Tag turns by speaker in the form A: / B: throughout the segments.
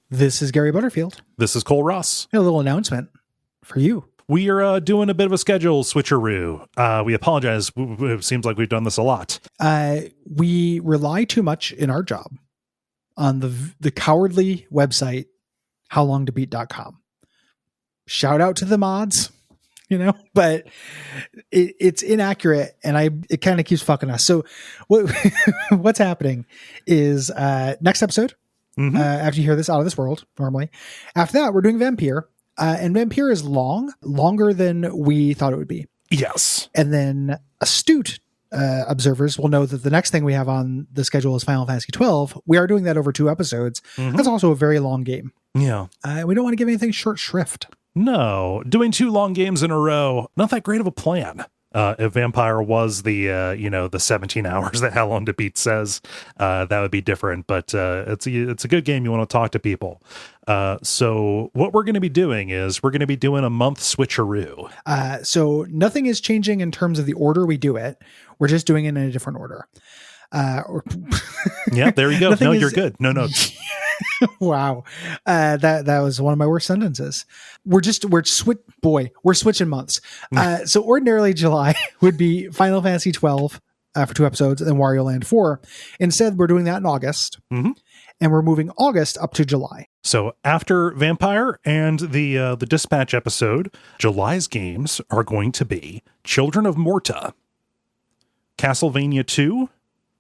A: This is Gary Butterfield.
B: This is Cole Ross.
A: A little announcement for you.
B: We are doing a bit of a schedule switcheroo. We apologize. It seems like we've done this a lot.
A: We rely too much in our job on the cowardly website, howlongtobeat.com. Shout out to the mods, but it's inaccurate and it kind of keeps fucking us. So what's happening is next episode, after you hear this, Out of This World, normally. After that, we're doing Vampire. And Vampire is longer than we thought it would be.
B: Yes.
A: And then astute observers will know that the next thing we have on the schedule is Final Fantasy 12. We are doing that over 2 episodes. That's also a very long game.
B: Yeah.
A: We don't want to give anything short shrift.
B: No. Doing 2 long games in a row, not that great of a plan. If Vampire was the 17 hours that How Long to Beat says, that would be different. But it's a good game. You want to talk to people. So what we're going to be doing is we're going to be doing a month switcheroo.
A: So nothing is changing in terms of the order we do it. We're just doing it in a different order.
B: Yeah, there you go. No, you're good. No.
A: Wow. That was one of my worst sentences. We're switching months. So ordinarily July would be Final Fantasy 12 for 2 episodes and then Wario Land 4. Instead, we're doing that in August. And we're moving August up to July.
B: So after Vampire and the Dispatch episode, July's games are going to be Children of Morta, Castlevania 2,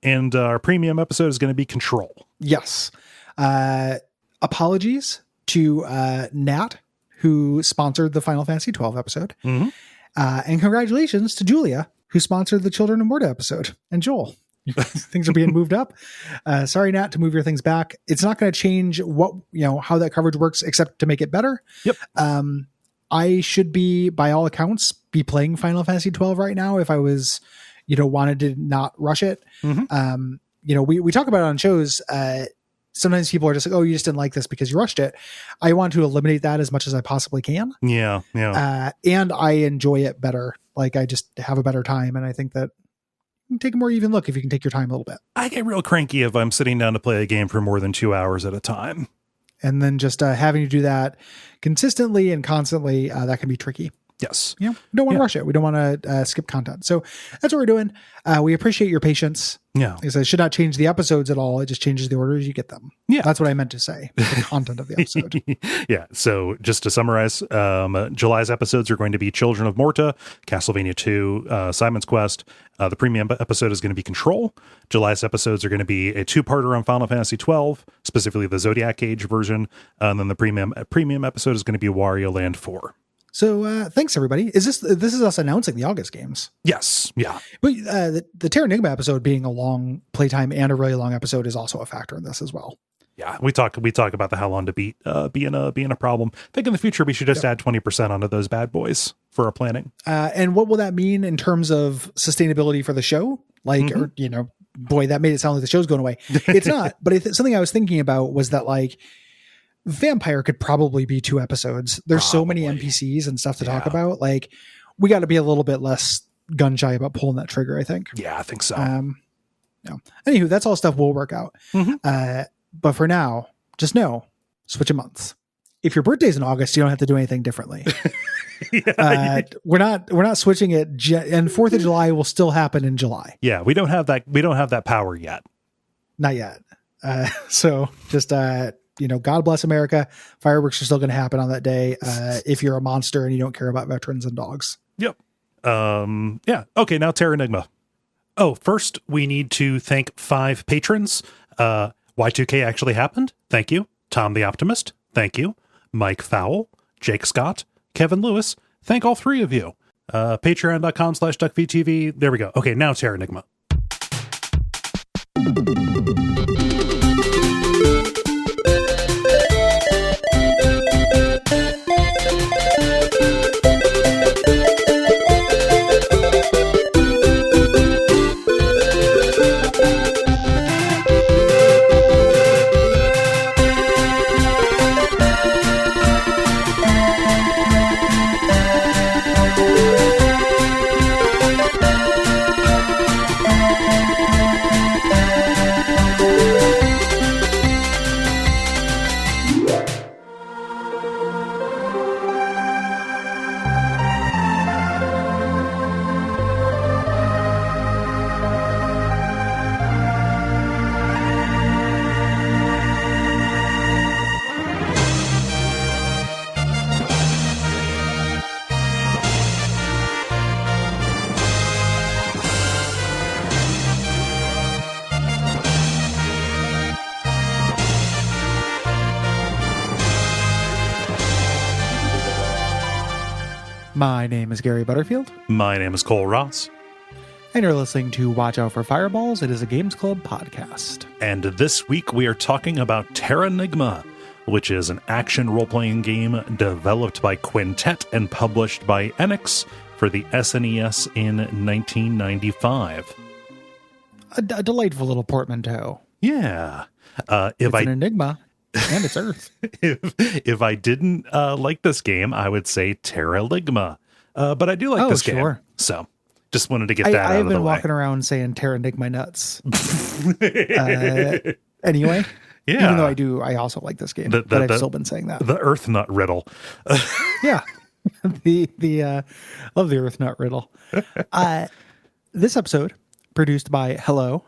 B: and our premium episode is going to be Control.
A: Yes. Apologies to Nat, who sponsored the Final Fantasy 12 episode. And congratulations to Julia, who sponsored the Children of Morta episode. And Joel. Things are being moved up. Sorry, Nat, to move your things back. It's not going to change how that coverage works, except to make it better.
B: Yep.
A: I should be, by all accounts, be playing Final Fantasy 12 right now if I was, wanted to not rush it. We talk about it on shows. Sometimes people are just like, oh, you just didn't like this because you rushed it. I want to eliminate that as much as I possibly can.
B: Yeah.
A: And I enjoy it better. Like I just have a better time. And I think that you can take a more even look if you can take your time a little bit.
B: I get real cranky if I'm sitting down to play a game for more than 2 hours at a time.
A: And then just having to do that consistently and constantly, that can be tricky.
B: Yes.
A: We don't want to rush it. We don't want to skip content. So that's what we're doing. We appreciate your patience.
B: Yeah.
A: Because it should not change the episodes at all. It just changes the order as you get them. Yeah. That's what I meant to say. The content of the episode.
B: Yeah. So just to summarize, July's episodes are going to be Children of Morta, Castlevania 2, Simon's Quest. The premium episode is going to be Control. July's episodes are going to be a 2-parter on Final Fantasy 12, specifically the Zodiac Age version. And then the premium episode is going to be Wario Land 4.
A: So thanks everybody. This is us announcing the August games?
B: Yes. Yeah.
A: But the Terranigma episode being a long playtime and a really long episode is also a factor in this as well.
B: Yeah, we talk about the How Long to Beat being a problem. I think in the future we should just add 20% onto those bad boys for our planning.
A: And what will that mean in terms of sustainability for the show? Like, or, boy, that made it sound like the show's going away. It's not. But something I was thinking about was that like Vampire could probably be 2 episodes. There's so many NPCs and stuff to talk about. Like, we got to be a little bit less gun shy about pulling that trigger, I think.
B: Yeah, I think so.
A: Anywho, that's all stuff we'll work out. But for now, just know, switch a month. If your birthday's in August, you don't have to do anything differently. We're not switching it. And 4th of July will still happen in July.
B: Yeah, we don't have that power yet.
A: Not yet. So just God bless America. Fireworks are still going to happen on that day. If you're a monster and you don't care about veterans and dogs.
B: Yep. Yeah. Okay. Now Terranigma. Oh, first we need to thank 5 patrons. Y2K actually happened. Thank you. Tom the Optimist. Thank you. Mike Fowle, Jake Scott, Kevin Lewis. Thank all 3 of you. Patreon.com/Duckfeed.tv. There we go. Okay. Now Terranigma.
A: My name is Gary Butterfield,
B: My name is Cole Ross.
A: and you're listening to Watch Out for Fireballs. It is a Games Club podcast.
B: And this week we are talking about Terranigma, which is an action role-playing game developed by Quintet and published by Enix for the SNES in 1995.
A: A delightful little portmanteau.
B: Yeah.
A: It's an enigma, and it's Earth.
B: if I didn't like this game, I would say Terranigma. But I do like this game. So just wanted to get that out of the way.
A: I've been walking around saying Terranigma nuts. Anyway.
B: Yeah.
A: Even though I also like this game, but I've still been saying that.
B: The Earth Nut Riddle.
A: Yeah. the love the Earth Nut Riddle. This episode produced by Hello.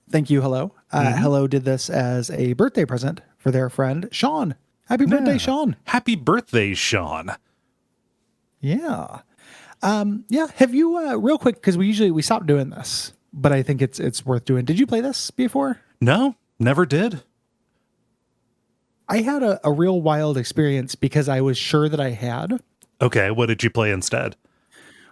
A: Thank you, Hello. Hello did this as a birthday present for their friend Sean. Happy birthday, Sean.
B: Happy birthday, Sean.
A: Yeah. Yeah. Have you real quick, because we stopped doing this, but I think it's worth doing. Did you play this before?
B: No, never did.
A: I had a real wild experience because I was sure that I had.
B: Okay, what did you play instead?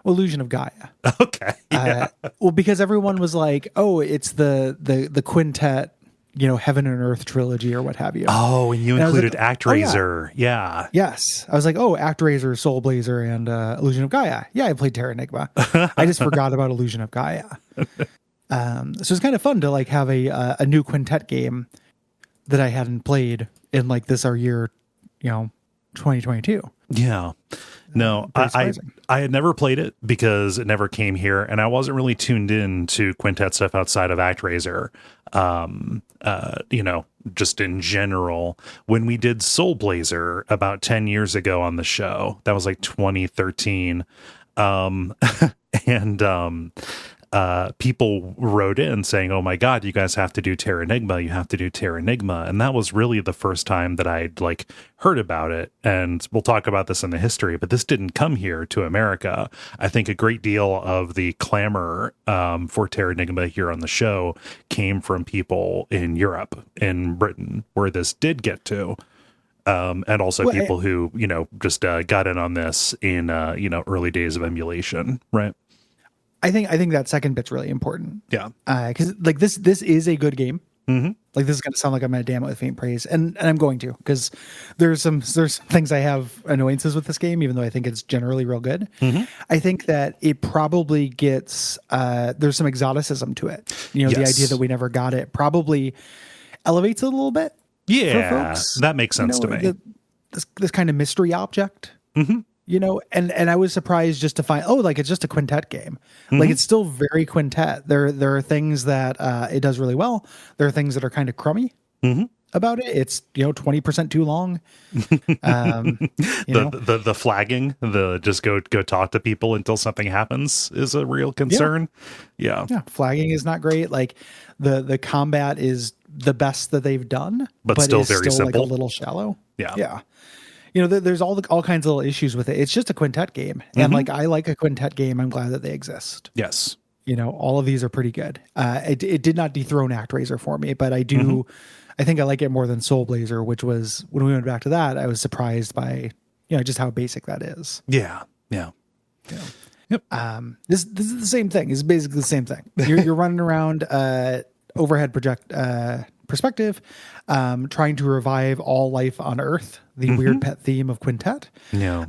A: Illusion of Gaia.
B: Okay. Yeah.
A: Well, because everyone was like, "Oh, it's the Quintet, Heaven and Earth trilogy or what have you."
B: Oh, and you included
A: like,
B: ActRaiser. Yeah.
A: Yes. I was like, "Oh, ActRaiser, Soul Blazer, and Illusion of Gaia." Yeah, I played Terranigma. I just forgot about Illusion of Gaia. So it's kind of fun to like have a new Quintet game that I hadn't played in like this our year, 2022.
B: Yeah. No, I had never played it because it never came here, and I wasn't really tuned in to Quintet stuff outside of ActRaiser. Just in general, when we did Soul Blazer about 10 years ago on the show, that was like 2013. People wrote in saying, "Oh my God, you guys have to do Terranigma. You have to do Terranigma." And that was really the first time that I'd like heard about it. And we'll talk about this in the history, but this didn't come here to America. I think a great deal of the clamor for Terranigma here on the show came from people in Europe, in Britain, where this did get to. And also people who, just got in on this in, early days of emulation, right?
A: I think that second bit's really important.
B: Yeah.
A: Because like this is a good game.
B: Mm-hmm.
A: Like this is going to sound like I'm going to damn it with faint praise, and I'm going to, because there's some things I have annoyances with this game, even though I think it's generally real good. Mm-hmm. I think that it probably gets there's some exoticism to it. The idea that we never got it probably elevates it a little bit.
B: Yeah,
A: for folks.
B: that makes sense to me.
A: This kind of mystery object. Mm-hmm. And I was surprised just to find, it's just a Quintet game. Mm-hmm. Like it's still very Quintet. There are things that it does really well. There are things that are kind of crummy about it. It's 20% too long.
B: The flagging, the just go talk to people until something happens is a real concern. Yeah.
A: Flagging is not great. Like the combat is the best that they've done,
B: but still very simple,
A: like a little shallow.
B: Yeah.
A: There's all kinds of little issues with it. It's just a Quintet game. And like, I like a Quintet game. I'm glad that they exist.
B: Yes.
A: All of these are pretty good. It did not dethrone ActRaiser for me, but I do, I think I like it more than Soul Blazer, which was, when we went back to that, I was surprised by, just how basic that is.
B: Yeah.
A: Yep. This is the same thing. It's basically the same thing. You're running around, overhead perspective, trying to revive all life on Earth, the weird pet theme of Quintet.
B: Yeah.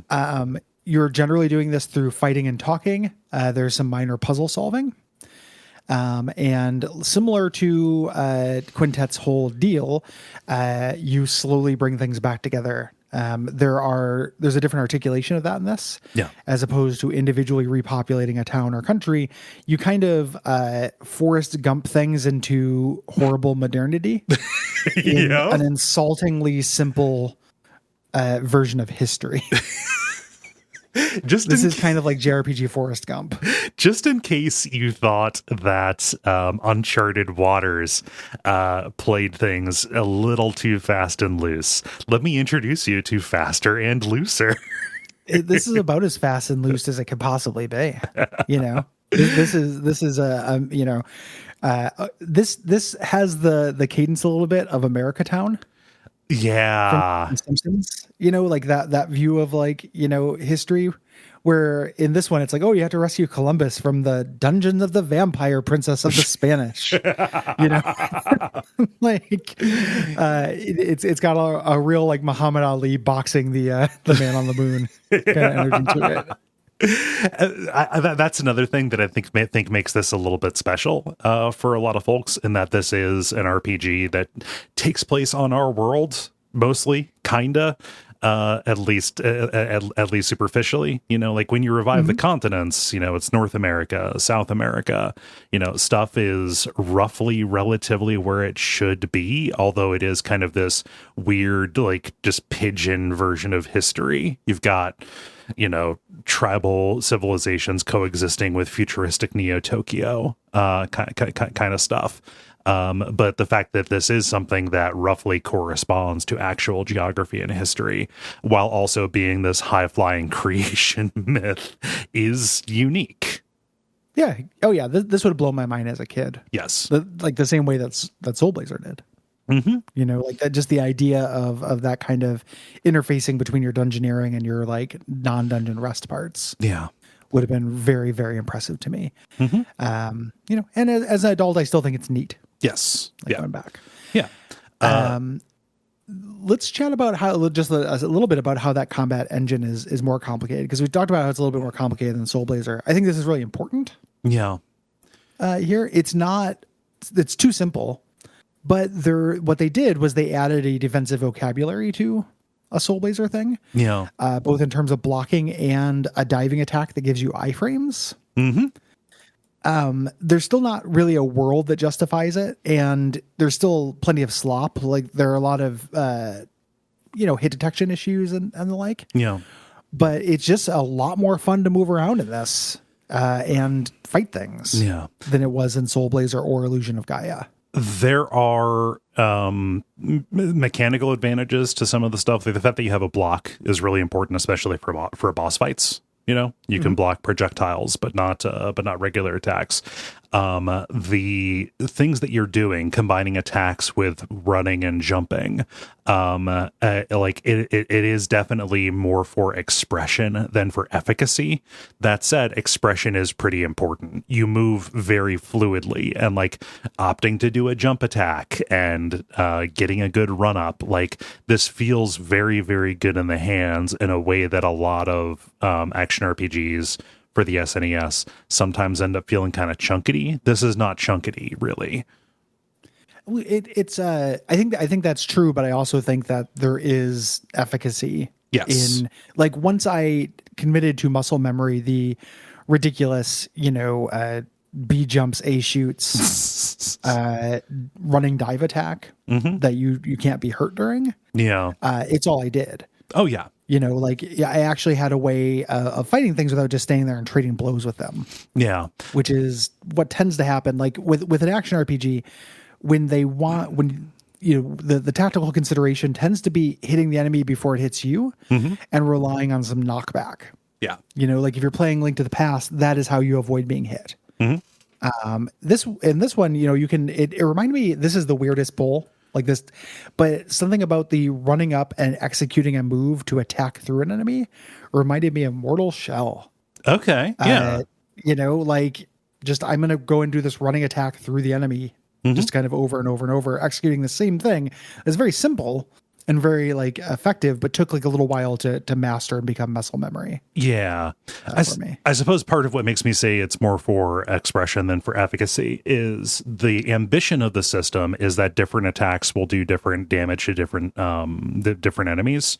A: You're generally doing this through fighting and talking. There's some minor puzzle solving. And similar to Quintet's whole deal, you slowly bring things back together. There's a different articulation of that in this.
B: Yeah.
A: As opposed to individually repopulating a town or country, you kind of Forrest Gump things into horrible modernity in an insultingly simple version of history. This is kind of like JRPG Forrest Gump.
B: Just in case you thought that Uncharted Waters played things a little too fast and loose, let me introduce you to Faster and Looser.
A: This is about as fast and loose as it could possibly be. This is this has the cadence a little bit of America Town. from
B: Yeah.
A: The Simpsons, like that view of like, history, where in this one it's like, oh, you have to rescue Columbus from the dungeon of the vampire princess of the Spanish, you know, like it's got a real like Muhammad Ali boxing the man on the moon kind of energy to it.
B: That's another thing that I think makes this a little bit special for a lot of folks, in that this is an RPG that takes place on our world mostly, kinda. At least superficially, like when you revive the continents, it's North America, South America, stuff is roughly relatively where it should be, although it is kind of this weird, like just pigeon version of history. You've got, tribal civilizations coexisting with futuristic Neo Tokyo, kind of stuff. But the fact that this is something that roughly corresponds to actual geography and history, while also being this high-flying creation myth, is unique.
A: Yeah. Oh, yeah. This would have blown my mind as a kid.
B: Yes.
A: Like the same way that Soul Blazer did.
B: Mm-hmm.
A: Like that, just the idea of that kind of interfacing between your dungeoneering and your like non-dungeon rest parts.
B: Yeah.
A: Would have been very, very impressive to me.
B: Mm-hmm.
A: And as an adult, I still think it's neat.
B: Yes.
A: Like going back.
B: Yeah.
A: Let's chat about how just a little bit about how that combat engine is more complicated, because we talked about how it's a little bit more complicated than Soul Blazer. I think this is really important.
B: Yeah.
A: Here, it's too simple, but what they did was they added a defensive vocabulary to a Soul Blazer thing.
B: Yeah.
A: Both in terms of blocking and a diving attack that gives you iframes.
B: Mm-hmm.
A: There's still not really a world that justifies it, and there's still plenty of slop. Like there are a lot of hit detection issues and the like.
B: Yeah.
A: But it's just a lot more fun to move around in this and fight things than it was in Soul Blazer or Illusion of Gaia.
B: There are mechanical advantages to some of the stuff. Like the fact that you have a block is really important, especially for boss fights. You can block projectiles, but not regular attacks. The things that you're doing, combining attacks with running and jumping, like it is definitely more for expression than for efficacy. That said, expression is pretty important. You move very fluidly, and like opting to do a jump attack and getting a good run up, like this feels very, very good in the hands in a way that a lot of action RPGs for the SNES sometimes end up feeling kind of chunkety. This is not chunkety, really.
A: I think that's true, but I also think that there is efficacy.
B: Yes.
A: In like, once I committed to muscle memory the ridiculous, B jumps, A shoots, running dive attack that you can't be hurt during.
B: Yeah.
A: It's all I did.
B: Oh yeah.
A: I actually had a way of fighting things without just staying there and trading blows with them.
B: Yeah.
A: Which is what tends to happen. Like with an action RPG, when the tactical consideration tends to be hitting the enemy before it hits you and relying on some knockback.
B: Yeah.
A: Like if you're playing Link to the Past, that is how you avoid being hit. This one, it reminded me, this is the weirdest pull. Like this, but something about the running up and executing a move to attack through an enemy reminded me of Mortal Shell.
B: Okay. Yeah.
A: Like just, I'm going to go and do this running attack through the enemy, just kind of over and over and over, executing the same thing. It's very simple and very like effective, but took like a little while to master and become muscle memory.
B: Yeah.
A: For me.
B: I suppose part of what makes me say it's more for expression than for efficacy is the ambition of the system is that different attacks will do different damage to different enemies,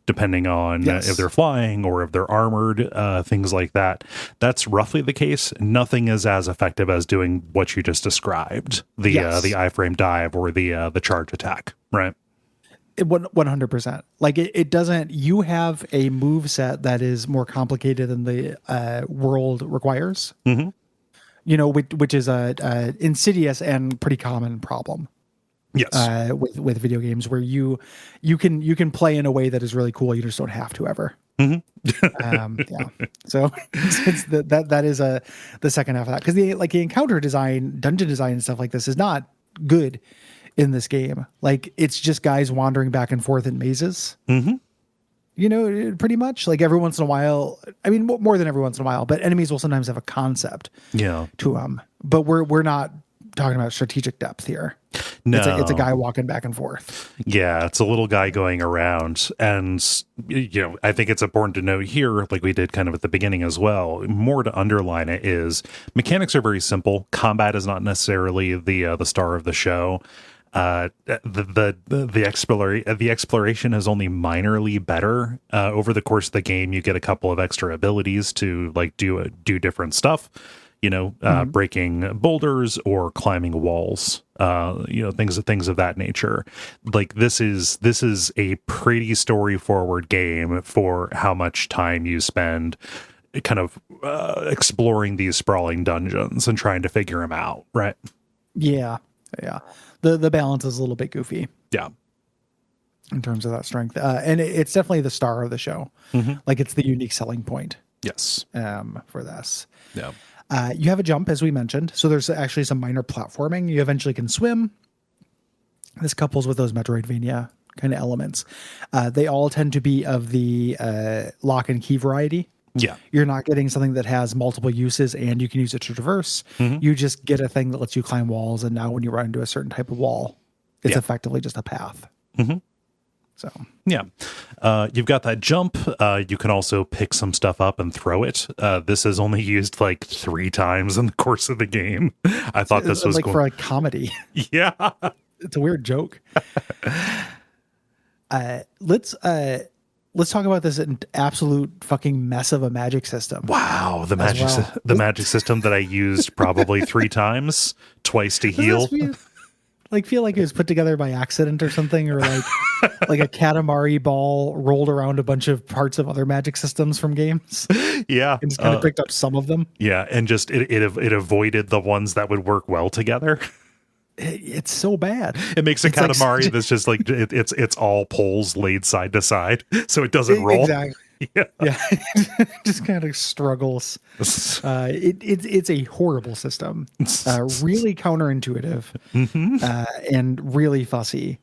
B: depending on if they're flying or if they're armored, things like that. That's roughly the case. Nothing is as effective as doing what you just described, the iframe dive or the charge attack, right?
A: 100%. Like it doesn't, you have a move set that is more complicated than the world requires, which is a insidious and pretty common problem.
B: Yes.
A: With video games, where you can play in a way that is really cool. You just don't have to ever. Yeah. So that is the second half of that, because the encounter design, dungeon design and stuff like this is not good in this game. Like, it's just guys wandering back and forth in mazes.
B: Mm-hmm.
A: You know, pretty much. Like, every once in a while, I mean, more than every once in a while, but enemies will sometimes have a concept to them. But we're not talking about strategic depth here.
B: No,
A: it's a guy walking back and forth.
B: Yeah, it's a little guy going around. And, you know, I think it's important to note here, like we did kind of at the beginning as well, more to underline it is mechanics are very simple. Combat is not necessarily the star of the show. The exploration is only minorly better. Over the course of the game, you get a couple of extra abilities to like do different stuff. You know, breaking boulders or climbing walls, you know, things of that nature. Like this is a pretty story forward game for how much time you spend kind of exploring these sprawling dungeons and trying to figure them out. Right.
A: Yeah. The balance is a little bit goofy.
B: Yeah.
A: In terms of that strength. And it's definitely the star of the show. Like, it's the unique selling point.
B: Yes.
A: For this.
B: Yeah.
A: You have a jump, as we mentioned. So there's actually some minor platforming. You eventually can swim. This couples with those Metroidvania kind of elements. They all tend to be of the lock and key variety.
B: Yeah.
A: You're not getting something that has multiple uses and you can use it to traverse. You just get a thing that lets you climb walls. And now when you run into a certain type of wall, it's effectively just a path. So,
B: yeah. You've got that jump. You can also pick some stuff up and throw it. This is only used like 3 times in the course of the game. I thought this was
A: like for like comedy.
B: Yeah.
A: It's a weird joke. Let's talk about this absolute fucking mess of a magic system.
B: Wow, the magic system that I used probably 3 times, twice to heal.
A: Feel like it was put together by accident or something, or like like a Katamari ball rolled around a bunch of parts of other magic systems from games.
B: Yeah,
A: and just kind of picked up some of them.
B: Yeah, and just it avoided the ones that would work well together.
A: It's so bad.
B: It makes a Katamari that's just like it's all poles laid side to side, so it doesn't roll.
A: Exactly. Yeah. Just kind of struggles. It's a horrible system. Really counterintuitive, and really fussy.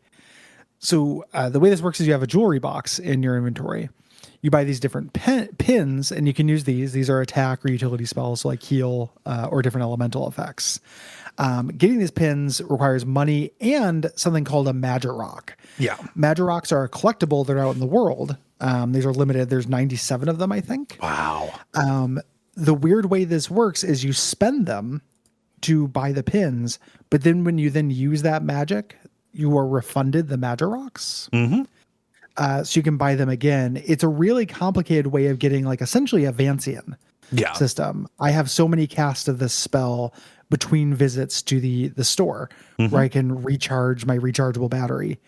A: So the way this works is you have a jewelry box in your inventory. You buy these different pins, and you can use these. These are attack or utility spells, so like heal or different elemental effects. Getting these pins requires money and something called a Magic Rock.
B: Yeah.
A: Magic Rocks are a collectible. They're out in the world. These are limited. There's 97 of them, I think.
B: Wow.
A: The weird way this works is you spend them to buy the pins, but then when you then use that magic, you are refunded the Magic Rocks. So you can buy them again. It's a really complicated way of getting like essentially a Vancian system. I have so many casts of this spell between visits to the store where I can recharge my rechargeable battery,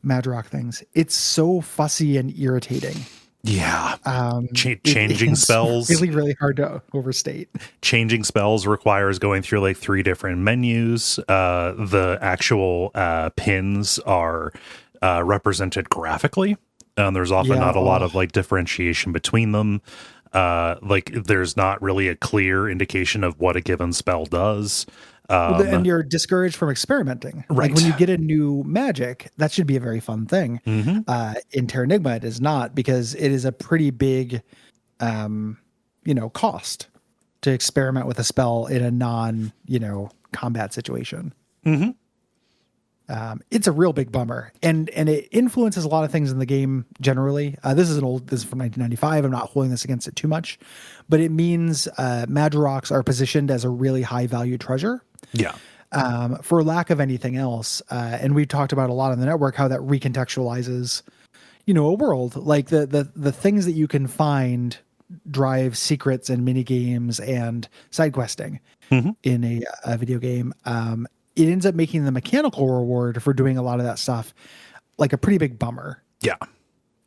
A: Magic Rock things. It's so fussy and irritating.
B: Yeah. Changing spells.
A: Really, really hard to overstate.
B: Changing spells requires going through like 3 different menus. The actual pins are represented graphically. There's often not a lot of like differentiation between them. Like there's not really a clear indication of what a given spell does.
A: And you're discouraged from experimenting.
B: Right.
A: Like when you get a new magic, that should be a very fun thing. In Terranigma, it is not, because it is a pretty big, cost to experiment with a spell in a combat situation. It's a real big bummer, and it influences a lot of things in the game generally. This is from 1995. I'm not holding this against it too much, but it means Magic Rocks are positioned as a really high value treasure.
B: Yeah.
A: For lack of anything else. And we've talked about a lot on the network, how that recontextualizes, a world. Like the things that you can find drive secrets and mini games and side questing in a video game. It ends up making the mechanical reward for doing a lot of that stuff like a pretty big bummer.
B: Yeah.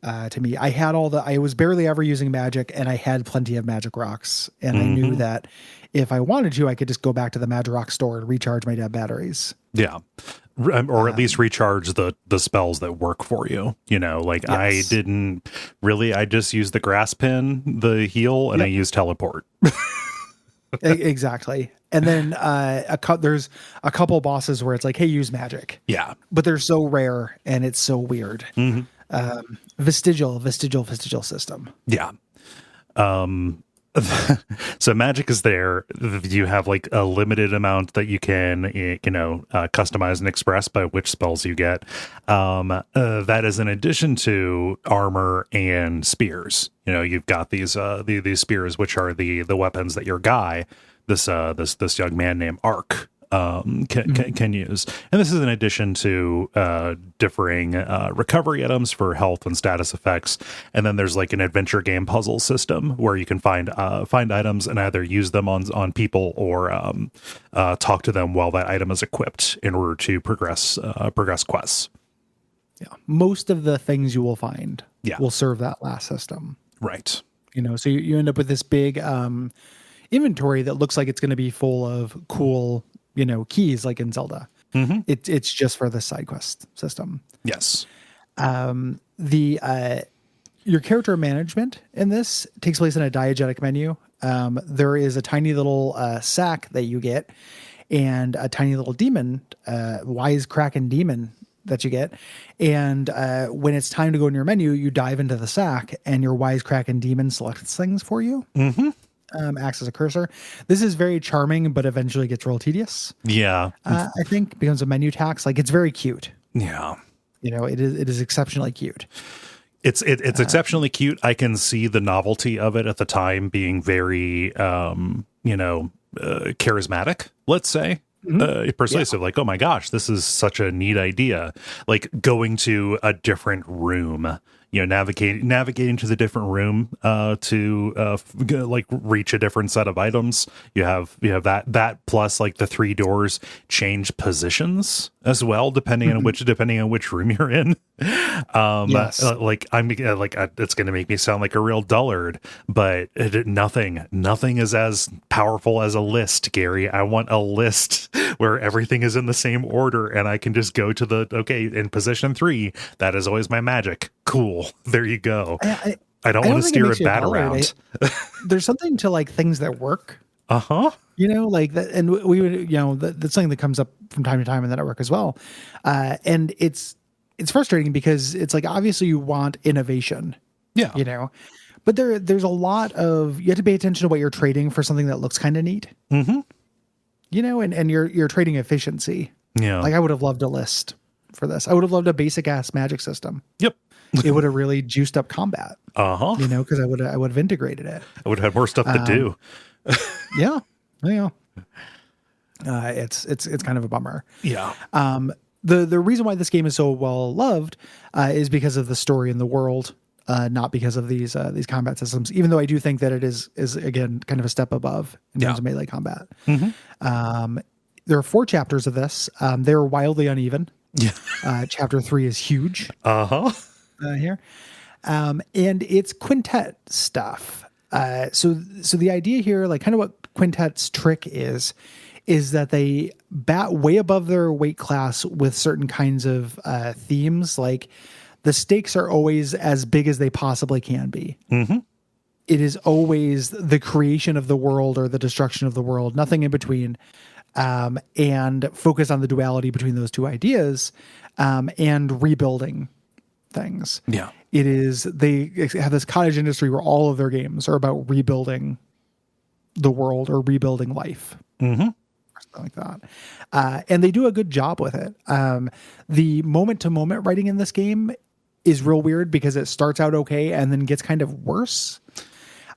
A: To me, I was barely ever using magic, and I had plenty of Magic Rocks, and I knew that if I wanted to, I could just go back to the Magic Rock store and recharge my dead batteries.
B: Yeah. Or at least recharge the spells that work for you. Yes. I just used the grass pin, the heal, and I used teleport.
A: Exactly. And then there's a couple bosses where it's like, hey, use magic.
B: Yeah.
A: But they're so rare and it's so weird. Vestigial system.
B: Yeah. So magic is there. You have like a limited amount that you can, customize and express by which spells you get. That is in addition to armor and spears. You've got these spears, which are the weapons that your guy, this young man named Ark, can use. And this is in addition to differing recovery items for health and status effects. And then there's like an adventure game puzzle system where you can find items and either use them on people or talk to them while that item is equipped in order to progress quests.
A: Yeah, most of the things you will find will serve that last system.
B: Right.
A: So you end up with this big inventory that looks like it's going to be full of cool keys like in Zelda. It's just for the side quest system.
B: Yes.
A: Your character management in this takes place in a diegetic menu. There is a tiny little sack that you get and a tiny little demon, wise kraken demon that you get. And when it's time to go in your menu, you dive into the sack and your wise kraken demon selects things for you. Acts as a cursor. This is very charming, but eventually gets real tedious.
B: Yeah.
A: I think becomes a menu tax. Like it's very cute.
B: Yeah.
A: It is exceptionally cute.
B: It's exceptionally cute. I can see the novelty of it at the time being very, charismatic, let's say. Persuasive. Like, oh my gosh, this is such a neat idea. Like going to a different room, navigating to the different room to like reach a different set of items. You have that plus like the 3 doors change positions as well depending on which room you're in. Yes. It's going to make me sound like a real dullard, but nothing is as powerful as a list, Gary. I want a list where everything is in the same order and I can just go to in position 3. That is always my magic. Cool. There you go. I don't want to steer a bat around.
A: There's something to like things that work. Like that, and we would, that's something that comes up from time to time in the network as well. And it's frustrating because it's like, obviously you want innovation, but there's a lot of, you have to pay attention to what you're trading for something that looks kind of neat, and you're trading efficiency.
B: Yeah.
A: Like I would have loved a list for this. I would have loved a basic ass magic system.
B: Yep.
A: It would have really juiced up combat. Because I would have integrated it.
B: I would have more stuff to do.
A: Yeah. It's kind of a bummer.
B: Yeah.
A: The reason why this game is so well loved is because of the story and the world, not because of these combat systems. Even though I do think that it is again kind of a step above in terms of melee combat. There are 4 chapters of this. They're wildly uneven.
B: Yeah.
A: Chapter 3 is huge. Here. And it's Quintet stuff. So the idea here, like kind of what Quintet's trick is that they bat way above their weight class with certain kinds of themes. Like the stakes are always as big as they possibly can be. It is always the creation of the world or the destruction of the world, nothing in between. And focus on the duality between those two ideas, and rebuilding things.
B: Yeah.
A: It is, they have this cottage industry where all of their games are about rebuilding the world or rebuilding life. Or something like that. And they do a good job with it. The moment to moment writing in this game is real weird because it starts out okay and then gets kind of worse.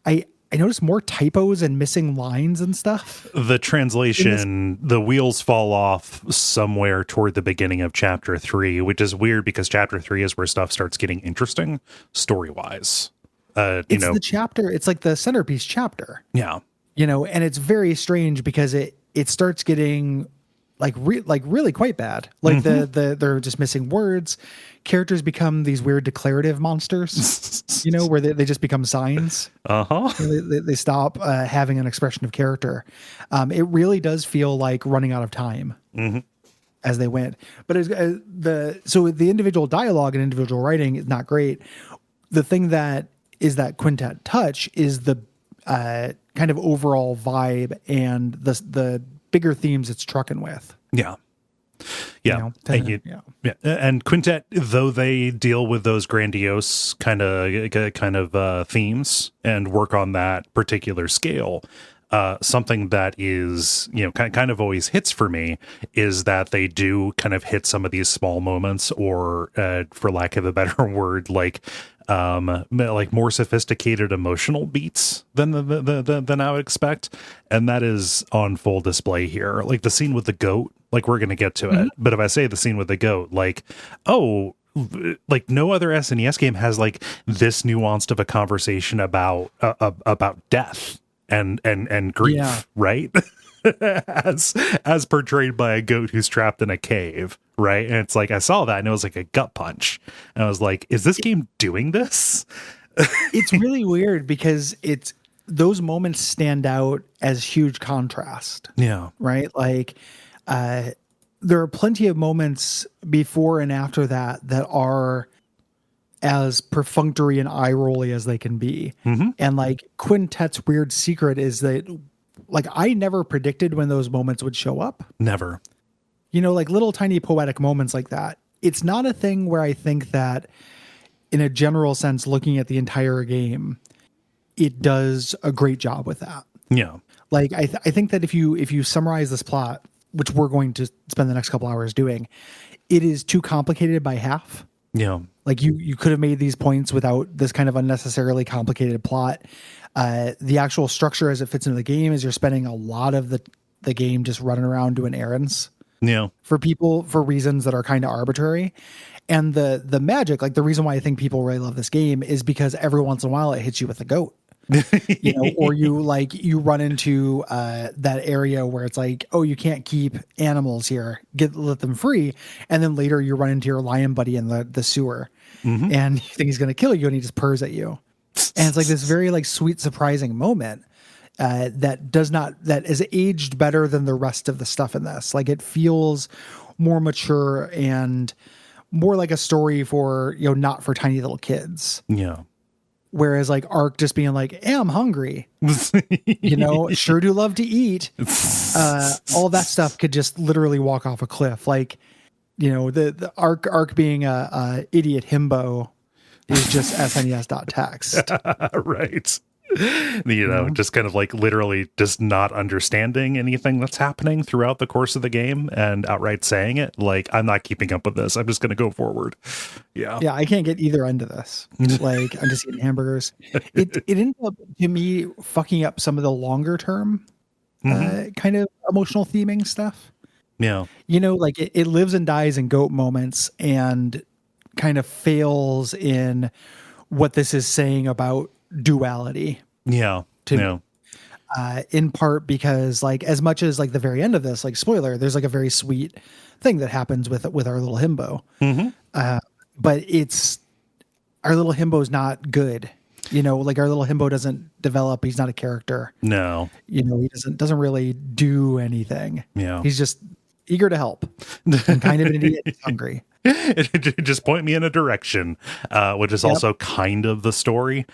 A: I noticed more typos and missing lines and stuff.
B: The translation, the wheels fall off somewhere toward the beginning of chapter 3, which is weird because chapter 3 is where stuff starts getting interesting story-wise.
A: The chapter, it's like the centerpiece chapter.
B: Yeah.
A: And it's very strange because it starts getting really quite bad. Like they're just missing words. Characters become these weird declarative monsters, where they just become signs. They stop having an expression of character. It really does feel like running out of time as they went. But so the individual dialogue and individual writing is not great. The thing that is that Quintet touch is the kind of overall vibe and the bigger themes it's trucking with.
B: Yeah. Yeah.
A: Yeah.
B: And Quintet, though they deal with those grandiose kind of themes and work on that particular scale, something that is, kind of always hits for me is that they do kind of hit some of these small moments, or for lack of a better word, like more sophisticated emotional beats than I would expect, and that is on full display here. Like the scene with the goat, like we're gonna get to it, but if I say the scene with the goat, like, oh, like no other SNES game has like this nuanced of a conversation about death and grief, right? as portrayed by a goat who's trapped in a cave, right? And it's like I saw that and it was like a gut punch, and I was like, is this game doing this?
A: It's really weird because those moments stand out as huge contrast.
B: Yeah.
A: Right? Like there are plenty of moments before and after that are as perfunctory and eye-rolly as they can be. And like Quintet's weird secret is that, like, I never predicted when those moments would show up.
B: Never.
A: Like little tiny poetic moments like that. It's not a thing where I think that in a general sense, looking at the entire game, it does a great job with that.
B: Yeah.
A: Like I think that if you summarize this plot, which we're going to spend the next couple hours doing, it is too complicated by half.
B: Yeah.
A: Like you could have made these points without this kind of unnecessarily complicated plot. The actual structure as it fits into the game is you're spending a lot of the game just running around doing errands.
B: Yeah.
A: For people for reasons that are kind of arbitrary. And the magic, like the reason why I think people really love this game is because every once in a while it hits you with a goat. Or you run into that area where it's like, oh, you can't keep animals here, let them free, and then later you run into your lion buddy in the sewer, and you think he's going to kill you, and he just purrs at you, and it's like this very like sweet surprising moment that is aged better than the rest of the stuff in this. Like it feels more mature and more like a story for not for tiny little kids.
B: Yeah.
A: Whereas like Ark just being like, hey, I'm hungry, sure do love to eat. All that stuff could just literally walk off a cliff. Like, the Ark being a idiot himbo is just SNES.text.
B: Right. Just kind of like literally just not understanding anything that's happening throughout the course of the game and outright saying it. Like, I'm not keeping up with this. I'm just going to go forward. Yeah.
A: Yeah. I can't get either end of this. Like, I'm just eating hamburgers. It ended up to me fucking up some of the longer term kind of emotional theming stuff.
B: Yeah.
A: Like it lives and dies in goat moments and kind of fails in what this is saying about duality.
B: Yeah.
A: In part because like as much as like the very end of this, like spoiler, there's like a very sweet thing that happens with our little himbo. But it's our little himbo is not good. Like our little himbo doesn't develop. He's not a character.
B: No.
A: He doesn't really do anything.
B: Yeah.
A: He's just eager to help. And kind of an idiot. He's hungry.
B: Just point me in a direction, which is also kind of the story.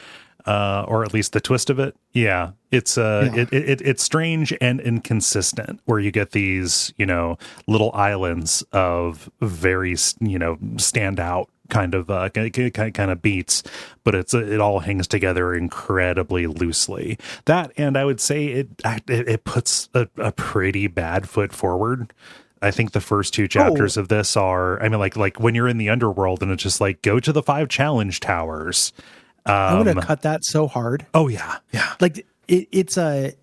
B: Or at least the twist of it. Yeah. It's it's strange and inconsistent where you get these, little islands of very, standout kind of beats, but it all hangs together incredibly loosely. That, and I would say it puts a pretty bad foot forward. I think the first two chapters of this are, like when you're in the underworld and it's just like, go to the 5 challenge towers.
A: I would have cut that so hard.
B: Oh yeah. Yeah.
A: Like it's a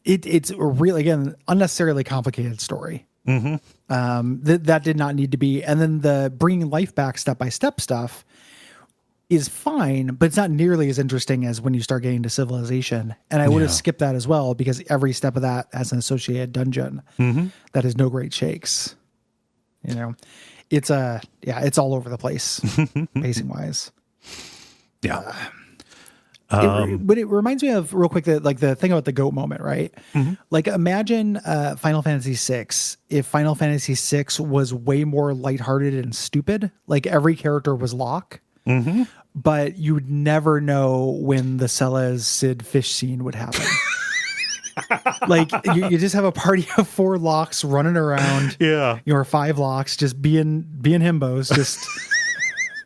A: really, again, unnecessarily complicated story. That did not need to be. And then the bringing life back step by step stuff is fine, but it's not nearly as interesting as when you start getting to civilization. And I would have skipped that as well because every step of that has an associated dungeon that is no great shakes. It's it's all over the place pacing wise.
B: Yeah.
A: But it reminds me of real quick that like the thing about the goat moment, right? Like imagine Final Fantasy VI if Final Fantasy VI was way more lighthearted and stupid. Like every character was Locke, but you would never know when the Celes Cid fish scene would happen. Like you just have a party of 4 locks running around.
B: Yeah.
A: Or 5 locks just being himbos. Just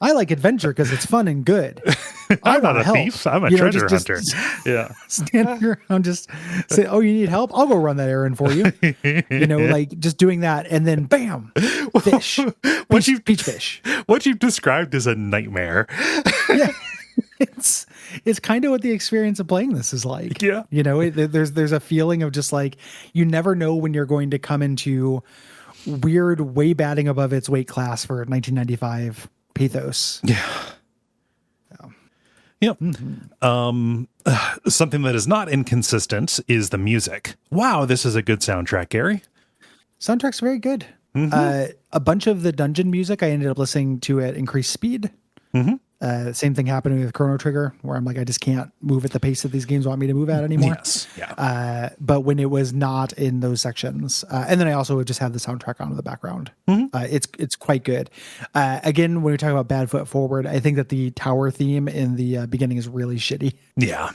A: I like adventure because it's fun and good.
B: I'm not a thief. I'm a treasure hunter. Yeah.
A: Standing around just say, oh, you need help? I'll go run that errand for you. Like just doing that. And then bam, fish. Peach fish.
B: What you've described is a nightmare.
A: Yeah. It's kind of what the experience of playing this is like.
B: Yeah.
A: There's a feeling of just like, you never know when you're going to come into weird, way batting above its weight class for 1995 pathos.
B: Yeah. Yep. Mm-hmm. Something that is not inconsistent is the music. Wow, this is a good soundtrack, Gary.
A: Soundtrack's very good. Mm-hmm. A bunch of the dungeon music I ended up listening to at increased speed. Mm-hmm. Same thing happened with Chrono Trigger, where I'm like, I just can't move at the pace that these games want me to move at anymore.
B: Yes. Yeah.
A: But when it was not in those sections, and then I also would just have the soundtrack on in the background. Mm-hmm. It's quite good. Again, when we talk about Bad Foot Forward, I think that the tower theme in the beginning is really shitty.
B: Yeah.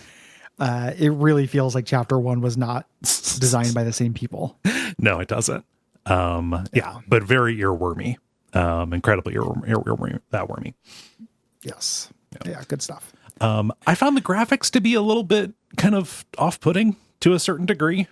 A: It really feels like Chapter 1 was not designed by the same people.
B: No, it doesn't. Yeah, but very earwormy. Incredibly earwormy.
A: Yes. Yeah, good stuff.
B: I found the graphics to be a little bit kind of off-putting to a certain degree.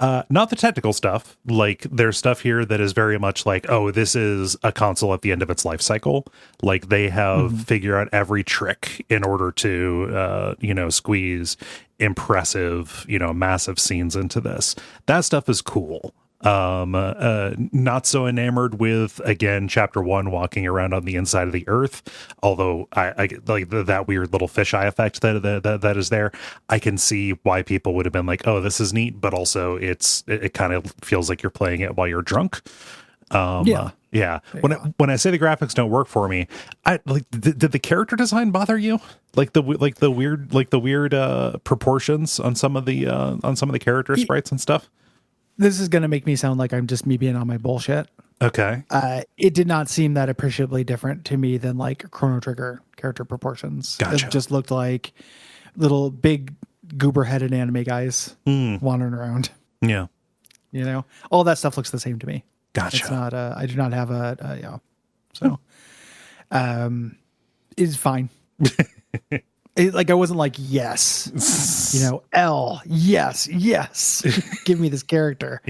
B: Not the technical stuff. Like, there's stuff here that is very much like, oh, this is a console at the end of its life cycle. Like, they have figured out every trick in order to, squeeze impressive, massive scenes into this. That stuff is cool. Not so enamored with, again, Chapter 1 walking around on the inside of the earth, although I like that weird little fisheye effect that is there. I can see why people would have been like, oh, this is neat, but also it kind of feels like you're playing it while you're drunk. Yeah. When I say the graphics don't work for me, I like did the character design bother you? Like the weird proportions on some of the character sprites and stuff?
A: This is going to make me sound like I'm just me being on my bullshit.
B: Okay.
A: It did not seem that appreciably different to me than like Chrono Trigger character proportions.
B: Gotcha.
A: It just looked like little big goober-headed anime guys wandering around.
B: Yeah.
A: All that stuff looks the same to me.
B: Gotcha.
A: It's not, I do not have So, it's fine. I wasn't like, yes, L, yes, give me this character.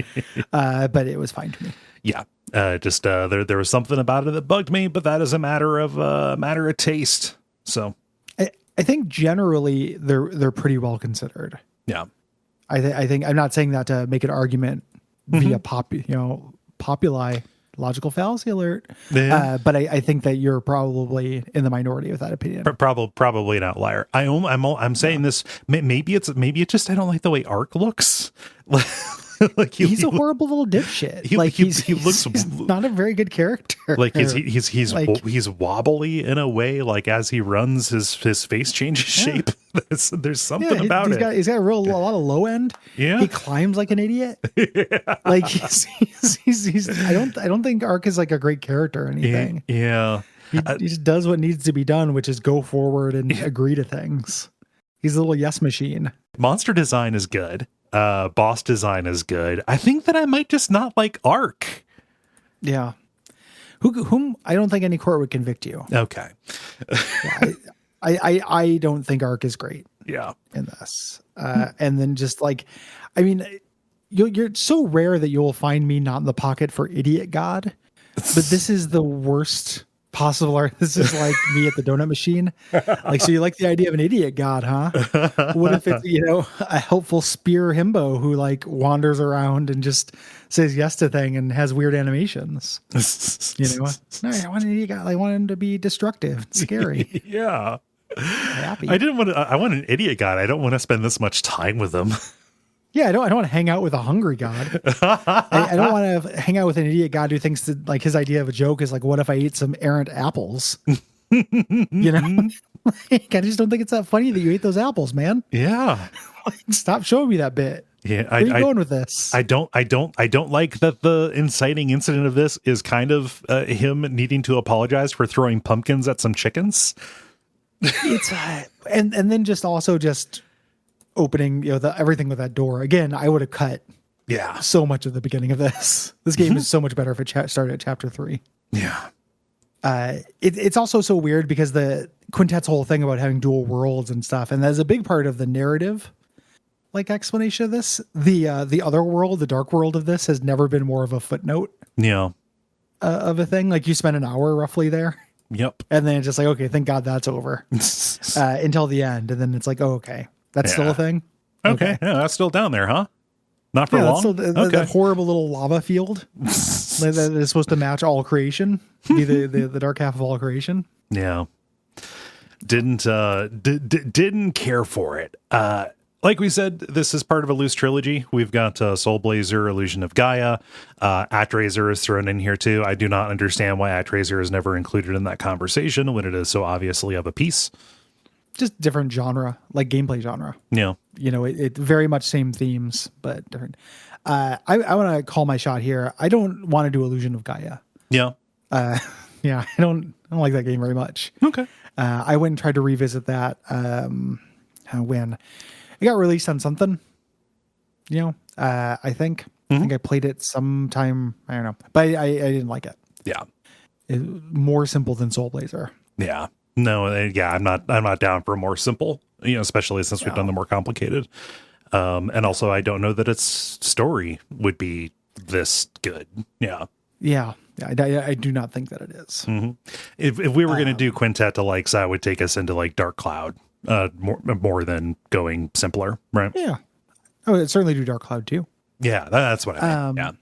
A: But it was fine to me.
B: Yeah. There was something about it that bugged me, but that is a matter of taste. So
A: I think generally they're pretty well considered.
B: Yeah.
A: I think I'm not saying that to make an argument via populi. Logical fallacy alert. Yeah. But I think that you're probably in the minority with that opinion.
B: Probably an outlier. I'm saying this. Maybe it's just I don't like the way Ark looks. Like
A: he's a horrible little dipshit. He looks not a very good character.
B: Like he's wobbly in a way. Like as he runs, his face changes shape. There's something about it.
A: He's got a lot of low end.
B: Yeah,
A: he climbs like an idiot. Yeah. Like he's I don't think Ark is like a great character or anything.
B: Yeah,
A: he just does what needs to be done, which is go forward and agree to things. He's a little yes machine.
B: Monster design is good. Boss design is good. I think that I might just not like Ark.
A: Yeah. Whom I don't think any court would convict you.
B: Okay.
A: Yeah, I don't think Ark is great.
B: Yeah.
A: In this. And then just like, I mean, you're so rare that you will find me not in the pocket for Idiot God, but this is the worst possible art. This is like me at the donut machine. Like, so you like the idea of an idiot god, huh? What if it's, a helpful spear himbo who like wanders around and just says yes to thing and has weird animations? No, I want an idiot god. I want him to be destructive and scary.
B: Yeah.
A: Happy.
B: I want an idiot god. I don't want to spend this much time with them.
A: Yeah, I don't want to hang out with a hungry god. I don't want to hang out with an idiot god who thinks that like his idea of a joke is like, what if I ate some errant apples? Like, I just don't think it's that funny that you ate those apples, man.
B: Yeah.
A: Stop showing me that bit.
B: Yeah,
A: Where are you going with this?
B: I don't like that the inciting incident of this is kind of him needing to apologize for throwing pumpkins at some chickens.
A: It's and then just also just opening, everything with that door. Again, I would have cut so much of the beginning of this. This game is so much better if it started at chapter 3.
B: Yeah.
A: It's also so weird because the Quintet's whole thing about having dual worlds and stuff, and that's a big part of the narrative, like, explanation of this. The other world, the dark world of this, has never been more of a footnote.
B: Yeah.
A: Of a thing. Like, you spend an hour roughly there.
B: Yep.
A: And then it's just like, okay, thank God that's over. Until the end, and then it's like, oh, okay, that's still a thing.
B: Okay. Yeah, that's still down there, huh? Not for long.
A: That horrible little lava field that is supposed to match all creation, be the dark half of all creation.
B: Yeah, didn't care for it. Like we said, this is part of a loose trilogy. We've got Soul Blazer, Illusion of Gaia, Actraiser is thrown in here too. I do not understand why Actraiser is never included in that conversation when it is so obviously of a piece. Just
A: different genre, like gameplay genre.
B: Yeah.
A: It very much same themes, but different. I want to call my shot here. I don't want to do Illusion of Gaia.
B: Yeah.
A: I don't like that game very much.
B: Okay.
A: I went and tried to revisit that when it got released on something. I think I played it sometime. I don't know, but I didn't like it.
B: Yeah.
A: More simple than Soul Blazer.
B: Yeah. No, I'm not down for more simple, especially since we've done the more complicated. And also I don't know that its story would be this good. Yeah.
A: Yeah. I do not think that it is.
B: Mm-hmm. If we were going to do Quintet to likes, I would take us into like Dark Cloud, more than going simpler. Right.
A: Yeah. I would certainly do Dark Cloud too.
B: Yeah. That's what I mean.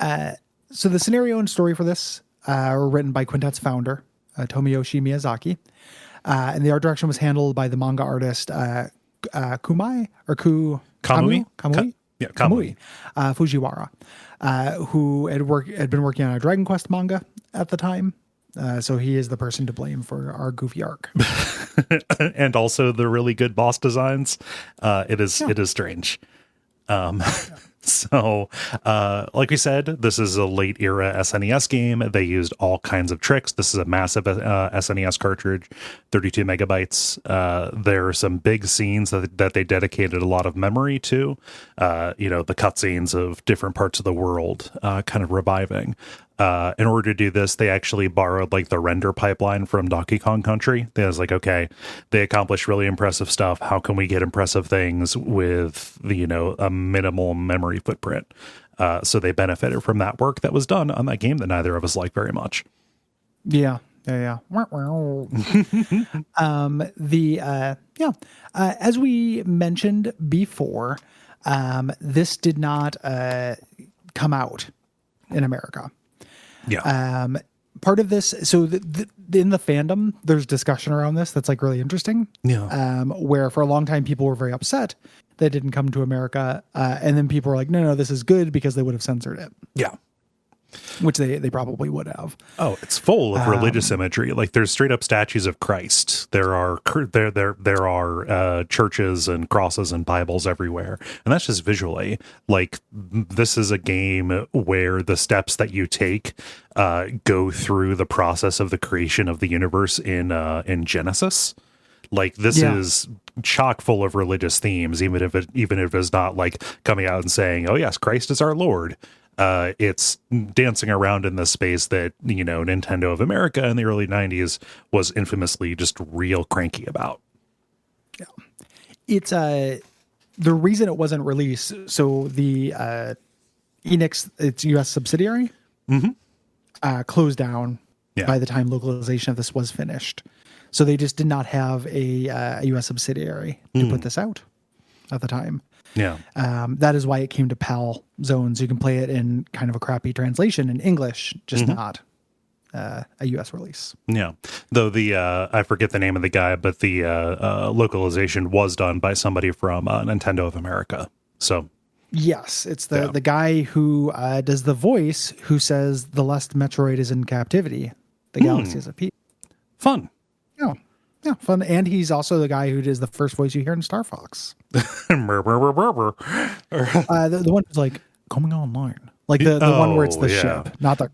A: Yeah. So the scenario and story for this were written by Quintet's founder, Tomoyoshi Miyazaki. And the art direction was handled by the manga artist Kamui Fujiwara, who had been working on a Dragon Quest manga at the time. So he is the person to blame for our goofy arc.
B: And also the really good boss designs. It is strange. So, like we said, this is a late era SNES game. They used all kinds of tricks. This is a massive SNES cartridge, 32 megabytes. There are some big scenes that they dedicated a lot of memory to, the cutscenes of different parts of the world, kind of reviving. In order to do this, they actually borrowed like the render pipeline from Donkey Kong Country. They was like, okay, they accomplished really impressive stuff. How can we get impressive things with a minimal memory footprint? So they benefited from that work that was done on that game that neither of us like very much.
A: Yeah. As we mentioned before, this did not come out in America.
B: Yeah.
A: Part of this, so in the fandom, there's discussion around this that's like really interesting.
B: Yeah.
A: Where for a long time people were very upset that it didn't come to America, and then people were like, no, this is good because they would have censored it.
B: Yeah.
A: Which they probably would have.
B: Oh, it's full of religious imagery. Like there's straight up statues of Christ. There are churches and crosses and Bibles everywhere, and that's just visually. Like this is a game where the steps that you take go through the process of the creation of the universe in Genesis. Like this is chock full of religious themes, even if it's not like coming out and saying, "Oh yes, Christ is our Lord." It's dancing around in the space that, Nintendo of America in the early 90s was infamously just real cranky about.
A: Yeah. It's the reason it wasn't released. So the Enix, its US subsidiary, closed down by the time localization of this was finished. So they just did not have a US subsidiary to put this out at the time.
B: Yeah.
A: That is why it came to PAL zones. You can play it in kind of a crappy translation in English, just not a US release.
B: Yeah. Though I forget the name of the guy, but the localization was done by somebody from Nintendo of America. So.
A: Yes, it's the guy who does the voice who says the last Metroid is in captivity. The galaxy is at peace.
B: Fun.
A: Yeah, fun. And he's also the guy who does the first voice you hear in Star Fox. The one who's like, coming online. Like the one where it's the ship, not the...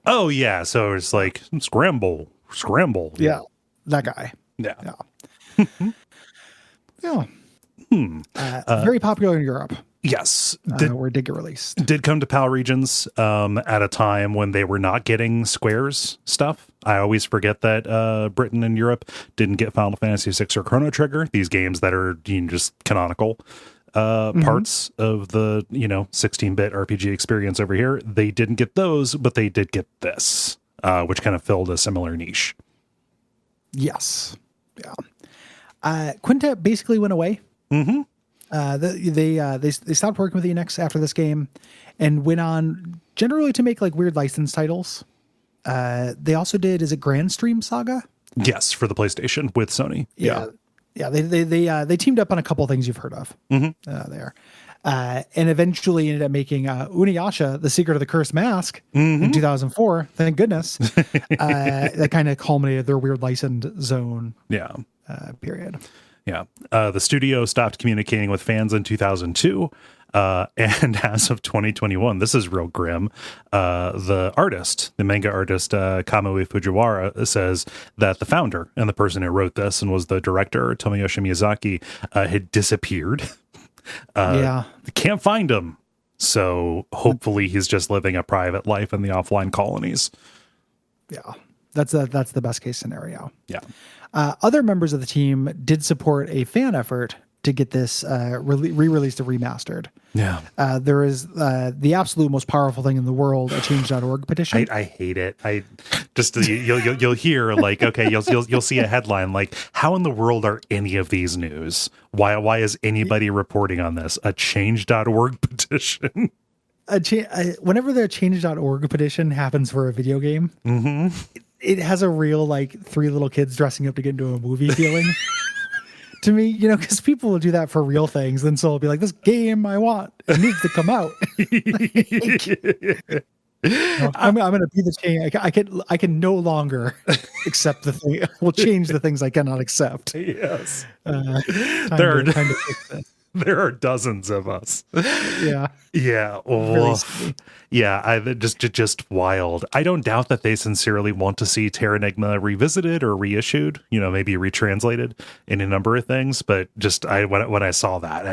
B: Oh, yeah. So it's like, scramble.
A: Yeah, that guy.
B: Yeah.
A: Yeah. Very popular in Europe.
B: Yes.
A: Where it did get released.
B: Did come to PAL regions at a time when they were not getting Square's stuff. I always forget that Britain and Europe didn't get Final Fantasy VI or Chrono Trigger, these games that are just canonical parts of the 16-bit RPG experience over here. They didn't get those, but they did get this, which kind of filled a similar niche.
A: Yes. Yeah. Quintet basically went away.
B: Mm-hmm.
A: They stopped working with Enix after this game and went on generally to make like weird license titles. They also did, is it Grand Stream Saga?
B: Yes, for the PlayStation with Sony. Yeah.
A: They teamed up on a couple of things you've heard of there. And eventually ended up making Uniyasha, The Secret of the Cursed Mask in 2004. Thank goodness. That kind of culminated their weird licensed zone period.
B: Yeah. The studio stopped communicating with fans in 2002. And as of 2021, this is real grim. The manga artist, Kamui Fujiwara, says that the founder and the person who wrote this and was the director, Tomoyoshi Miyazaki, had disappeared. Can't find him. So hopefully he's just living a private life in the offline colonies.
A: Yeah. That's the best case scenario.
B: Yeah.
A: Other members of the team did support a fan effort to get this re-released and remastered.
B: Yeah.
A: There is the absolute most powerful thing in the world, a change.org petition.
B: I hate it. I just you'll hear like, okay, you'll see a headline like, how in the world are any of these news? Why is anybody reporting on this? A change.org petition.
A: Whenever the change.org petition happens for a video game, it has a real like three little kids dressing up to get into a movie feeling. To me, because people will do that for real things, and so I'll be like, "This game I want, it needs to come out." I'm going to be the change. I can no longer accept the thing. We'll change the things I cannot accept.
B: Yes,
A: time to fix this.
B: There are dozens of us.
A: Yeah.
B: Just wild. I don't doubt that they sincerely want to see Terranigma revisited or reissued, maybe retranslated in a number of things. But when I saw that,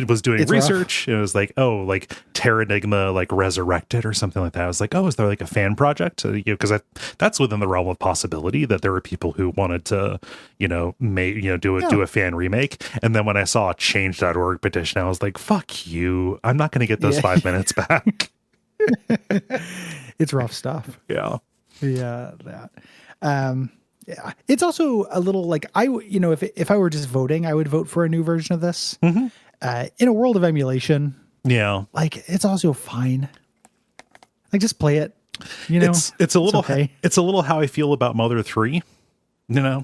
B: was doing research. And it was like, oh, like Terranigma, like resurrected or something like that. I was like, oh, is there like a fan project? Because that's within the realm of possibility that there were people who wanted to, do a fan remake. And then when I saw a change.org petition, I was like, fuck you. I'm not going to get those 5 minutes back.
A: It's rough stuff.
B: Yeah.
A: Yeah. That. It's also a little like if I were just voting, I would vote for a new version of this. In a world of emulation.
B: Yeah.
A: Like it's also fine. Like just play it.
B: It's a little,
A: okay.
B: It's a little how I feel about Mother 3.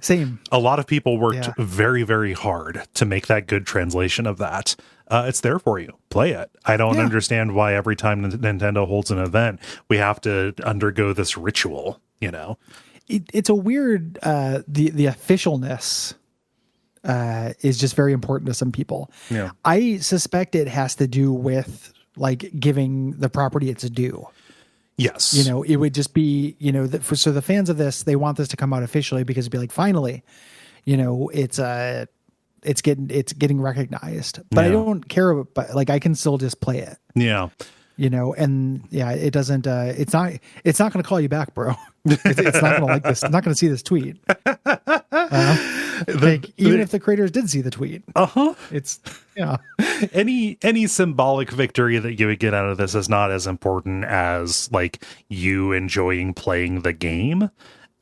A: Same.
B: A lot of people worked very, very hard to make that good translation of that. It's there for you. Play it. I don't understand why every time Nintendo holds an event, we have to undergo this ritual,
A: It's a weird, the officialness is just very important to some people.
B: Yeah.
A: I suspect it has to do with like giving the property its due.
B: Yes.
A: It would just be, so the fans of this, they want this to come out officially because it'd be like, finally, it's getting recognized, but I don't care about, but like, I can still just play it.
B: Yeah.
A: It doesn't, it's not going to call you back, bro. It's not going to like this. It's not going to see this tweet. Even if the creators did see the tweet, it's
B: any symbolic victory that you would get out of this is not as important as like you enjoying playing the game,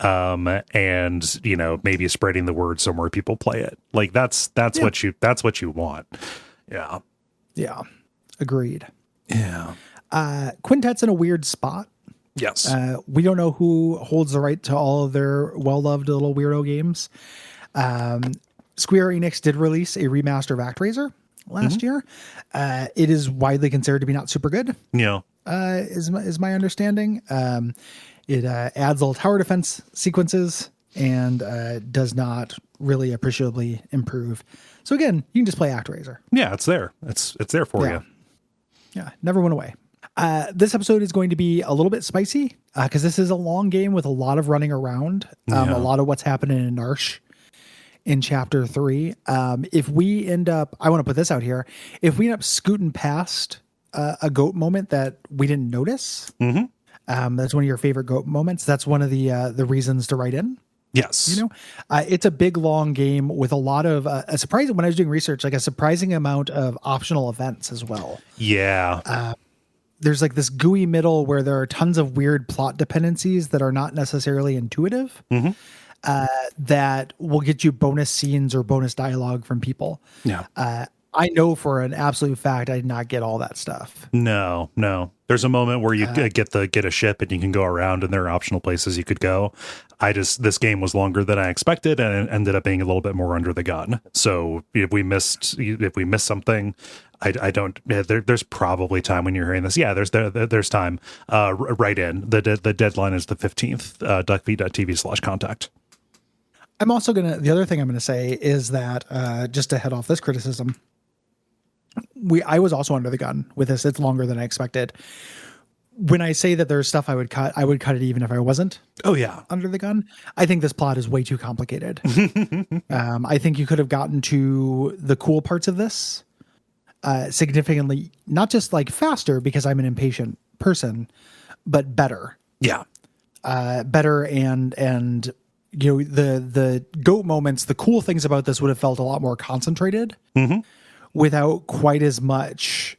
B: and maybe spreading the word so more people play it. Like that's what you want.
A: Yeah, agreed.
B: Yeah.
A: Quintet's in a weird spot.
B: Yes.
A: We don't know who holds the right to all of their well-loved little weirdo games. Square Enix did release a remaster of ActRaiser last year. It is widely considered to be not super good.
B: Yeah.
A: Is my understanding. It adds little tower defense sequences and does not really appreciably improve. So again, you can just play ActRaiser.
B: Yeah, it's there. It's there for you.
A: Yeah, never went away. This episode is going to be a little bit spicy because this is a long game with a lot of running around, a lot of what's happening in Narsh. in chapter 3. If we end up, I want to put this out here, if we end up scooting past a goat moment that we didn't notice, that's one of your favorite goat moments. That's one of the reasons to write in.
B: Yes.
A: You know, it's a big, long game with a lot of a surprising, when I was doing research, like a surprising amount of optional events as well.
B: Yeah.
A: There's like this gooey middle where there are tons of weird plot dependencies that are not necessarily intuitive, that will get you bonus scenes or bonus dialogue from people.
B: Yeah.
A: I know for an absolute fact I did not get all that stuff.
B: No. There's a moment where you get a ship and you can go around, and there are optional places you could go. This game was longer than I expected, and it ended up being a little bit more under the gun. So if we missed something, I don't. There's probably time when you're hearing this. Yeah, there's time. Right in the deadline is the 15th. Duckfeed.tv/contact.
A: I'm also the other thing I'm gonna say is that just to head off this criticism, I was also under the gun with this. It's longer than I expected. When I say that there's stuff I would cut it even if I wasn't.
B: Oh yeah,
A: under the gun. I think this plot is way too complicated. I think you could have gotten to the cool parts of this significantly, not just like faster because I'm an impatient person, but better.
B: Yeah,
A: better and you know the goat moments. The cool things about this would have felt a lot more concentrated. Without quite as much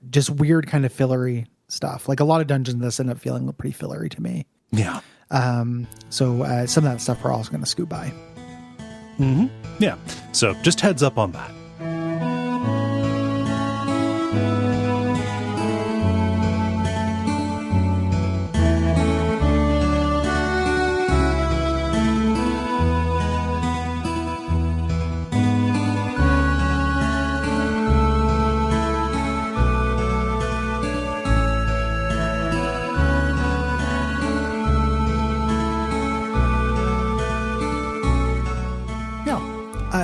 A: just weird kind of fillery stuff. Like a lot of dungeons this end up feeling pretty fillery to me.
B: Yeah.
A: So some of that stuff we're also going to scoot by.
B: Yeah. So just heads up on that.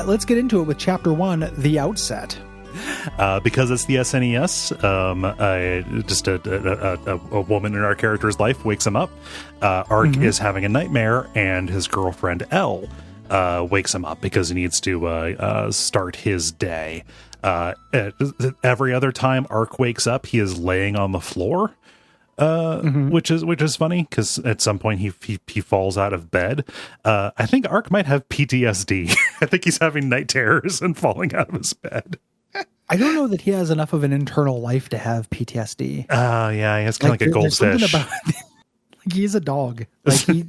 A: Let's get into it with chapter 1, The Outset.
B: Because it's the SNES, just a woman in our character's life wakes him up. Ark is having a nightmare, and his girlfriend Elle wakes him up because he needs to start his day. Every other time Ark wakes up, he is laying on the floor. Which is funny because at some point he falls out of bed. I think Ark might have PTSD. I think he's having night terrors and falling out of his bed.
A: I don't know that he has enough of an internal life to have PTSD.
B: Yeah, he has kind of like a goldfish.
A: Like he is a dog. Like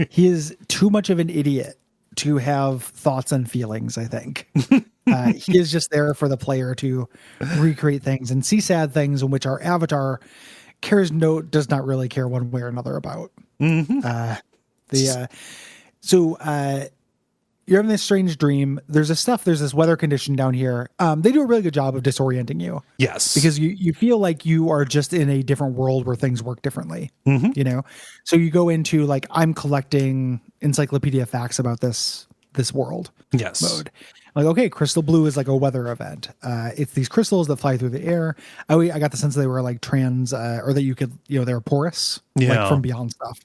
A: he is too much of an idiot to have thoughts and feelings. I think he is just there for the player to recreate things and see sad things in which our avatar does not really care one way or another about. So you're having this strange dream. There's this weather condition down here. They do a really good job of disorienting you.
B: Yes.
A: Because you feel like you are just in a different world where things work differently. You know? So you go into like, I'm collecting encyclopedia facts about this world.
B: Yes.
A: Mode. Like, okay, crystal blue is like a weather event. It's these crystals that fly through the air. I got the sense they were like or that you could, they were porous, like from beyond stuff.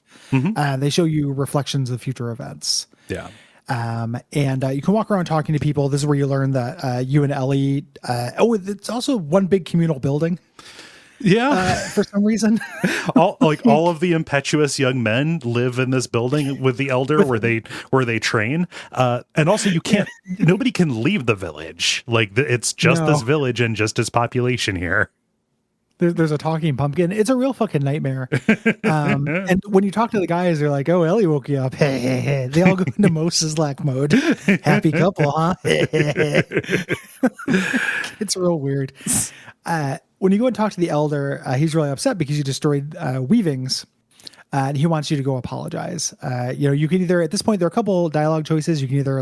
A: They show you reflections of future events.
B: Yeah.
A: And you can walk around talking to people. This is where you learn that you and Ellie, it's also one big communal building.
B: Yeah.
A: For some reason.
B: all of the impetuous young men live in this building with the elder where they train. And also nobody can leave the village. Like it's just this village and just its population here.
A: There's a talking pumpkin. It's a real fucking nightmare. And when you talk to the guys, they're like, "Oh, Ellie woke you up." Hey. They all go into Moses Lack mode. Happy couple, huh? It's real weird. When you go and talk to the elder, he's really upset because you destroyed weavings. And he wants you to go apologize. You can either, at this point, there are a couple dialogue choices. You can either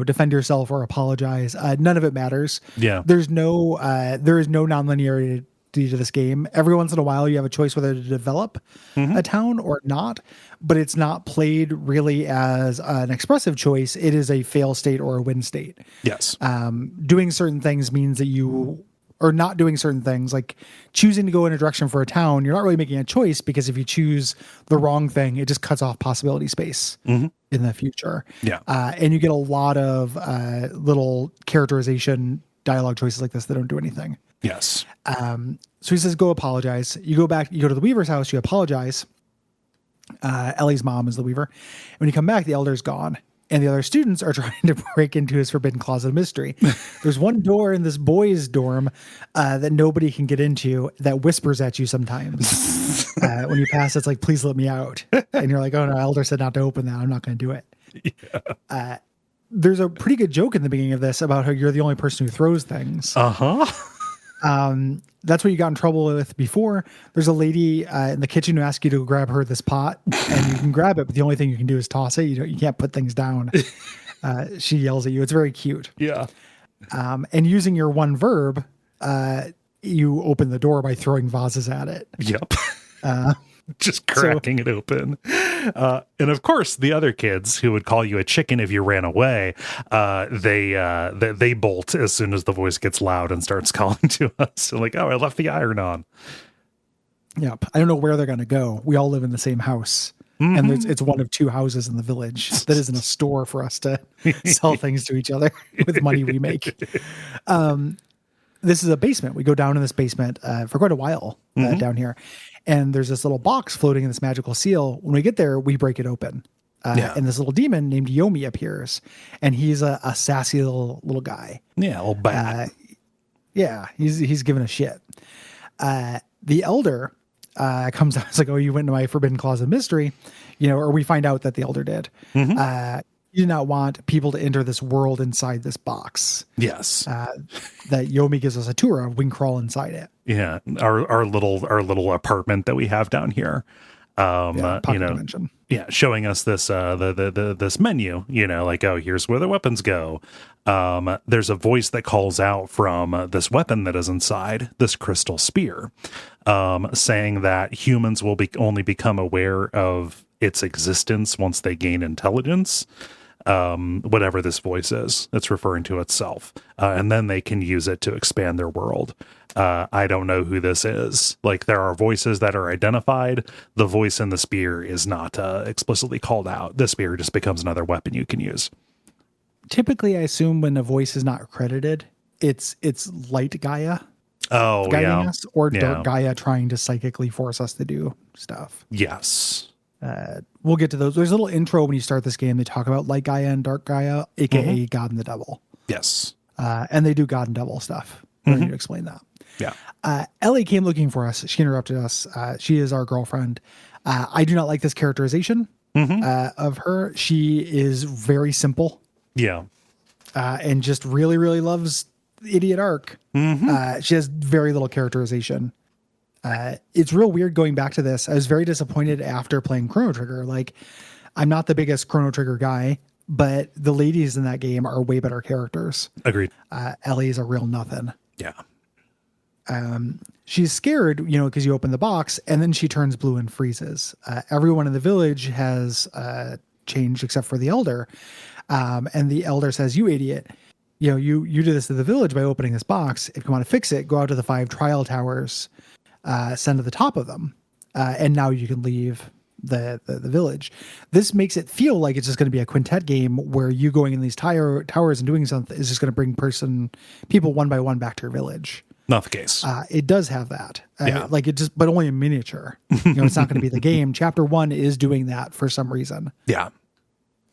A: defend yourself or apologize. None of it matters.
B: Yeah.
A: There is no nonlinearity to this game. Every once in a while, you have a choice whether to develop a town or not, but it's not played really as an expressive choice. It is a fail state or a win state.
B: Yes.
A: Doing certain things means that you or not doing certain things, like choosing to go in a direction for a town. You're not really making a choice, because if you choose the wrong thing, it just cuts off possibility space in the future.
B: Yeah.
A: And you get a lot of little characterization dialogue choices like this that don't do anything.
B: Yes.
A: So he says, go apologize. You go back, you go to the Weaver's house, you apologize. Ellie's mom is the Weaver. When you come back, the Elder's gone. And the other students are trying to break into his forbidden closet of mystery. There's one door in this boys' dorm that nobody can get into that whispers at you sometimes. When you pass, it's like, please let me out. And you're like, oh no, Elder said not to open that. I'm not going to do it. Yeah. There's a pretty good joke in the beginning of this about how you're the only person who throws things. That's what you got in trouble with before. There's a lady in the kitchen who asks you to grab her this pot, and you can grab it, but the only thing you can do is toss it. You can't put things down. She yells at you. It's very cute.
B: Yeah.
A: And using your one verb, you open the door by throwing vases at it.
B: Yep. Just cracking it open. And of course, the other kids who would call you a chicken if you ran away, they bolt as soon as the voice gets loud and starts calling to us. So like, oh, I left the iron on.
A: Yep. I don't know where they're going to go. We all live in the same house. And it's one of two houses in the village that isn't a store for us to sell things to each other with money we make. This is a basement. We go down in this basement for quite a while down here. And there's this little box floating in this magical seal. When we get there, we break it open. And this little demon named Yomi appears. And he's a sassy little guy.
B: Yeah, a little bat.
A: Yeah, he's giving a shit. The Elder comes out. It's like, oh, you went into my forbidden closet of mystery. Or we find out that the Elder did. You do not want people to enter this world inside this box.
B: Yes.
A: That Yomi gives us a tour of. We can crawl inside it.
B: Yeah. Our little apartment that we have down here.
A: Dimension.
B: Yeah. Showing us this, this menu, like, oh, here's where the weapons go. There's a voice that calls out from this weapon that is inside this crystal spear, saying that humans will only become aware of its existence once they gain intelligence. Whatever this voice is, it's referring to itself. And then they can use it to expand their world. I don't know who this is. Like, there are voices that are identified. The voice in the spear is not explicitly called out. The spear just becomes another weapon you can use.
A: Typically, I assume when a voice is not credited, it's light Gaia. Guiding us, or dark Gaia trying to psychically force us to do stuff.
B: Yes.
A: We'll get to those. There's a little intro when you start this game. They talk about light Gaia and dark Gaia, aka God and the Devil.
B: Yes.
A: And they do God and Devil stuff. I need to explain that.
B: Yeah.
A: Ellie came looking for us. She interrupted us. She is our girlfriend. I do not like this characterization of her. She is very simple.
B: Yeah.
A: And just really, really loves Idiot Arc. She has very little characterization. It's real weird going back to this. I was very disappointed after playing Chrono Trigger. Like, I'm not the biggest Chrono Trigger guy, but the ladies in that game are way better characters.
B: Agreed.
A: Ellie is a real nothing.
B: Yeah.
A: She's scared, because you open the box and then she turns blue and freezes. Everyone in the village has changed except for the Elder. And the Elder says, you idiot. You do this to the village by opening this box. If you want to fix it, go out to the 5 trial towers, send to the top of them. And now you can leave the village. This makes it feel like it's just going to be a Quintet game where you going in these towers and doing something is just going to bring people one by one back to your village.
B: Not the case.
A: It does have that. But only in miniature. It's not going to be the game. Chapter 1 is doing that for some reason.
B: Yeah.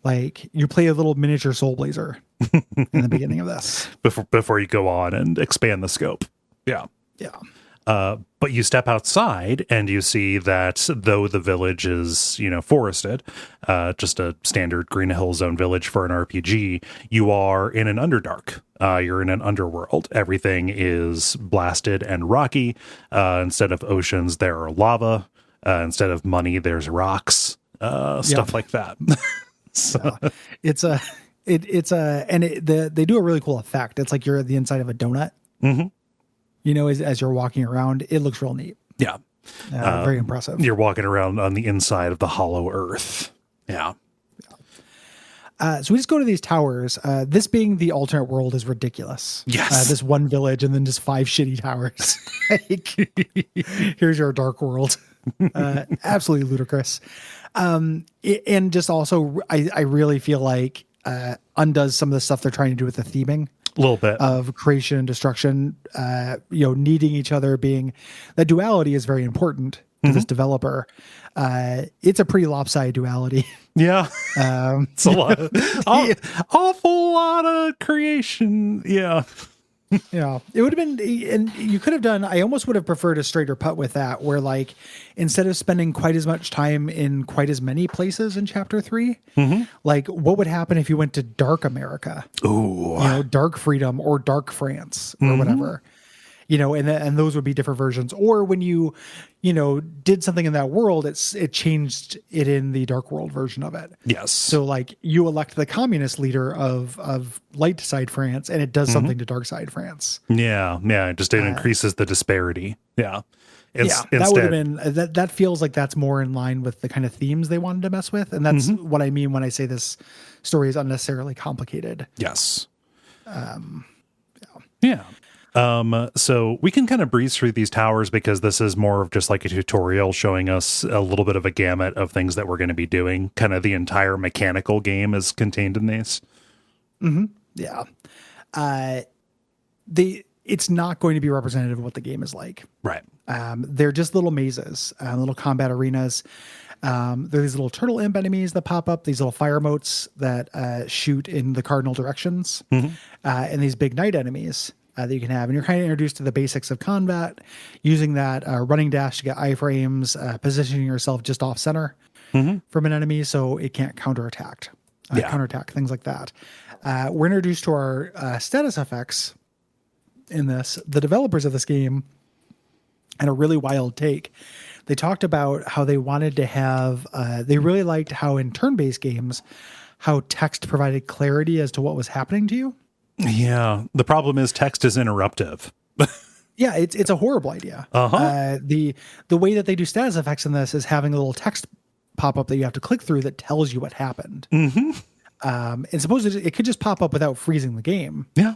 A: Like, you play a little miniature Soul Blazer in the beginning of this.
B: Before you go on and expand the scope. Yeah.
A: Yeah.
B: But you step outside and you see that though the village is, forested, just a standard Green Hill Zone village for an RPG, you are in an Underdark. You're in an underworld. Everything is blasted and rocky. Instead of oceans, there are lava. Instead of money, there's rocks. Stuff like that. So. They do a really cool effect. It's like you're at the inside of a donut. As you're walking around, it looks real neat. Yeah.
A: Very impressive.
B: You're walking around on the inside of the hollow earth. Yeah.
A: So we just go to these towers. This being the alternate world is ridiculous.
B: Yes.
A: This one village and then just 5 shitty towers. Like, here's your dark world. Absolutely ludicrous. And just also, I really feel like undoes some of the stuff they're trying to do with the theming.
B: A little bit
A: Of creation and destruction, needing each other, being that duality is very important to this developer. It's a pretty lopsided duality.
B: Yeah. It's a lot of, awful lot of creation. Yeah.
A: Yeah, it would have been, and you could have done, I almost would have preferred a straighter putt with that, where like, instead of spending quite as much time in quite as many places in chapter 3, like what would happen if you went to dark America?
B: Ooh.
A: Dark freedom or dark France or whatever, and those would be different versions. Or when you did something in that world, it changed it in the dark world version of it.
B: Yes.
A: So like you elect the communist leader of light side France, and it does something to dark side France.
B: Yeah. It just increases the disparity. Yeah.
A: That would have been that feels like that's more in line with the kind of themes they wanted to mess with. And that's what I mean when I say this story is unnecessarily complicated.
B: Yes. Yeah. So we can kind of breeze through these towers because this is more of just like a tutorial showing us a little bit of a gamut of things that we're going to be doing. Kind of the entire mechanical game is contained in these.
A: Yeah. It's not going to be representative of what the game is like.
B: Right.
A: They're just little mazes, little combat arenas. There are these little turtle imp enemies that pop up, these little fire motes that shoot in the cardinal directions, and these big night enemies that you can have. And you're kind of introduced to the basics of combat, using that running dash to get iframes, positioning yourself just off center from an enemy so it can't counterattack, things like that. We're introduced to our status effects in this. The developers of this game had a really wild take. They talked about how they wanted to have, they really liked how in turn-based games, how text provided clarity as to what was happening to you.
B: Yeah. The problem is text is interruptive.
A: Yeah, it's a horrible idea. The way that they do status effects in this is having a little text pop up that you have to click through that tells you what happened. And supposedly it could just pop up without freezing the game.
B: Yeah.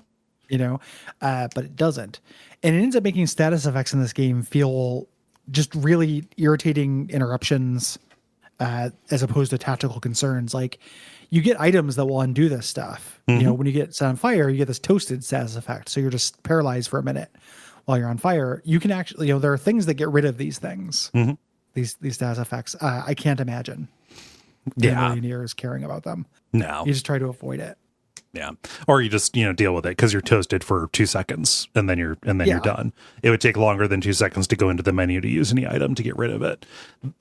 A: But it doesn't. And it ends up making status effects in this game feel just really irritating interruptions as opposed to tactical concerns. Like you get items that will undo this stuff. When you get set on fire, you get this toasted status effect. So you're just paralyzed for a minute while you're on fire. You can actually, there are things that get rid of these things, these status effects. I can't imagine a million years caring about them.
B: No.
A: You just try to avoid it.
B: Yeah. Or you just, deal with it because you're toasted for 2 seconds and then you're done. It would take longer than 2 seconds to go into the menu to use any item to get rid of it.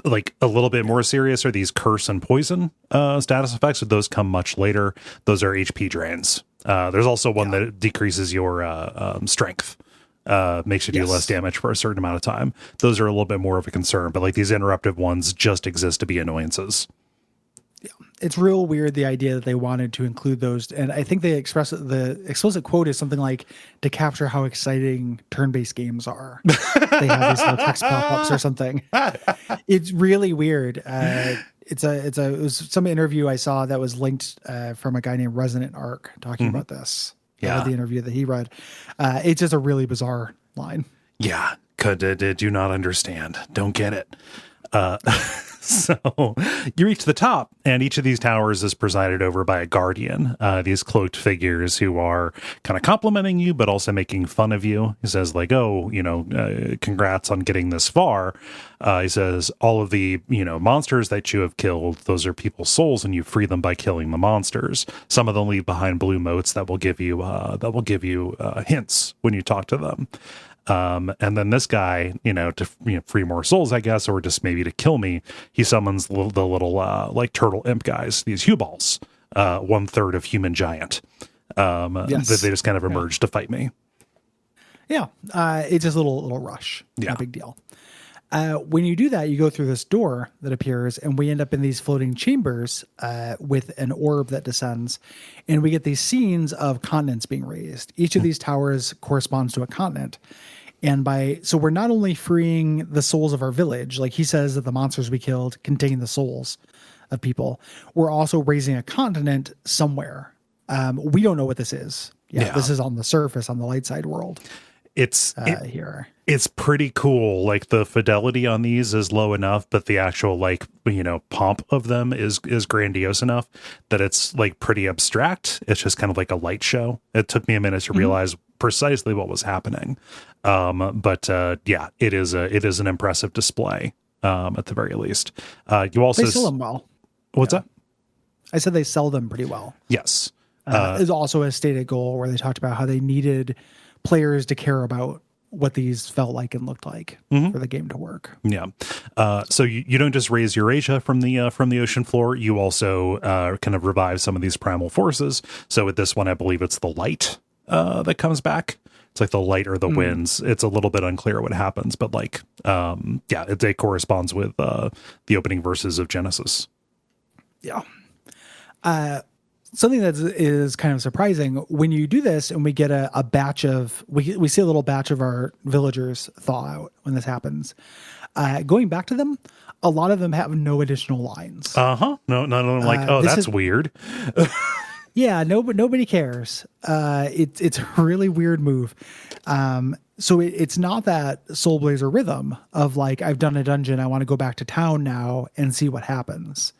B: Like a little bit more serious are these curse and poison status effects. So those come much later. Those are HP drains. There's also one that decreases your strength. Makes you do less damage for a certain amount of time. Those are a little bit more of a concern, but like these interruptive ones just exist to be annoyances.
A: Yeah. It's real weird, the idea that they wanted to include those. And I think they express the explicit quote is something like to capture how exciting turn-based games are. They have these little text pop-ups or something. It's really weird. It was some interview I saw that was linked from a guy named Resonant Arc talking about this.
B: Yeah.
A: The interview that he read. It's just a really bizarre line.
B: Yeah. Do not understand. Don't get it. So you reach the top, and each of these towers is presided over by a guardian, these cloaked figures who are kind of complimenting you, but also making fun of you. He says, like, congrats on getting this far. He says, all of the, monsters that you have killed, those are people's souls, and you free them by killing the monsters. Some of them leave behind blue motes that will give you hints when you talk to them. And then this guy, to free more souls, I guess, or just maybe to kill me, he summons the little like turtle imp guys, these Hue balls, 1/3 of human giant, that they just kind of emerged to fight me.
A: Yeah. It's just a little rush.
B: Yeah.
A: No big deal. When you do that, you go through this door that appears, and we end up in these floating chambers with an orb that descends, and we get these scenes of continents being raised. Each of these towers corresponds to a continent. And so we're not only freeing the souls of our village, like he says that the monsters we killed contain the souls of people. We're also raising a continent somewhere. We don't know what this is. Yeah, this is on the surface, on the light side world. Here.
B: It's pretty cool. Like the fidelity on these is low enough, but the actual pomp of them is grandiose enough that it's like pretty abstract. It's just kind of like a light show. It took me a minute to realize precisely what was happening. But it is an impressive display at the very least. You also
A: they sell them well.
B: What's that?
A: I said they sell them pretty well.
B: Yes.
A: There's also a stated goal where they talked about how they needed players to care about what these felt like and looked like for the game to work.
B: Yeah. So you don't just raise Eurasia from the ocean floor. You also kind of revive some of these primal forces. So with this one, I believe it's the light that comes back. It's like the light or the winds. It's a little bit unclear what happens, but it corresponds with the opening verses of Genesis.
A: Yeah. Something that is kind of surprising when you do this and we get a batch of, we see a little batch of our villagers thaw out when this happens. Going back to them, a lot of them have no additional lines.
B: No, none of them that's weird.
A: Yeah, nobody cares. It's a really weird move. So it's not that Soul Blazer rhythm of like, I've done a dungeon, I want to go back to town now and see what happens.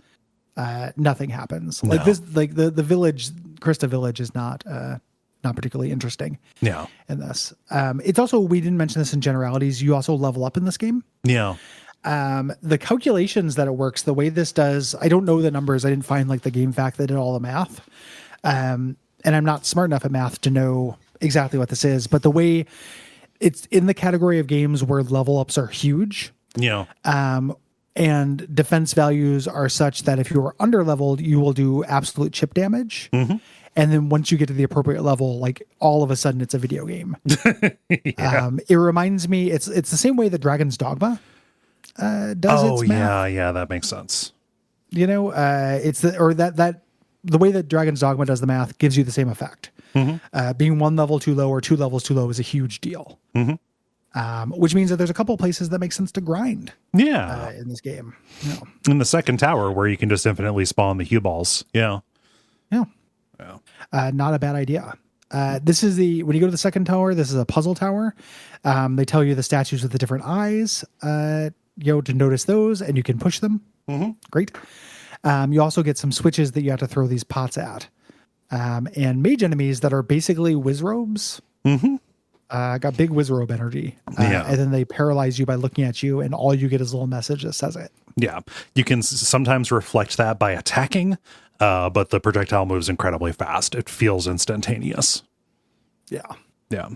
A: Nothing happens.
B: No.
A: Like this, like the village, Krista village is not particularly interesting.
B: Yeah.
A: In this. It's also, we didn't mention this in generalities. You also level up in this game.
B: Yeah.
A: The calculations that it works, the way this does, I don't know the numbers. I didn't find like the game fact that did all the math. And I'm not smart enough at math to know exactly what this is, but the way it's in the category of games where level ups are huge.
B: Yeah.
A: And defense values are such that if you are under leveled, you will do absolute chip damage. And then once you get to the appropriate level, like all of a sudden it's a video game. It reminds me, it's the same way that Dragon's Dogma does its math.
B: Yeah, that makes sense.
A: You know, it's the way that Dragon's Dogma does the math gives you the same effect. Being one level too low or two levels too low is a huge deal. Which means that there's a couple places that make sense to grind.
B: Yeah.
A: In this game. Yeah.
B: In the second tower where you can just infinitely spawn the hue balls. Yeah.
A: Yeah.
B: Yeah.
A: Not a bad idea. This is when you go to the second tower, this is a puzzle tower. They tell you the statues with the different eyes, to notice those and you can push them. Great. You also get some switches that you have to throw these pots at. And mage enemies that are basically wizrobes. Got big wizrobe energy. And then they paralyze you by looking at you, and all you get is a little message that says it.
B: Yeah. You can sometimes reflect that by attacking, but the projectile moves incredibly fast. It feels instantaneous.
A: Yeah.
B: Yeah.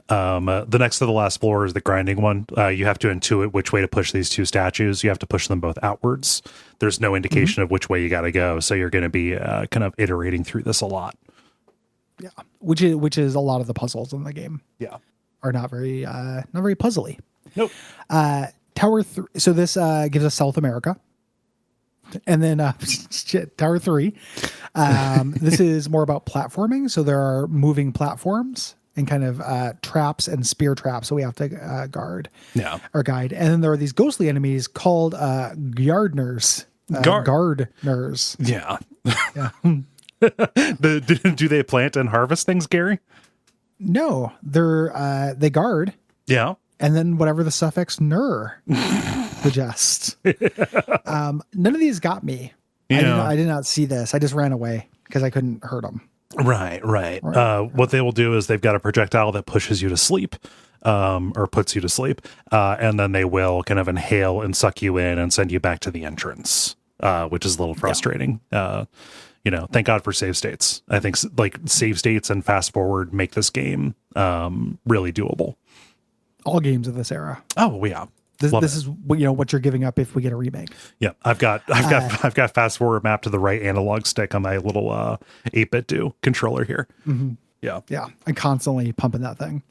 B: The next to the last floor is the grinding one. You have to intuit which way to push these two statues. You have to push them both outwards. There's no indication of which way you got to go. So you're going to be kind of iterating through this a lot.
A: Yeah. Which is a lot of the puzzles in the game. Yeah. Are not very puzzly.
B: Nope.
A: Tower 3. So this gives us South America. And then Tower 3. This is more about platforming. So there are moving platforms and kind of traps and spear traps that we have to guard. Yeah. Or guide. And then there are these ghostly enemies called Gardeners. Gardeners.
B: Yeah.
A: Yeah.
B: Do they plant and harvest things, Gary?
A: No, they guard.
B: Yeah.
A: And then whatever the suffix "ner" suggests. None of these got me. Yeah. I did not see this. I just ran away because I couldn't hurt them.
B: Right. What they will do is they've got a projectile that pushes you to sleep, or puts you to sleep, and then they will kind of inhale and suck you in and send you back to the entrance, which is a little frustrating. Yeah. Thank God for save states. I think like save states and fast forward make this game really doable.
A: All games of this era.
B: Oh yeah.
A: This is what you're giving up if we get a remake.
B: Yeah, I've got fast forward mapped to the right analog stick on my little 8-bit do controller here. Yeah,
A: I'm constantly pumping that thing.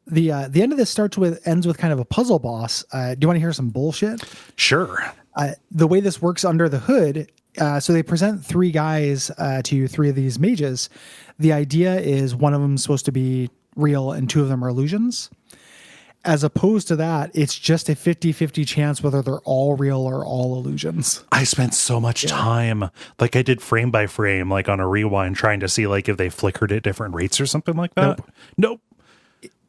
A: The end of this ends with kind of a puzzle boss. Do you want to hear some bullshit?
B: Sure.
A: The way this works under the hood. So they present 3 guys to you, 3 of these mages. The idea is one of them is supposed to be real and 2 of them are illusions. as opposed to that, it's just a 50-50 chance whether they're all real or all illusions.
B: I spent so much time, like I did frame by frame, like on a rewind, trying to see like if they flickered at different rates or something like that. Nope.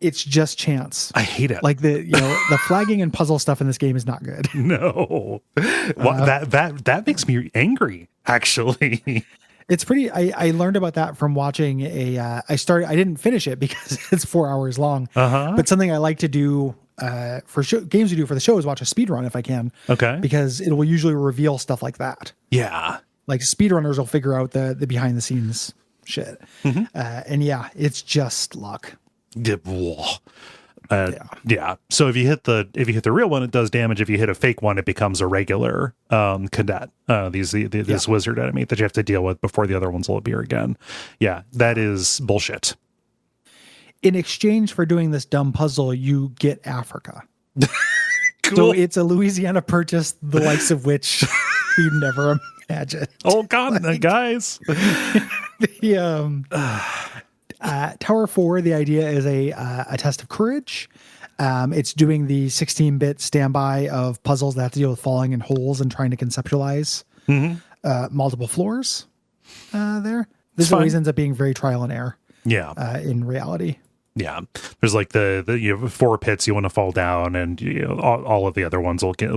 A: It's just chance.
B: I hate it.
A: Like the flagging and puzzle stuff in this game is not good.
B: No. That makes me angry, actually.
A: It's pretty. I learned about that from watching I didn't finish it because it's 4 hours long. But something I like to do for games we do for the show is watch a speed run if I can.
B: Okay.
A: Because it will usually reveal stuff like that.
B: Yeah.
A: Like speedrunners will figure out the behind the scenes shit. And yeah, it's just luck.
B: Yeah. So if you hit the real one, it does damage. If you hit a fake one, it becomes a regular cadet. This wizard enemy that you have to deal with before the other ones will appear again. Yeah, that is bullshit.
A: In exchange for doing this dumb puzzle, you get Africa.
B: Cool.
A: So it's a Louisiana purchase, the likes of which we never imagined.
B: Oh God, guys.
A: Tower 4, the idea is a test of courage. It's doing the 16-bit standby of puzzles that have to deal with falling in holes and trying to conceptualize multiple floors there. This always ends up being very trial and error.
B: Yeah.
A: In reality.
B: Yeah, there's like the you have 4 pits you want to fall down, and all of the other ones will get.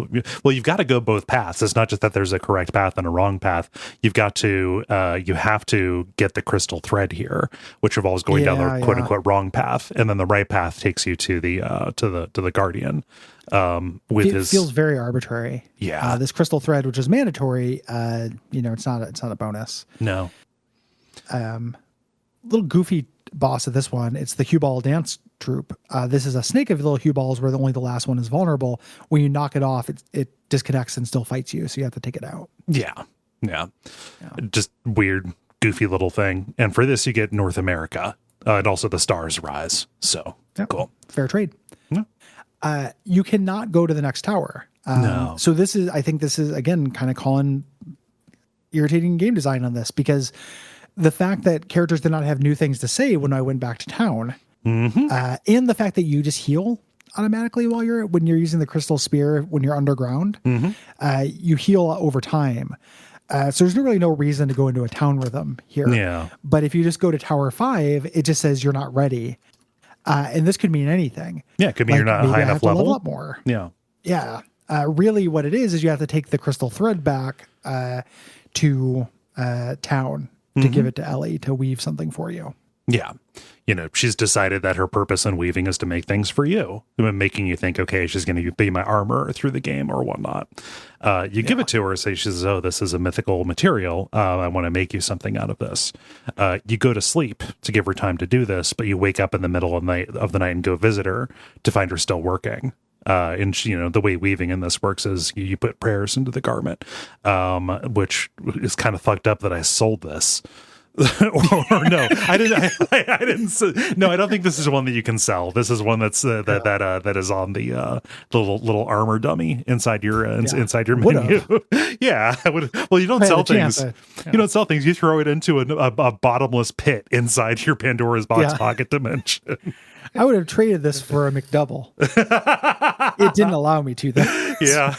B: Well, you've got to go both paths. It's not just that there's a correct path and a wrong path. You've got to you have to get the crystal thread here, which involves going down the quote unquote wrong path, and then the right path takes you to the to the guardian. It feels very arbitrary. Yeah, this crystal thread, which is mandatory, it's not a bonus. No.
A: Little goofy boss of this one, it's the cue ball dance troupe. This is a snake of little cue balls where only the last one is vulnerable. When you knock it off, it disconnects and still fights you, so you have to take it out. Yeah. Just weird, goofy little thing. And for this, you get North America, and also the stars rise. So cool, fair trade. Yeah. You cannot go to the next tower. No. So I think this is again kind of calling irritating game design on this, because the fact that characters did not have new things to say when I went back to town, and the fact that you just heal automatically when you're using the crystal spear when you're underground, you heal over time. So there's really no reason to go into a town rhythm here. Yeah. But if you just go to Tower 5, it just says you're not ready, and this could mean anything. Yeah, it could mean you're not high enough level up more. Yeah. Yeah. Really, what it is you have to take the crystal thread back to town. To give it to Ellie to weave something for you. Yeah. She's decided that her purpose in weaving is to make things for you, making you think, okay, she's going to be my armor through the game or whatnot. You give it to her, say, she says, oh, this is a mythical material. I want to make you something out of this. You go to sleep to give her time to do this, but you wake up in the middle of the night and go visit her to find her still working. And the way weaving in this works is you put prayers into the garment, which is kind of fucked up that I sold this. or no, I didn't. I didn't. No, I don't think this is one that you can sell. This is one that's that is on the little armor dummy inside your inside your menu. Yeah, I would. Well, you don't sell things. You don't sell things. You throw it into a bottomless pit inside your Pandora's box pocket dimension. I would have traded this for a McDouble. It didn't allow me to, though. Yeah.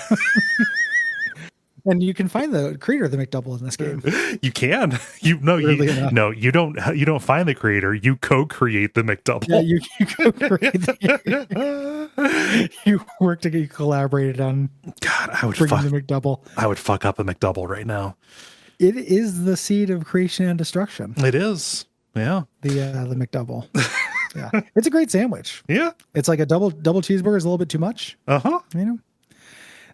A: And you can find the creator of the McDouble in this game. You can. You don't find the creator. You co-create the McDouble. Yeah, you co-create you work together. You collaborated on. God, I would the McDouble. I would fuck up a McDouble right now. It is the seed of creation and destruction. It is. Yeah. The McDouble. Yeah, it's a great sandwich. Yeah, it's like a double cheeseburger is a little bit too much.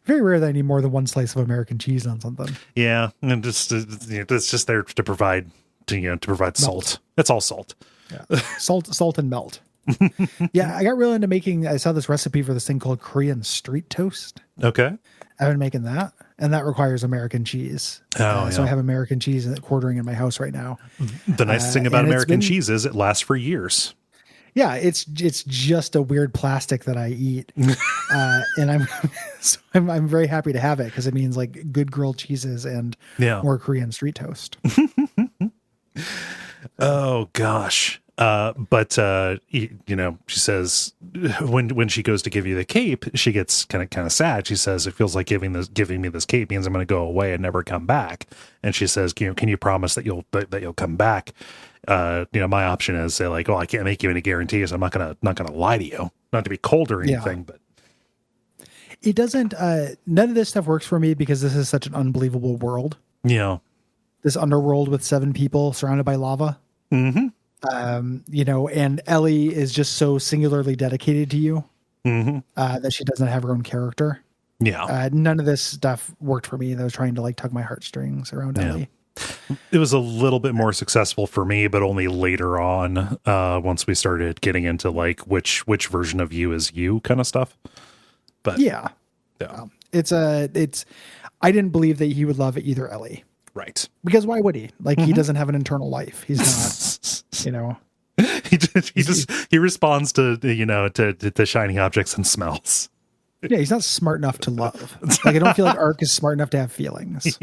A: Very rare that I need more than one slice of American cheese on something. Yeah, and just it's just there to provide salt. It's all salt. Yeah, salt and melt. Yeah, I got really into making. I saw this recipe for this thing called Korean street toast. Okay, I've been making that, and that requires American cheese. So I have American cheese quartering in my house right now. The nice thing about American cheese is it lasts for years. Yeah, it's just a weird plastic that I eat, and I'm very happy to have it because it means like good grilled cheeses and more Korean street toast. Oh gosh. But she says
B: when she goes to give you the cape, she gets kind of sad. She says, "It feels like giving me this cape means I'm going to go away and never come back." And she says, "Can you promise that you'll come back?" My option is say like, "Oh, I can't make you any guarantees. I'm not gonna lie to you, not to be cold or anything." But
A: it doesn't. None of this stuff works for me because this is such an unbelievable world.
B: Yeah, this
A: underworld with 7 people surrounded by lava.
B: Mm-hmm.
A: And Ellie is just so singularly dedicated to you that she doesn't have her own character.
B: Yeah.
A: None of this stuff worked for me. That was trying to like tug my heartstrings around Ellie.
B: It was a little bit more successful for me, but only later on, once we started getting into like which version of you is you kind of stuff. But
A: yeah. It's I didn't believe that he would love either Ellie.
B: Right.
A: Because why would he? Like he doesn't have an internal life. He's not,
B: he responds to the shiny objects and smells.
A: Yeah, he's not smart enough to love. Like I don't feel like Ark is smart enough to have feelings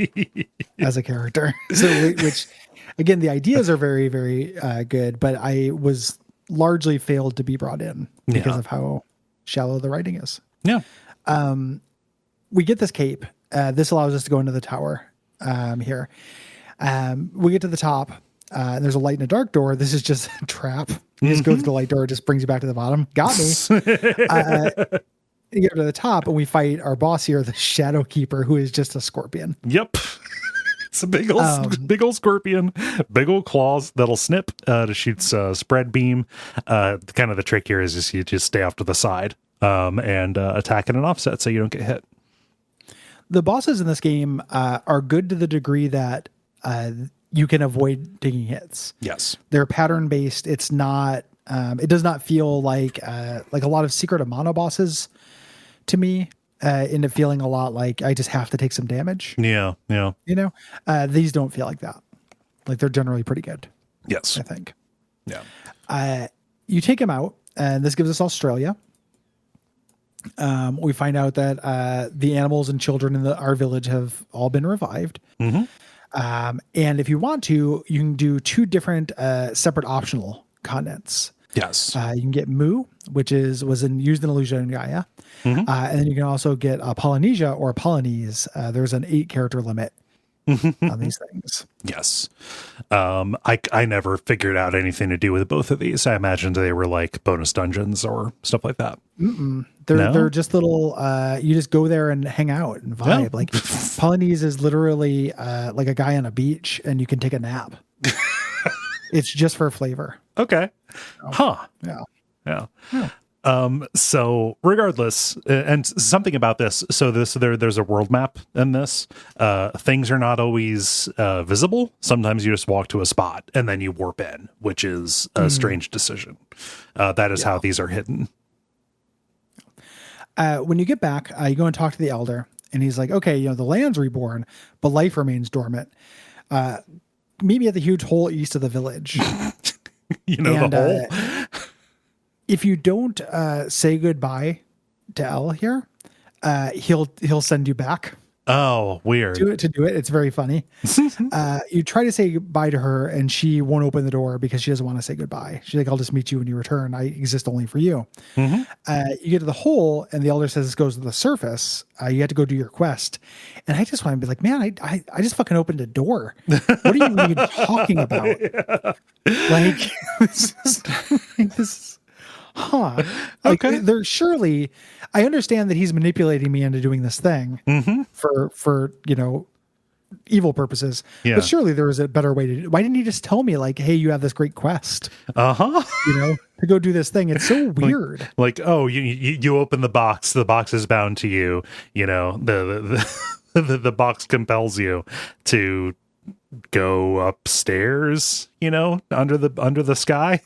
A: as a character. So which again, the ideas are very, very good, but I was largely failed to be brought in because of how shallow the writing is.
B: Yeah.
A: We get this cape. This allows us to go into the tower. Here. We get to the top. There's a light and a dark door. This is just a trap. You just go through the light door. It just brings you back to the bottom. Got me. You get to the top and we fight our boss here, the Shadow Keeper, who is just a scorpion.
B: Yep. It's a big old scorpion, big old claws that'll snip to shoot spread beam. Kind of the trick here is just you just stay off to the side and attack in an offset so you don't get hit.
A: The bosses in this game are good to the degree that you can avoid taking hits.
B: Yes.
A: They're pattern based. It's not, it does not feel like a lot of Secret of Mana bosses to me, end up feeling a lot like I just have to take some damage.
B: Yeah. Yeah.
A: These don't feel like that. Like they're generally pretty good.
B: Yes.
A: I think.
B: Yeah.
A: You take him out and this gives us Australia. We find out that the animals and children in our village have all been revived. And if you want to, you can do 2 different separate optional continents.
B: Yes.
A: You can get Mu, which was used in Illusion and Gaia. And then you can also get Polynesia or Polynese. There's an 8 character limit on these things.
B: Yes. I never figured out anything to do with both of these. I imagined they were like bonus dungeons or stuff like that.
A: They're just little, you just go there and hang out and vibe. Yeah. Like Polynese is literally like a guy on a beach and you can take a nap. It's just for flavor.
B: Okay. Yeah. So regardless, and something about this, so there's a world map in this. Things are not always visible. Sometimes you just walk to a spot and then you warp in, which is a strange decision. That is how these are hidden.
A: When you get back, you go and talk to the elder and he's like, okay, the land's reborn, but life remains dormant. Meet me at the huge hole east of the village.
B: The hole.
A: If you don't say goodbye to Elle here, he'll send you back.
B: Oh, weird.
A: To do it. It's very funny. You try to say goodbye to her and she won't open the door because she doesn't want to say goodbye. She's like, I'll just meet you when you return. I exist only for you. You get to the hole and the elder says this goes to the surface. You have to go do your quest. And I just want to be like, man, I just fucking opened a door. What are you even talking about? Like, this okay. They're surely, I understand that he's manipulating me into doing this thing for evil purposes. Yeah. But surely there was a better way to do it. Why didn't he just tell me like, hey, you have this great quest? To go do this thing. It's so weird.
B: Like oh, you open the box is bound to you. The box compels you to go upstairs. Under the sky.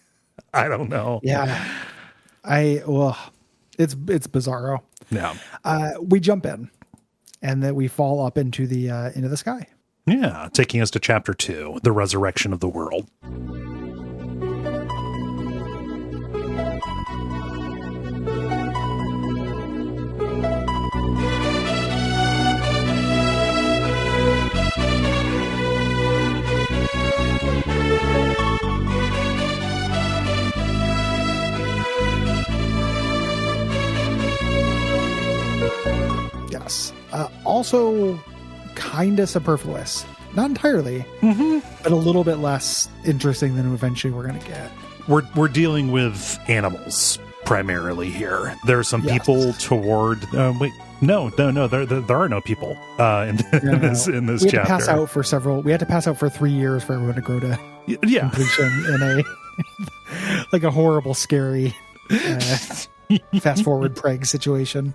B: I don't know.
A: Yeah. It's bizarro.
B: Yeah.
A: We jump in and then we fall up into the sky.
B: Yeah. Taking us to chapter 2, the resurrection of the world.
A: also kind of superfluous. Not entirely, but a little bit less interesting than eventually we're going to get.
B: We're dealing with animals primarily here. There are some people toward. Wait, no. There are no people in this
A: we
B: chapter.
A: We had to pass out for 3 years for everyone to grow to completion in a like a horrible, scary fast forward preg situation.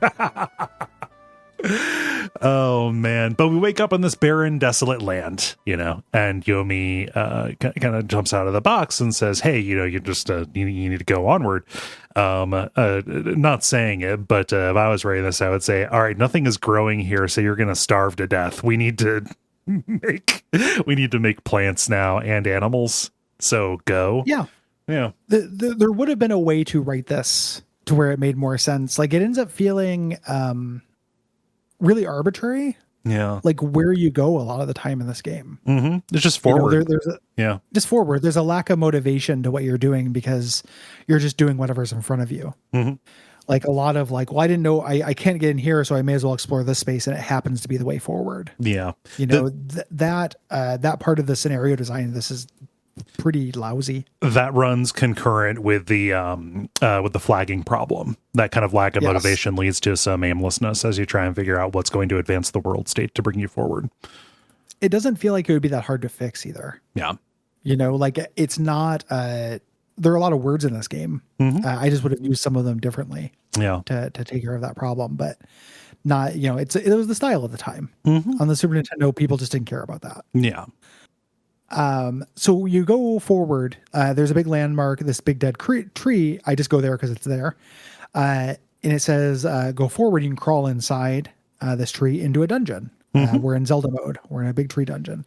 B: Oh man, but we wake up on this barren, desolate land, and Yomi kind of jumps out of the box and says, hey, you just you need to go onward. Not saying it, but if I was writing this, I would say, all right, nothing is growing here, so you're gonna starve to death. We need to make plants now and animals, so go.
A: Yeah there would have been a way to write this to where it made more sense. Like, it ends up feeling really arbitrary. Like where you go a lot of the time in this game.
B: It's just forward.
A: Just forward. There's a lack of motivation to what you're doing because you're just doing whatever's in front of you. Like a lot of well, I didn't know I can't get in here, so I may as well explore this space, and it happens to be the way forward. That part of the scenario design, this is pretty lousy.
B: That runs concurrent with the flagging problem. That kind of lack of motivation leads to some aimlessness as you try and figure out what's going to advance the world state to bring you forward.
A: It doesn't feel like it would be that hard to fix either. It's not there are a lot of words in this game. I just would have used some of them differently to take care of that problem, but not, it was the style of the time. On the Super Nintendo, people just didn't care about that. So you go forward, there's a big landmark, this big dead tree. I just go there because it's there. And it says, go forward. You can crawl inside this tree into a dungeon. We're in Zelda mode. We're in a big tree dungeon.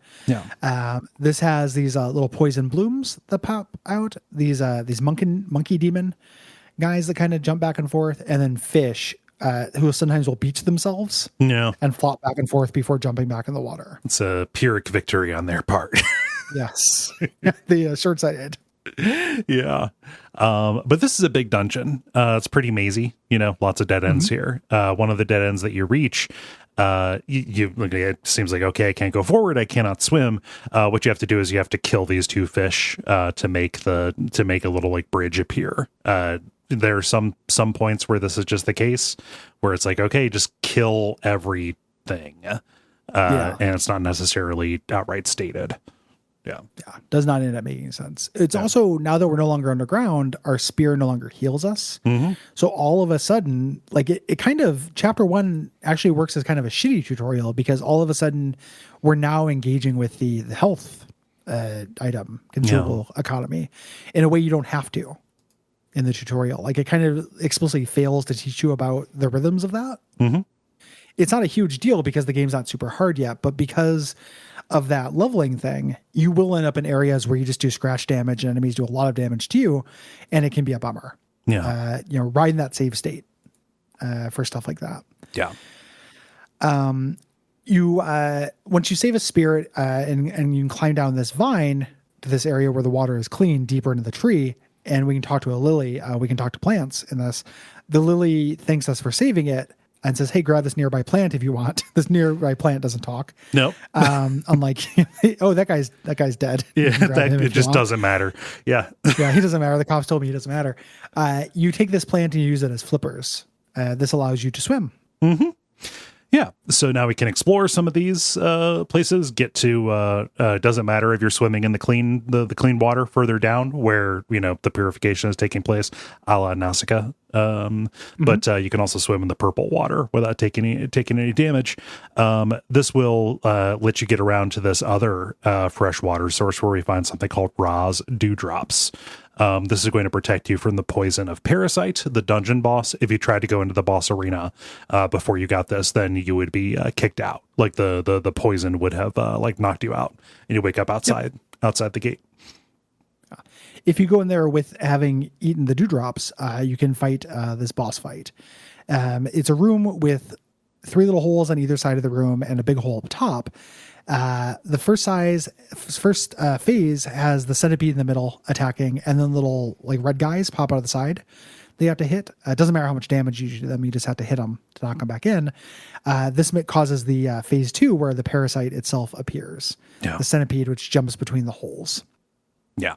A: This has these little poison blooms that pop out. These monkey demon guys that kind of jump back and forth, and then fish who sometimes will beach themselves and flop back and forth before jumping back in the water.
B: It's a Pyrrhic victory on their part.
A: Yes. The short-sighted.
B: But this is a big dungeon. It's pretty mazy, lots of dead ends here. One of the dead ends that you reach, it seems like, okay, I can't go forward, I cannot swim. What you have to do is you have to kill these two fish to make a little bridge appear. There are some points where this is just the case, where it's like, okay, just kill everything. And it's not necessarily outright stated.
A: Does not end up making sense. It's also, now that we're no longer underground, our spear no longer heals us. So all of a sudden, it kind of, chapter 1 actually works as kind of a shitty tutorial, because all of a sudden we're now engaging with the health item consumable economy in a way you don't have to in the tutorial. It kind of explicitly fails to teach you about the rhythms of that. It's not a huge deal because the game's not super hard yet, but because of that leveling thing, you will end up in areas where you just do scratch damage and enemies do a lot of damage to you, and it can be a bummer. Riding that save state for stuff like that. You once you save a spirit and you can climb down this vine to this area where the water is clean, deeper into the tree, and we can talk to a lily. We can talk to plants in this. The lily thanks us for saving it and says, hey, grab this nearby plant if you want. This nearby plant doesn't talk.
B: No.
A: Unlike, oh, that guy's dead.
B: It just doesn't matter.
A: He doesn't matter. The cops told me he doesn't matter. You take this plant and you use it as flippers. This allows you to swim.
B: So now we can explore some of these places, get to doesn't matter if you're swimming in the clean water further down where the purification is taking place, a la Nausicaa. But you can also swim in the purple water without taking any damage. This will let you get around to this other freshwater source where we find something called Ra's dewdrops. This is going to protect you from the poison of Parasite, the dungeon boss. If you tried to go into the boss arena before you got this, then you would be kicked out. The poison would have knocked you out, and you wake up outside the gate.
A: If you go in there with having eaten the dewdrops, you can fight this boss fight. It's a room with 3 little holes on either side of the room and a big hole up top. The first phase has the centipede in the middle attacking, and then little red guys pop out of the side. they have to hit. It doesn't matter how much damage you do to them. You just have to hit them to knock them back in. This causes the phase 2 where the parasite itself appears.
B: Yeah.
A: The centipede, which jumps between the holes.
B: Yeah.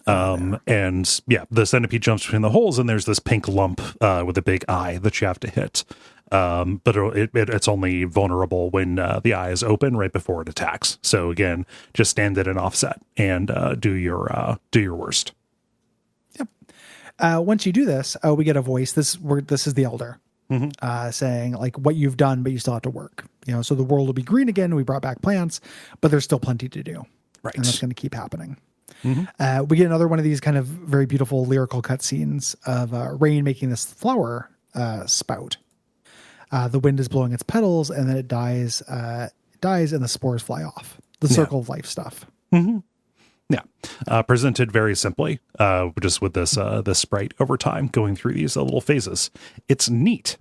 B: And yeah, the centipede jumps between the holes, and there's this pink lump with a big eye that you have to hit. But it's only vulnerable when the eye is open right before it attacks. So again, just stand at an offset and do your worst.
A: Yep. Once you do this, we get a voice. This is the elder saying like what you've done, but you still have to work. So the world will be green again. We brought back plants, but there's still plenty to do.
B: Right,
A: and that's going to keep happening. We get another one of these kind of very beautiful lyrical cutscenes of rain making this flower spout. The wind is blowing its petals, and then it dies, and the spores fly off. The circle of life stuff.
B: Yeah. Presented very simply, just with this sprite over time going through these little phases. It's neat.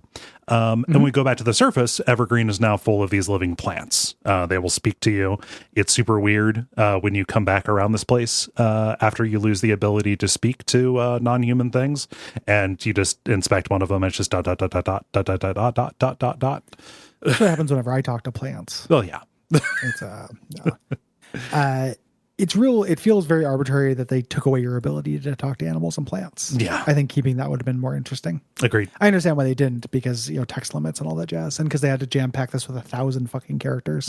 B: And we go back to the surface. Evergreen is now full of these living plants. They will speak to you. It's super weird when you come back around this place after you lose the ability to speak to non-human things, and you just inspect one of them. And it's just dot dot dot dot dot dot dot dot dot dot dot dot dot.
A: That's what happens whenever I talk to plants.
B: Well, yeah.
A: It feels very arbitrary that they took away your ability to talk to animals and plants.
B: Yeah.
A: I think keeping that would have been more interesting.
B: Agreed.
A: I understand why they didn't, because, text limits and all that jazz, and because they had to jam pack this with 1,000 fucking characters.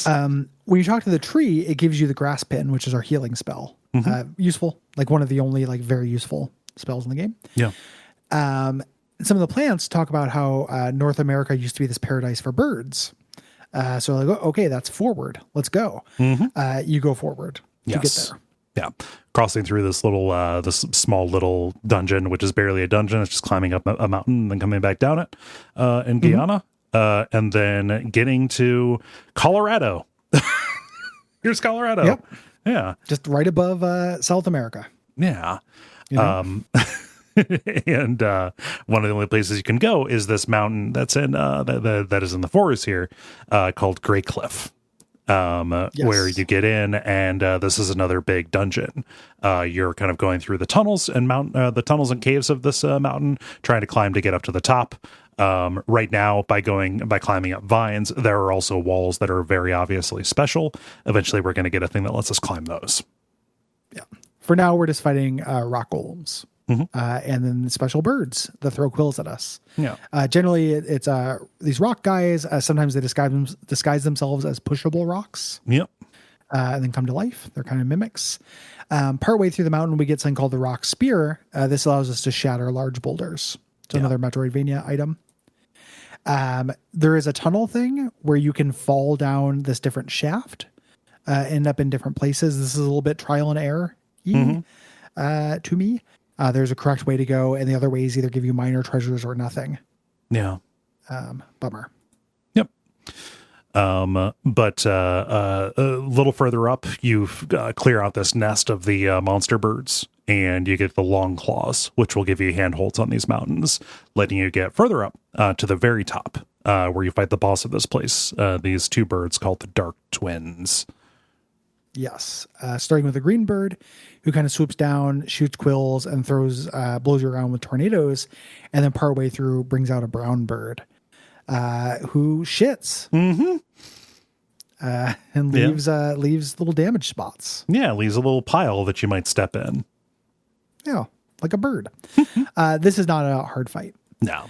A: When you talk to the tree, it gives you the grass pin, which is our healing spell. Useful, like one of the only like very useful spells in the game.
B: Yeah.
A: Some of the plants talk about how North America used to be this paradise for birds. So like, okay, that's forward. Let's go. You go forward to get there.
B: Yeah. Crossing through this little, this small little dungeon, which is barely a dungeon. It's just climbing up a mountain and then coming back down it in Guyana. And then getting to Colorado. Here's Colorado.
A: Yep.
B: Yeah.
A: Just right above South America.
B: Yeah. And one of the only places you can go is this mountain that's in that is in the forest here, called Grey Cliff, where you get in, and this is another big dungeon. You're kind of going through the tunnels and the tunnels and caves of this mountain, trying to climb to get up to the top. Right now, by climbing up vines, there are also walls that are very obviously special. Eventually, we're going to get a thing that lets us climb those.
A: Yeah. For now, we're just fighting rock golems. And then special birds that throw quills at us.
B: Yeah.
A: Generally, it's these rock guys. Sometimes they disguise themselves as pushable rocks.
B: Yep.
A: And then come to life. They're kind of mimics. Partway through the mountain, we get something called the rock spear. This allows us to shatter large boulders. It's another Metroidvania item. There is a tunnel thing where you can fall down this different shaft, end up in different places. This is a little bit trial and error to me. There's a correct way to go, and the other ways either give you minor treasures or nothing.
B: Yeah.
A: Bummer.
B: Yep. But a little further up, you clear out this nest of the monster birds, and you get the long claws, which will give you handholds on these mountains, letting you get further up to the very top, where you fight the boss of this place. These two birds called the Dark Twins.
A: Yes. Starting with a green bird who kind of swoops down, shoots quills, and blows you around with tornadoes. And then partway through brings out a brown bird who shits. And leaves little damage spots.
B: Yeah, leaves a little pile that you might step in.
A: Yeah, like a bird. This is not a hard fight.
B: No.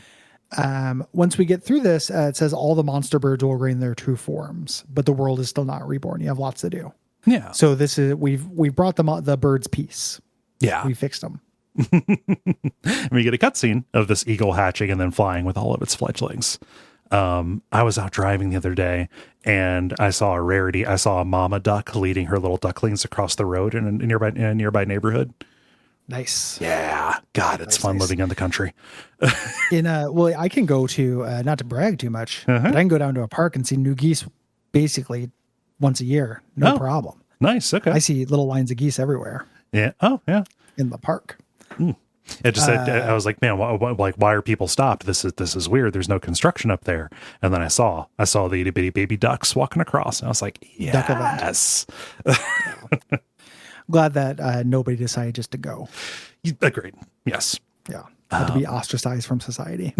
A: Once we get through this, it says all the monster birds will regain their true forms, but the world is still not reborn. You have lots to do.
B: Yeah.
A: So we've brought the birds peace.
B: Yeah.
A: We fixed them.
B: And we get a cutscene of this eagle hatching and then flying with all of its fledglings. I was out driving the other day and I saw a rarity. I saw a mama duck leading her little ducklings across the road in a nearby neighborhood.
A: Nice.
B: Yeah. God, it's fun living in the country.
A: I can go to, not to brag too much, but I can go down to a park and see new geese basically once a year. No problem.
B: Nice. Okay.
A: I see little lines of geese everywhere.
B: Yeah. Oh, yeah.
A: In the park.
B: It just said, I was like, man, why are people stopped? This is weird. There's no construction up there. And then I saw the itty bitty baby ducks walking across, and I was like, yes.
A: Glad that nobody decided just to go.
B: Agreed. Yes.
A: Yeah. Had to be ostracized from society.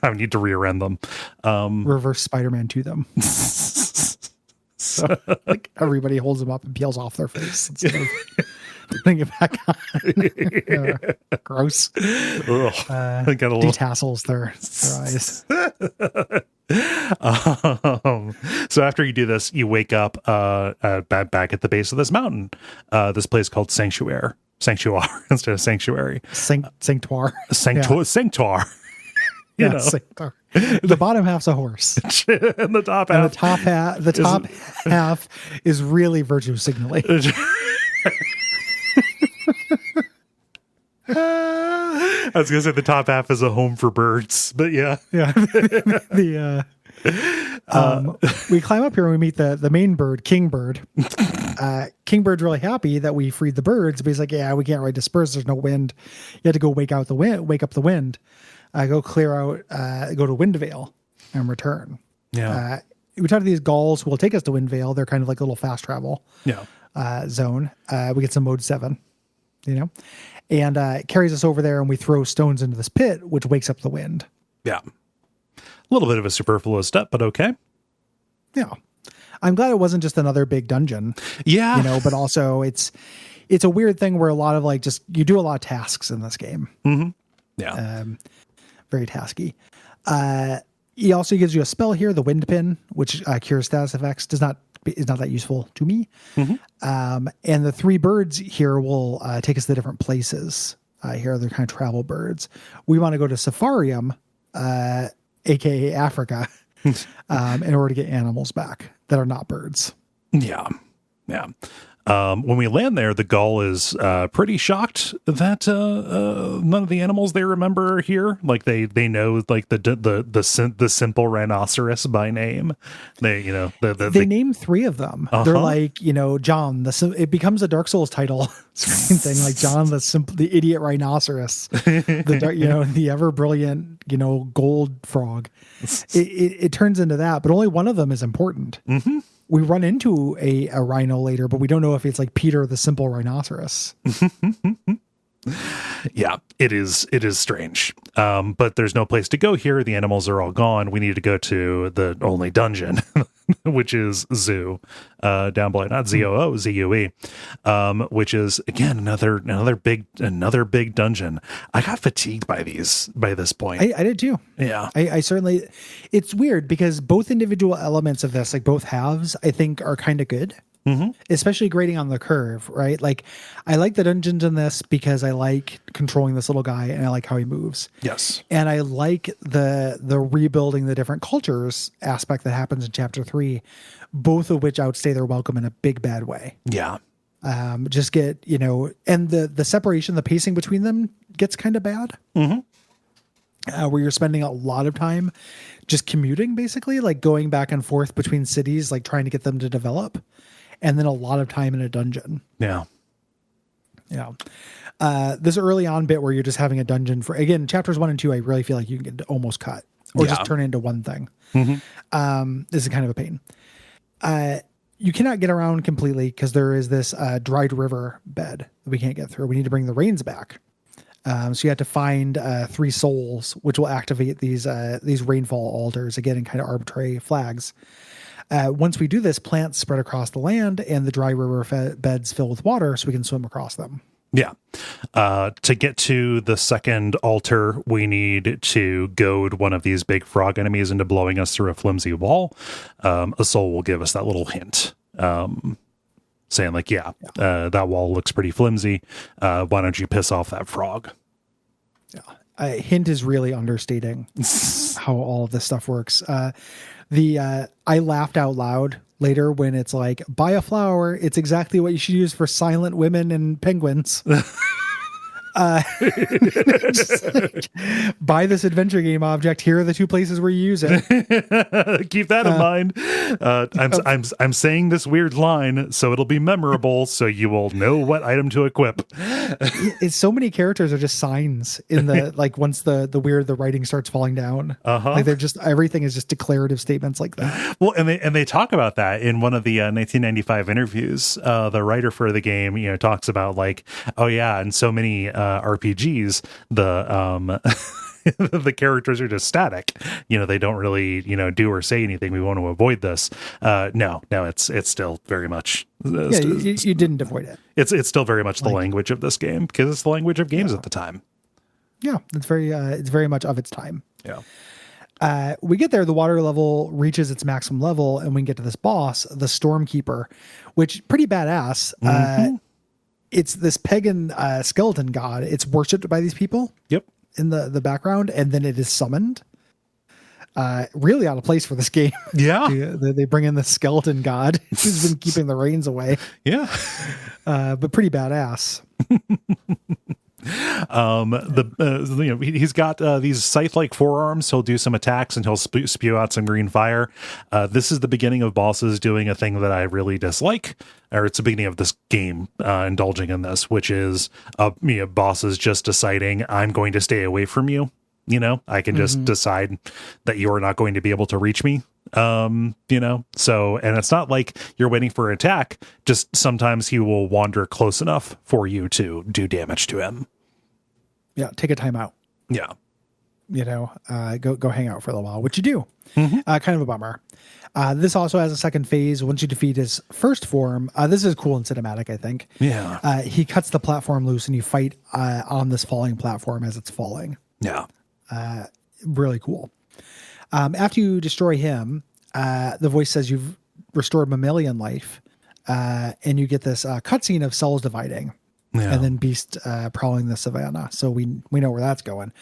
B: I need to rear end them.
A: Reverse Spider-Man to them. So like everybody holds them up and peels off their face instead of putting it back on. Gross.
B: I got a little
A: Detassels their eyes.
B: So after you do this, you wake up back at the base of this mountain. This place called Sanctuary instead of Sanctuary.
A: Sanctuary.
B: Sanctuary. You know.
A: Sanctuary. The bottom half's a horse.
B: And the top half.
A: The top half is really virtue signaling.
B: I was gonna say the top half is a home for birds, but yeah.
A: We climb up here and we meet the main bird, Kingbird. Kingbird's really happy that we freed the birds, but he's like, yeah, we can't really disperse. There's no wind. You had to go wake up the wind. Go clear out, go to Windvale and return.
B: Yeah.
A: We talk to these Gauls who will take us to Windvale. They're kind of like a little fast travel zone. We get some mode 7, and it carries us over there and we throw stones into this pit, which wakes up the wind.
B: Yeah. A little bit of a superfluous step, but okay.
A: Yeah. I'm glad it wasn't just another big dungeon.
B: Yeah.
A: But also it's a weird thing where a lot of you do a lot of tasks in this game.
B: Mm-hmm. Yeah.
A: Very tasky. He also gives you a spell here, the Wind Pin, which cures status effects. Is not that useful to me.
B: Mm-hmm.
A: And the 3 birds here will take us to different places. Here they're kind of travel birds. We want to go to Safarium, aka Africa, in order to get animals back that are not birds.
B: Yeah. When we land there, the Gaul is pretty shocked that none of the animals they remember are here. Like they know like the simple rhinoceros by name. They they
A: name 3 of them. They're like John. It becomes a Dark Souls title screen thing, like John the idiot rhinoceros, the ever brilliant gold frog. It turns into that, but only one of them is important.
B: Mm-hmm.
A: We run into a rhino later, but we don't know if it's like Peter the simple rhinoceros.
B: Yeah, it is strange. But there's no place to go here. The animals are all gone. We need to go to the only dungeon, which is Zoo, down below, not ZOO, ZUE, which is again another big dungeon. I got fatigued by this point.
A: I did too.
B: Yeah.
A: I certainly, it's weird because both individual elements of this, like both halves, I think are kind of good. Mm-hmm. Especially grading on the curve, right? Like I like the dungeons in this because I like controlling this little guy and I like how he moves.
B: Yes.
A: And I like the rebuilding the different cultures aspect that happens in chapter 3, both of which outstay their welcome in a big bad way.
B: Yeah.
A: Just get, and the separation, the pacing between them gets kind of bad. Mm-hmm. Where you're spending a lot of time just commuting, basically, like going back and forth between cities, like trying to get them to develop. And then a lot of time in a dungeon.
B: Yeah.
A: This early on bit where you're just having a dungeon for, again, chapters 1 and 2, I really feel like you can get almost cut or just turn it into one thing. Mm-hmm. This is kind of a pain. You cannot get around completely because there is this dried river bed that we can't get through. We need to bring the rains back. So you have to find 3 souls, which will activate these rainfall altars, again, in kind of arbitrary flags. Once we do this, plants spread across the land and the dry river beds fill with water so we can swim across them.
B: Yeah. To get to the second altar, we need to goad one of these big frog enemies into blowing us through a flimsy wall. A soul will give us that little hint, saying like, that wall looks pretty flimsy. Why don't you piss off that frog?
A: Yeah. A hint is really understating how all of this stuff works. I laughed out loud later when it's like, buy a flower. It's exactly what you should use for silent women and penguins. Buy this adventure game object. Here are the 2 places where you use it.
B: Keep that in mind. I'm saying this weird line, so it'll be memorable, so you will know what item to equip.
A: It's so many characters are just signs in the like once the writing starts falling down. Like they're just, everything is just declarative statements like that.
B: Well, and they talk about that in one of the 1995 interviews. The writer for the game, talks about like, oh yeah, and so many RPGs, the the characters are just static. They don't really do or say anything. We want to avoid this. No, it's still very much.
A: You didn't avoid it.
B: It's still very much the language of this game, because it's the language of games at the time.
A: Yeah, it's very much of its time.
B: Yeah.
A: We get there, the water level reaches its maximum level, and we can get to this boss, the Stormkeeper, which pretty badass. It's this pagan skeleton god. It's worshipped by these people.
B: Yep.
A: In the background, and then it is summoned. Really out of place for this game.
B: Yeah.
A: They bring in the skeleton god who's been keeping the rains away.
B: Yeah.
A: But pretty badass.
B: He's got these scythe-like forearms. He'll do some attacks and he'll spew out some green fire. This is the beginning of bosses doing a thing that I really dislike, or it's the beginning of this game indulging in this, which is bosses just deciding, I'm going to stay away from you. I can just decide that you're not going to be able to reach me. And it's not like you're waiting for an attack, just sometimes he will wander close enough for you to do damage to him.
A: Yeah, take a time out.
B: Yeah.
A: Go hang out for a little while, which you do. Kind of a bummer. This also has a second phase. Once you defeat his first form, this is cool and cinematic, I think.
B: Yeah.
A: He cuts the platform loose and you fight on this falling platform as it's falling.
B: Yeah.
A: Really cool. After you destroy him, the voice says you've restored mammalian life, and you get this cutscene of cells dividing. Yeah. And then Beast prowling the savannah. So we know where that's going.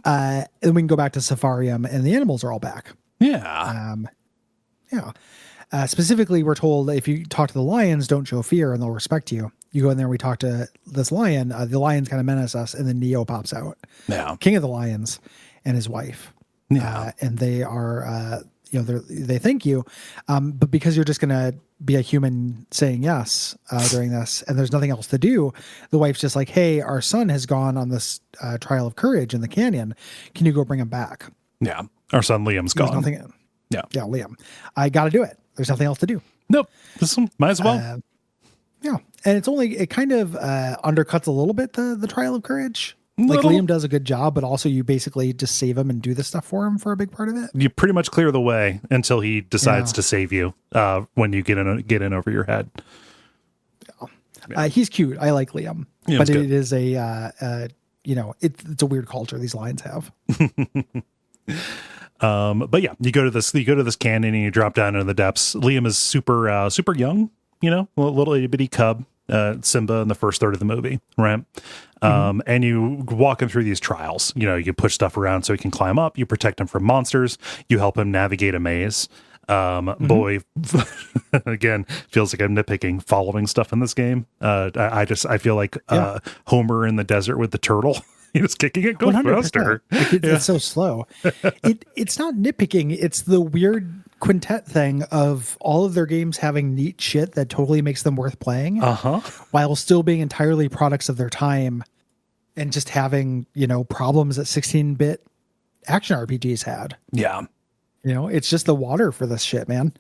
A: And we can go back to Safarium, and the animals are all back.
B: Yeah.
A: Specifically, we're told that if you talk to the lions, don't show fear, and they'll respect you. You go in there, we talk to this lion. The lions kind of menace us, and then Neo pops out.
B: Yeah.
A: King of the lions and his wife.
B: Yeah.
A: And they are, they thank you. But because you're just going to be a human saying yes during this, and there's nothing else to do, the wife's just like, hey, our son has gone on this trial of courage in the canyon. Can you go bring him back?
B: Yeah. Our son Liam's gone.
A: Yeah, Liam. I got to do it. There's nothing else to do.
B: Nope. This one, might as well.
A: Yeah. And it kind of undercuts a little bit the trial of courage. Like Liam does a good job, but also you basically just save him and do this stuff for him for a big part of it.
B: You pretty much clear the way until he decides to save you when you get in over your head.
A: Yeah. He's cute. I like Liam, but it is it's a weird culture these lions have.
B: But yeah, you go to this canyon and you drop down into the depths. Liam is super young, a little itty bitty cub. Simba in the first third of the movie, right? And you walk him through these trials. You push stuff around so he can climb up. You protect him from monsters. You help him navigate a maze. Boy, again, feels like I'm nitpicking following stuff in this game. I feel like Homer in the desert with the turtle. He was kicking it, go
A: 100%.
B: Faster.
A: It's so slow. It's not nitpicking. It's the weird Quintet thing of all of their games having neat shit that totally makes them worth playing, while still being entirely products of their time, and just having problems that 16-bit action RPGs had.
B: Yeah,
A: it's just the water for this shit, man.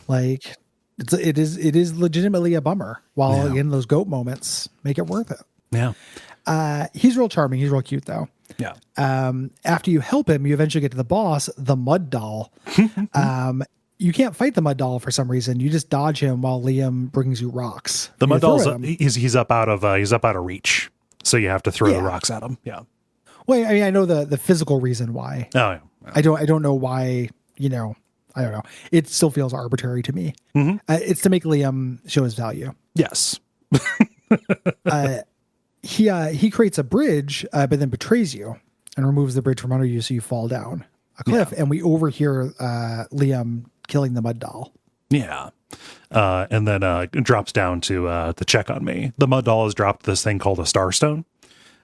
A: Like it is legitimately a bummer. While again, those goat moments make it worth it.
B: Yeah.
A: He's real charming. He's real cute, though.
B: Yeah.
A: After you help him, you eventually get to the boss, the Mud Doll. You can't fight the Mud Doll for some reason. You just dodge him while Liam brings you rocks.
B: The Mud Doll's he's up out of reach, so you have to throw the rocks at him. Yeah.
A: Well, I mean, I know the physical reason why.
B: Oh, yeah.
A: I don't know why. I don't know. It still feels arbitrary to me. It's to make Liam show his value.
B: Yes.
A: He creates a bridge, but then betrays you and removes the bridge from under you, so you fall down a cliff. And we overhear Liam killing the Mud Doll.
B: Yeah, and then drops down to check on me. The Mud Doll has dropped this thing called a Starstone.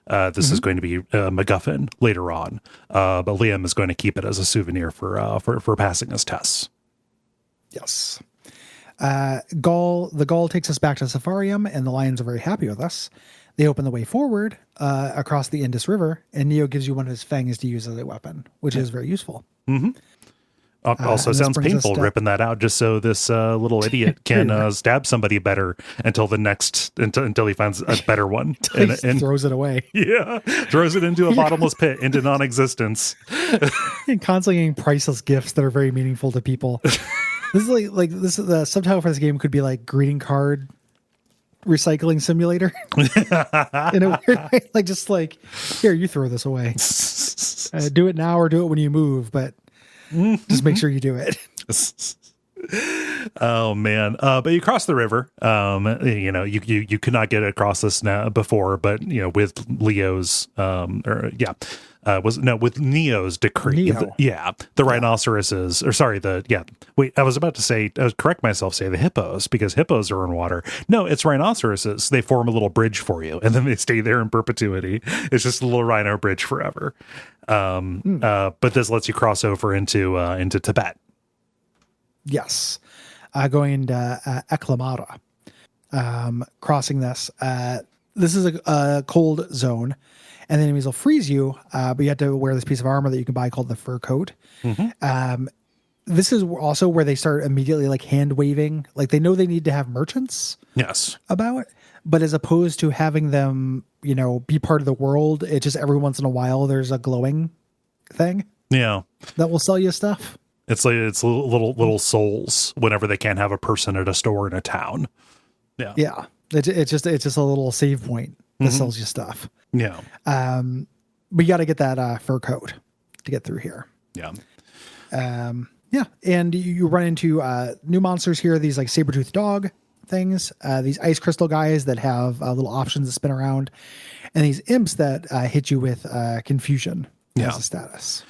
B: This is going to be a MacGuffin later on, but Liam is going to keep it as a souvenir for passing his tests.
A: Yes. The Gaul takes us back to Safarium, and the lions are very happy with us. They open the way forward across the Indus River, and Neo gives you one of his fangs to use as a weapon, which is very useful.
B: Also
A: and this
B: sounds
A: brings us
B: painful
A: to-
B: ripping that out just so this little idiot can stab somebody better until he finds a better one.
A: He throws it away.
B: Yeah, throws it into a bottomless pit, into non-existence.
A: And constantly getting priceless gifts that are very meaningful to people. This is like this is the subtitle for this game could be like greeting card recycling simulator in a weird way. Like just like, here, you throw this away. Do it now or do it when you move, but just make sure you do it.
B: Oh man. But you cross the river. You could not get across this now before, but with Leo's with Neo's decree. The rhinoceroses, I was about to say, correct myself, say the hippos, because hippos are in water. No, it's rhinoceroses. They form a little bridge for you, and then they stay there in perpetuity. It's just a little rhino bridge forever. But this lets you cross over into Tibet.
A: Yes. Going into Eklamara. Crossing this. This is a cold zone, and the enemies will freeze you, but you have to wear this piece of armor that you can buy called the fur coat. This is also where they start immediately like hand waving. Like they know they need to have merchants about it, but as opposed to having them, be part of the world, it just every once in a while there's a glowing thing.
B: Yeah.
A: That will sell you stuff.
B: It's like it's little souls whenever they can't have a person at a store in a town. Yeah.
A: Yeah. It's just a little save point that sells you stuff.
B: Yeah.
A: But you got to get that fur coat to get through here.
B: Yeah.
A: And you run into new monsters here. These like saber-toothed dog things, these ice crystal guys that have little options that spin around, and these imps that hit you with confusion as a status.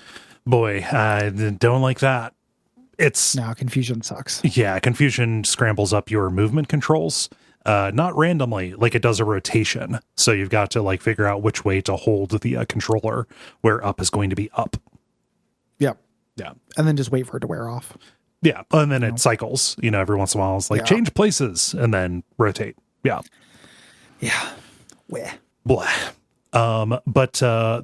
B: Boy, I don't like that.
A: Confusion sucks.
B: Yeah, confusion scrambles up your movement controls. Not randomly, like it does a rotation. So you've got to like figure out which way to hold the controller, where up is going to be up.
A: Yep.
B: Yeah.
A: And then just wait for it to wear off.
B: Yeah. And then it cycles, every once in a while it's like change places and then rotate. Yeah.
A: Yeah. Weh.
B: Blah. But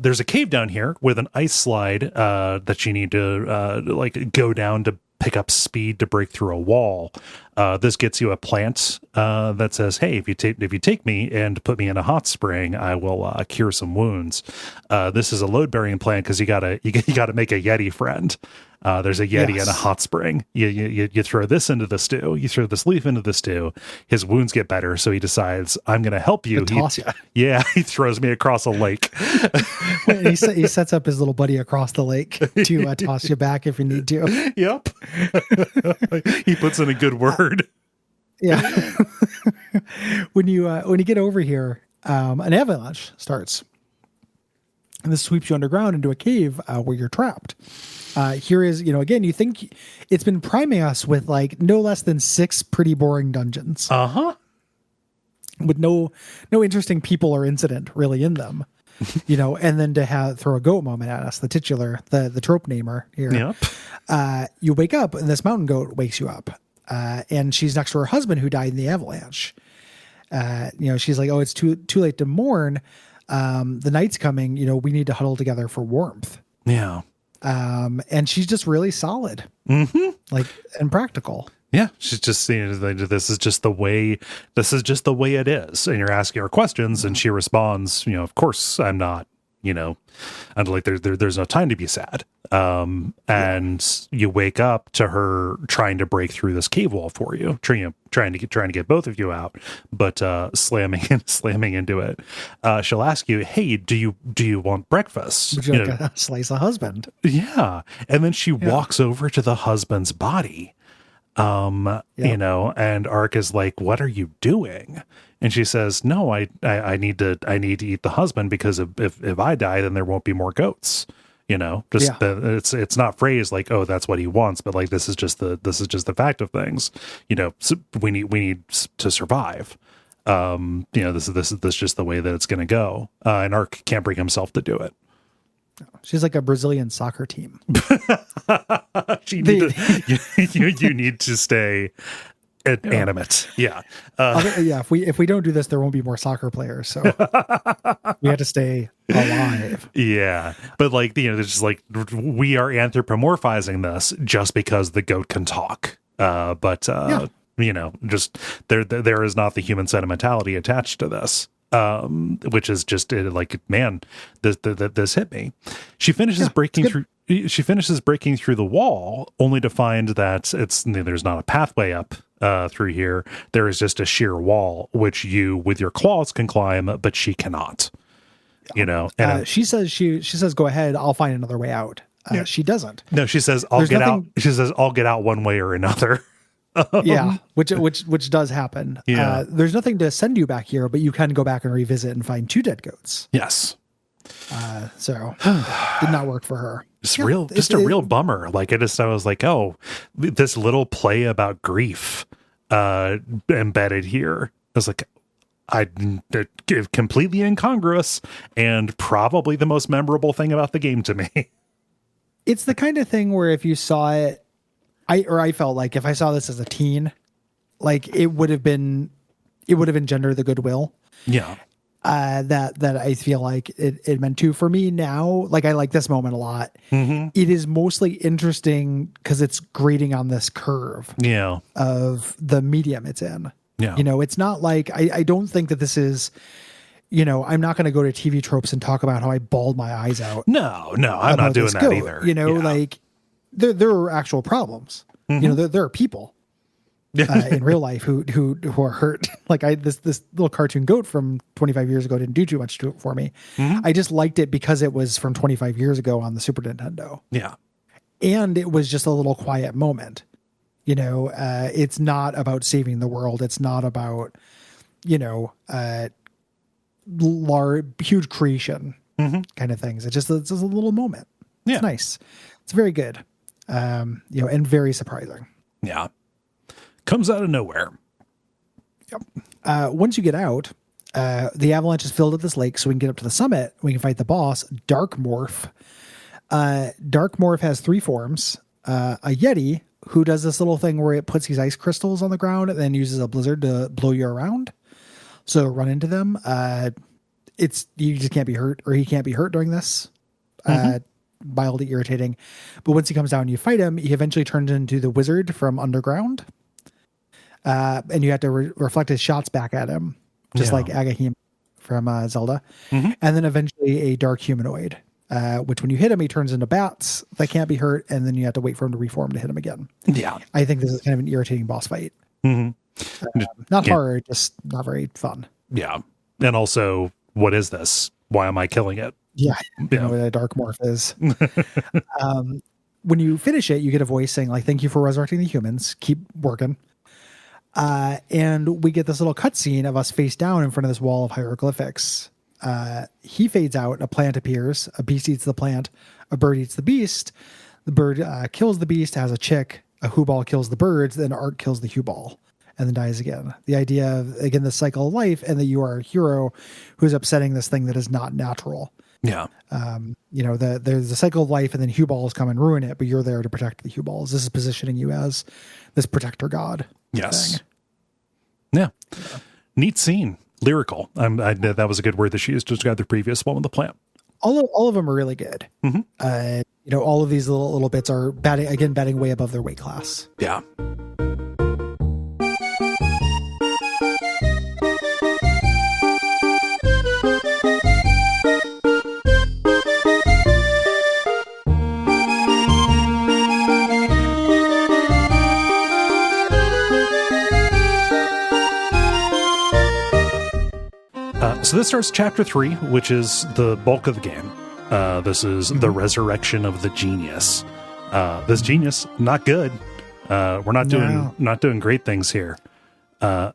B: there's a cave down here with an ice slide that you need to go down to pick up speed to break through a wall. This gets you a plant that says, "Hey, if you take me and put me in a hot spring, I will cure some wounds." This is a load bearing plant because you gotta make a Yeti friend. There's a Yeti and a hot spring. You throw this into the stew. You throw this leaf into the stew. His wounds get better, so he decides, "I'm going to help you." He throws me across a lake.
A: he sets up his little buddy across the lake to toss you back if you need to.
B: Yep. He puts in a good word.
A: Yeah. When you get over here, an avalanche starts. And this sweeps you underground into a cave where you're trapped. Here is, again, you think it's been priming us with like no less than 6 pretty boring dungeons. With no interesting people or incident really in them. And then to throw a goat moment at us, the titular, the trope namer here.
B: Yep.
A: You wake up and this mountain goat wakes you up. And she's next to her husband who died in the avalanche. She's like, "Oh, it's too late to mourn. The night's coming, we need to huddle together for warmth."
B: Yeah.
A: And she's just really solid, and practical.
B: Yeah. She's just this is just the way it is. And you're asking her questions and she responds, "Of course I'm not, and like there's no time to be sad." And you wake up to her trying to break through this cave wall for you, trying to get both of you out, but slamming into it. She'll ask you, "Hey, do you want breakfast?
A: Would you like a slice of husband?"
B: Yeah. And then she walks over to the husband's body. And Ark is like, "What are you doing?" And she says, "No, I need to eat the husband because if I die, then there won't be more goats." It's not phrased like, "Oh, that's what he wants," but like this is just the fact of things. So we need to survive. This is just the way that it's going to go. And Ark can't bring himself to do it.
A: She's like a Brazilian soccer team.
B: You need to stay animate. Yeah.
A: Yeah. If we don't do this, there won't be more soccer players. So we have to stay alive.
B: Yeah. But like, it's just like we are anthropomorphizing this just because the goat can talk. Just there is not the human sentimentality attached to this. Which is just like, man, this hit me. She finishes breaking through. She finishes breaking through the wall, only to find that there's not a pathway up through here. There is just a sheer wall, which you with your claws can climb, but she cannot. And
A: she says, "Go ahead. I'll find another way out." She doesn't.
B: No, she says, "I'll get out." She says, "I'll get out one way or another."
A: Yeah, which does happen.
B: Yeah.
A: There's nothing to send you back here, but you can go back and revisit and find 2 dead goats.
B: Yes.
A: So did not work for her.
B: Just a real bummer. Like I was like, oh, this little play about grief embedded here. I was like, completely incongruous and probably the most memorable thing about the game to me.
A: It's the kind of thing where if you saw it, I felt like if I saw this as a teen, like it would have engendered the goodwill.
B: Yeah.
A: That I feel like it meant to. For me now, like I like this moment a lot.
B: Mm-hmm.
A: It is mostly interesting because it's grading on this curve of the medium it's in.
B: Yeah.
A: It's not like, I don't think that this is, I'm not going to go to TV tropes and talk about how I bawled my eyes out.
B: No, I'm not doing that either.
A: Like there are actual problems.
B: Mm-hmm.
A: There are people in real life who are hurt. Like this little cartoon goat from 25 years ago didn't do too much for me.
B: Mm-hmm.
A: I just liked it because it was from 25 years ago on the Super Nintendo.
B: Yeah. And
A: it was just a little quiet moment. It's not about saving the world. It's not about, huge creation kind of things. It's a little moment.
B: Yeah.
A: It's nice. It's very good. And very surprising.
B: Yeah. Comes out of nowhere.
A: Yep. Once you get out, the avalanche is filled at this lake, so we can get up to the summit. We can fight the boss, Dark Morph. Dark Morph has 3 forms. A Yeti, who does this little thing where it puts these ice crystals on the ground and then uses a blizzard to blow you around. So run into them. You just can't be hurt, or he can't be hurt during this. Mildly irritating. But once he comes down and you fight him, he eventually turns into the wizard from Underground. And you have to reflect his shots back at him, just like Agahim from Zelda. And then eventually a dark humanoid, which when you hit him, he turns into bats that can't be hurt, and then you have to wait for him to reform to hit him again.
B: Yeah.
A: I think this is kind of an irritating boss fight. Not hard, just not very fun.
B: Yeah. And also, what is this? Why am I killing it?
A: Yeah. You know what a dark morph is. When you finish it, you get a voice saying, like, thank you for resurrecting the humans. Keep working. And we get this little cutscene of us face down in front of this wall of hieroglyphics. He fades out. A plant appears. A beast eats the plant. A bird eats the beast. The bird kills the beast, has a chick. A hue ball kills the birds. Then Art kills the hue ball and then dies again. The idea of, again, the cycle of life, and that you are a hero who's upsetting this thing that is not natural.
B: Yeah.
A: There's a cycle of life, and then hue balls come and ruin it, but you're there to protect the hue balls. This is positioning you as this protector god.
B: Yes. Thing. Yeah. Neat scene. Lyrical. That was a good word that she used to describe the previous one with the plant.
A: All of them are really good. All of these little bits are batting way above their weight class.
B: Yeah. So this starts chapter 3, which is the bulk of the game. This is the resurrection of the genius. This genius, not good. We're not doing great things here.
A: Well,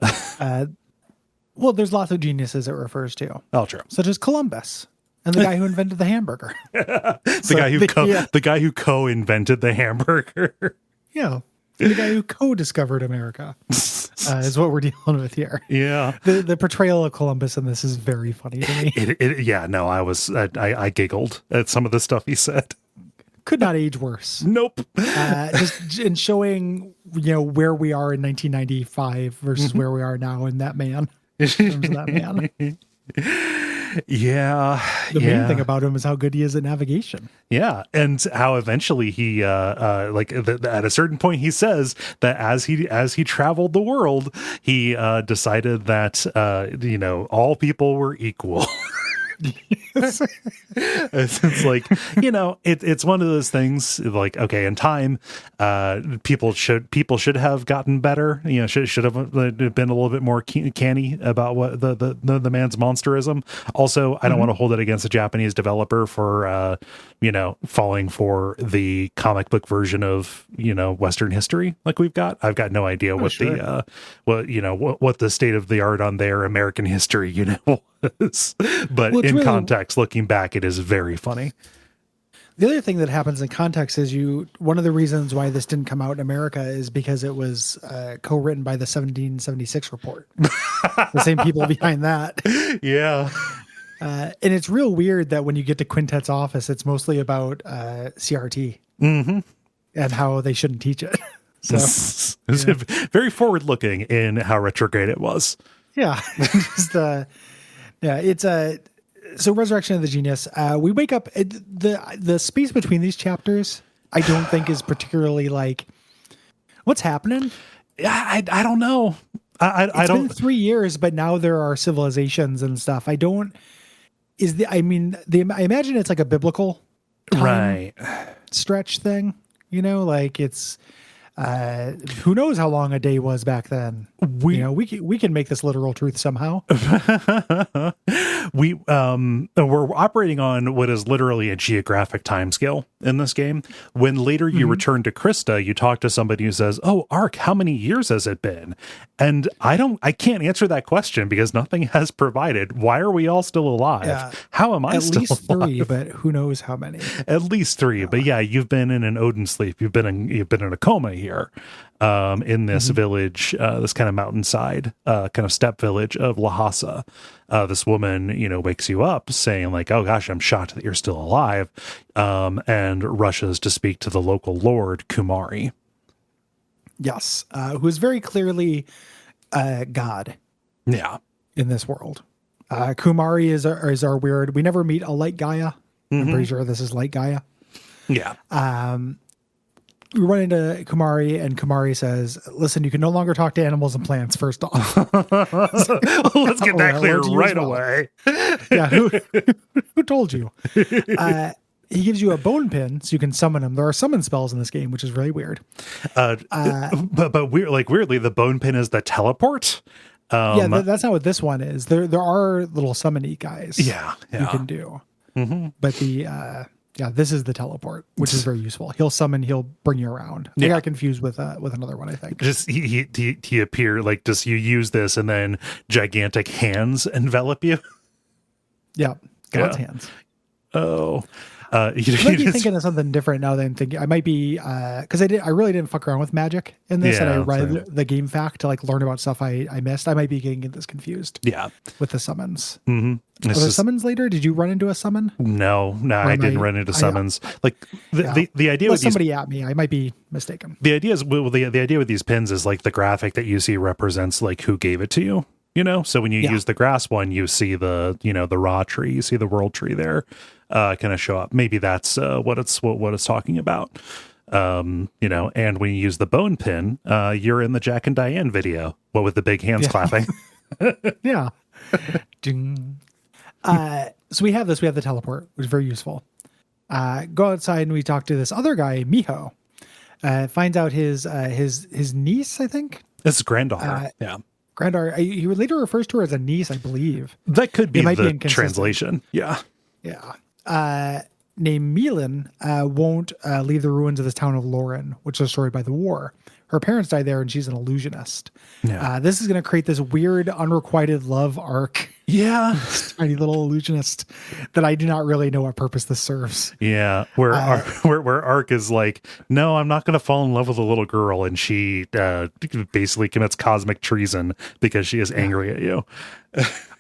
A: there's lots of geniuses it refers to.
B: Oh, true.
A: Such as Columbus and the guy who invented the hamburger.
B: The guy who co-invented the hamburger.
A: Yeah. The guy who co-discovered America is what we're dealing with here.
B: Yeah.
A: The portrayal of Columbus in this is very funny to me.
B: I giggled at some of the stuff he said.
A: could not age worse.
B: Nope.
A: Just in showing, where we are in 1995 versus where we are now in that man. In terms of that man.
B: Yeah.
A: The main thing about him is how good he is at navigation.
B: Yeah. And how eventually he, at a certain point, he says that as he traveled the world, he decided that, all people were equal. It's like, it's one of those things like, okay, in time, people should have gotten better, should have been a little bit more canny about what the man's monsterism. Also, I don't want to hold it against a Japanese developer for falling for the comic book version of Western history like I've got no idea what the state of the art on their American history was. But in really, context, looking back, it is very funny.
A: The other thing that happens in context is one of the reasons why this didn't come out in America is because it was co-written by the 1776 report. The same people behind that.
B: Yeah.
A: And it's real weird that when you get to Quintet's office, it's mostly about CRT and how they shouldn't teach it. So
B: it's very forward looking in how retrograde it was.
A: Yeah. So Resurrection of the Genius, we wake up, the space between these chapters, I don't think is particularly like, what's happening?
B: I don't know.
A: It's been 3 years, but now there are civilizations and stuff. I imagine it's like a biblical time stretch thing, like it's, who knows how long a day was back then? We can make this literal truth somehow.
B: We're operating on what is literally a geographic timescale in this game. When later you return to Krista, you talk to somebody who says, "Oh, Ark, how many years has it been?" And I can't answer that question because nothing has provided. Why are we all still alive? Yeah. How am I still alive?
A: At least 3, but who knows how many?
B: At least 3, but yeah, you've been in an Odin sleep. You've been in a coma here. In this village, this kind of mountainside, kind of steppe village of Lhasa. This woman, wakes you up saying like, "Oh gosh, I'm shocked that you're still alive," and rushes to speak to the local lord, Kumari.
A: Yes, who is very clearly God.
B: Yeah,
A: in this world, Kumari is our weird. We never meet a light Gaia. I'm pretty sure this is light Gaia.
B: Yeah.
A: We run into Kumari, and Kumari says, "Listen, you can no longer talk to animals and plants, first off."
B: Let's get that clear right away.
A: Yeah, who told you? He gives you a bone pin so you can summon him. There are summon spells in this game, which is really weird.
B: But weirdly, the bone pin is the teleport.
A: That's not what this one is. There are little summony guys.
B: Yeah.
A: You can do. But this is the teleport, which is very useful. He'll summon, he'll bring you around. I got confused with another one, I think.
B: Just he appear like, does you use this and then gigantic hands envelop you?
A: Yeah, God's hands.
B: Oh.
A: I might be thinking of something different now that I'm thinking. I might be because I really didn't fuck around with magic in this, and I read the game fact to like learn about stuff I missed. I might be getting this confused.
B: Yeah,
A: with the summons.
B: Mm-hmm.
A: Are there summons later? Did you run into a summon?
B: No, I didn't run into summons. The idea with
A: somebody at me, I might be mistaken.
B: The idea is the idea with these pins is like the graphic that you see represents like who gave it to you. So when you use the grass one, you see the raw tree, you see the world tree there. Kind of show up. Maybe that's what it's talking about. And when you use the bone pin, you're in the Jack and Diane video. What with the big hands clapping?
A: Yeah. Ding. So we have this. We have the teleport, which is very useful. Go outside and we talk to this other guy, Miho. Finds out his niece, I think.
B: It's granddaughter. Yeah.
A: Granddaughter. He later refers to her as a niece, I believe.
B: That could be the translation. Yeah.
A: Yeah. Named Milan won't leave the ruins of this town of Lauren, which was destroyed by the war. Her parents died there, and she's an illusionist. Yeah. This is going to create this weird unrequited love arc.
B: Yeah,
A: tiny little illusionist that I do not really know what purpose this serves.
B: Yeah, where Ark is like, no, I'm not going to fall in love with a little girl, and she basically commits cosmic treason because she is angry at you.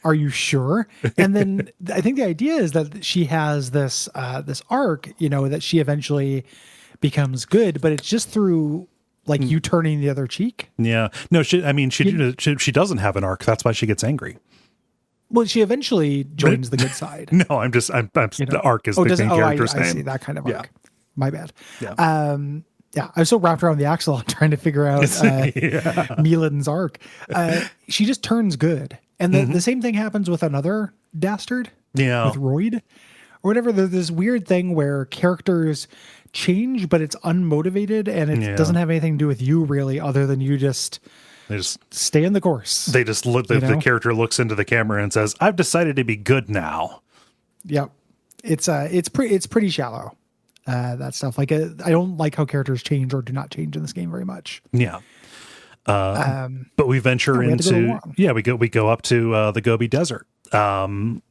A: Are you sure? And then I think the idea is that she has this arc, that she eventually becomes good, but it's just through like you turning the other cheek.
B: Yeah. No, she doesn't have an arc. That's why she gets angry.
A: Well, she eventually joins the good side.
B: No, the arc is the main character's name.
A: I see that kind of arc.
B: Yeah.
A: My bad.
B: Yeah.
A: I was so wrapped around the axle trying to figure out Milan's arc. She just turns good. And the same thing happens with another dastard.
B: Yeah.
A: With Royd or whatever. There's this weird thing where characters change, but it's unmotivated and it doesn't have anything to do with you really, other than you just stay in the course.
B: They just look, the character looks into the camera and says, I've decided to be good now.
A: Yep. It's pretty shallow. That stuff. Like, I don't like how characters change or do not change in this game very much.
B: Yeah. But we venture into, we go up to the Gobi Desert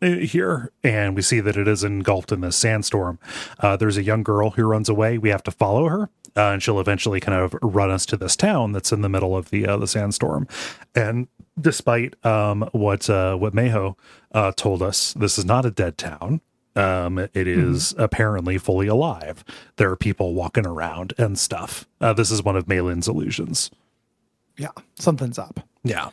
B: here, and we see that it is engulfed in this sandstorm. There's a young girl who runs away. We have to follow her, and she'll eventually kind of run us to this town that's in the middle of the sandstorm. And despite what Mayho told us, this is not a dead town. It is apparently fully alive. There are people walking around and stuff. This is one of Malin's illusions.
A: Yeah, something's up.
B: Yeah.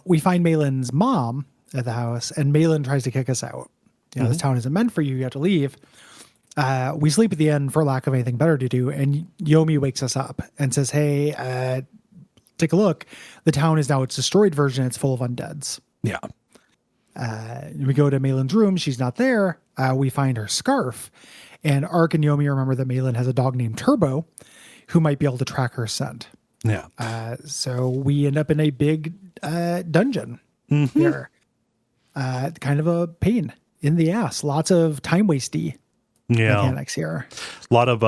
A: We find Malin's mom at the house, and Malin tries to kick us out. This town isn't meant for you. You have to leave. We sleep at the end for lack of anything better to do, and Yomi wakes us up and says, hey, take a look. The town is now its destroyed version. It's full of undeads.
B: Yeah.
A: We go to Malin's room. She's not there. We find her scarf. And Ark and Yomi remember that Malin has a dog named Turbo who might be able to track her scent.
B: Yeah.
A: So we end up in a big dungeon here. Kind of a pain in the ass. Lots of time wasty mechanics here.
B: A lot of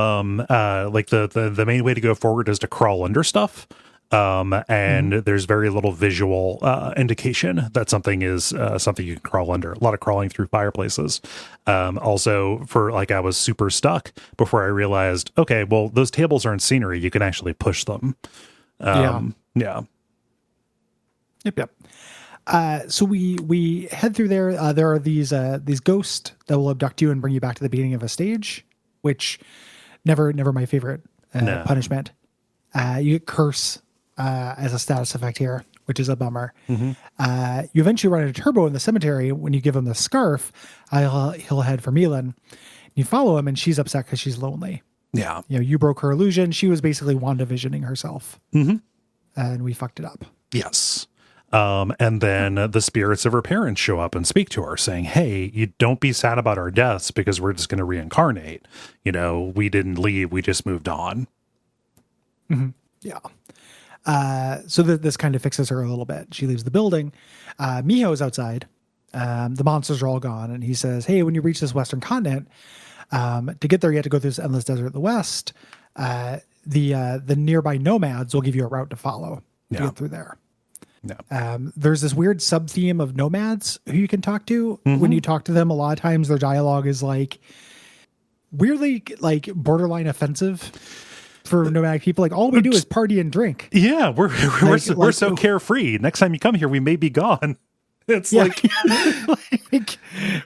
B: like the main way to go forward is to crawl under stuff. And there's very little visual indication that something is something you can crawl under. A lot of crawling through fireplaces. Also, I was super stuck before I realized, okay, well, those tables aren't scenery. You can actually push them. Yeah.
A: Yep. So we head through there. There are these ghosts that will abduct you and bring you back to the beginning of a stage, which never my favorite punishment. You get curse as a status effect here, which is a bummer. You eventually run into Turbo in the cemetery. When you give him the scarf, he'll head for Milan. You follow him, and she's upset because she's lonely.
B: Yeah.
A: You broke her illusion. She was basically WandaVisioning herself. And we fucked it up. Yes.
B: And then the spirits of her parents show up and speak to her saying, hey, you don't be sad about our deaths because we're just going to reincarnate. We didn't leave. We just moved on.
A: Yeah. So this kind of fixes her a little bit. She leaves the building. Miho's outside. The monsters are all gone. And he says, hey, when you reach this Western continent, to get there, you have to go through this endless desert in the West. The nearby nomads will give you a route to follow to get through there. Yeah. There's this weird sub theme of nomads who you can talk to. When you talk to them, a lot of times their dialogue is like weirdly like borderline offensive for nomadic people. Like all we do is party and drink.
B: Yeah. We're so carefree. Next time you come here, we may be gone. It's like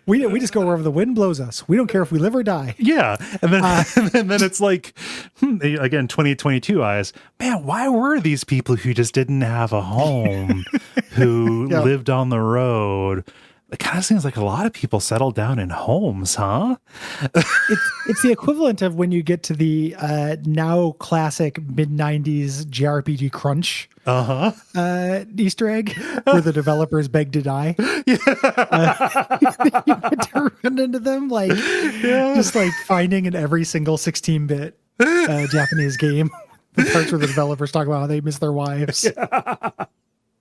A: we just go wherever the wind blows us. We don't care if we live or die.
B: Yeah. And then and then it's like, again, 2022 eyes, man, why were these people who just didn't have a home, who lived on the road? It kind of seems like a lot of people settled down in homes, huh?
A: It's the equivalent of when you get to the now classic mid-90s JRPG Crunch Easter egg where the developers beg to die. You had to run into them just like finding in every single 16-bit Japanese game the parts where the developers talk about how they miss their wives.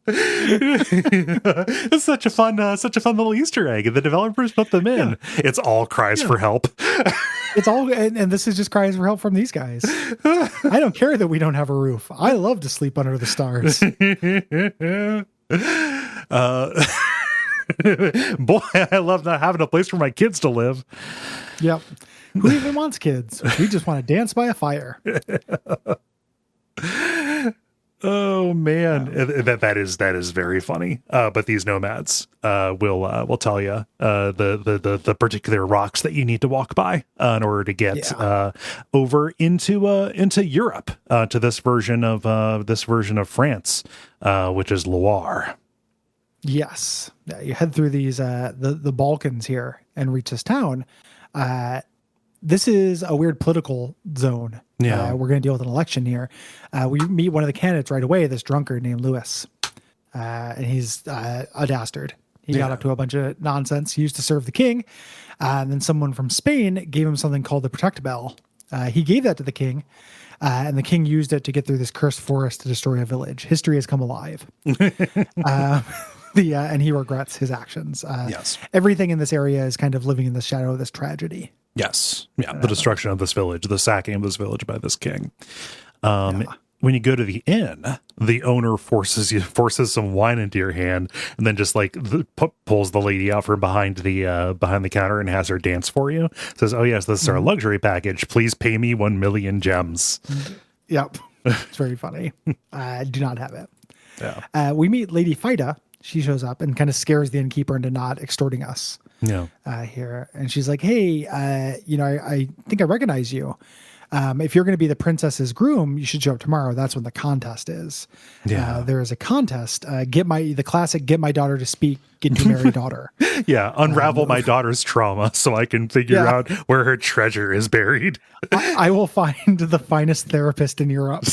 B: It's such a fun little Easter egg, and the developers put them in. It's all cries for help.
A: It's all, and this is just cries for help from these guys. I don't care that we don't have a roof. I love to sleep under the stars.
B: Boy, I love not having a place for my kids to live.
A: Yep. Who even wants kids? We just want to dance by a fire.
B: Oh man, that is very funny. But these nomads will tell you the particular rocks that you need to walk by in order to get over into Europe to this version of France, which is Loire.
A: Yes, you head through these the Balkans here and reach this town. This is a weird political zone.
B: Yeah.
A: We're going to deal with an election here. We meet one of the candidates right away, this drunkard named Lewis. And he's a dastard. He got up to a bunch of nonsense. He used to serve the king. And then someone from Spain gave him something called the Protect Bell. He gave that to the king. And the king used it to get through this cursed forest to destroy a village. History has come alive. And he regrets his actions.
B: Yes.
A: Everything in this area is kind of living in the shadow of this tragedy.
B: Yes. Yeah. The destruction of this village, the sacking of this village by this king. When you go to the inn, the owner forces some wine into your hand and then just like pulls the lady out from behind the counter and has her dance for you. Says, "Oh yes, this is our luxury package. Please pay me 1 million gems."
A: Yep. It's very funny. I do not have it.
B: Yeah.
A: We meet Lady Fida. She shows up and kind of scares the innkeeper into not extorting us.
B: Yeah.
A: Here. And she's like, "Hey, I think I recognize you. If you're going to be the princess's groom, you should show up tomorrow. That's when the contest is."
B: Yeah.
A: There is a contest. Get my daughter to speak, get to marry daughter.
B: Yeah. Unravel my daughter's trauma so I can figure out where her treasure is buried.
A: I will find the finest therapist in Europe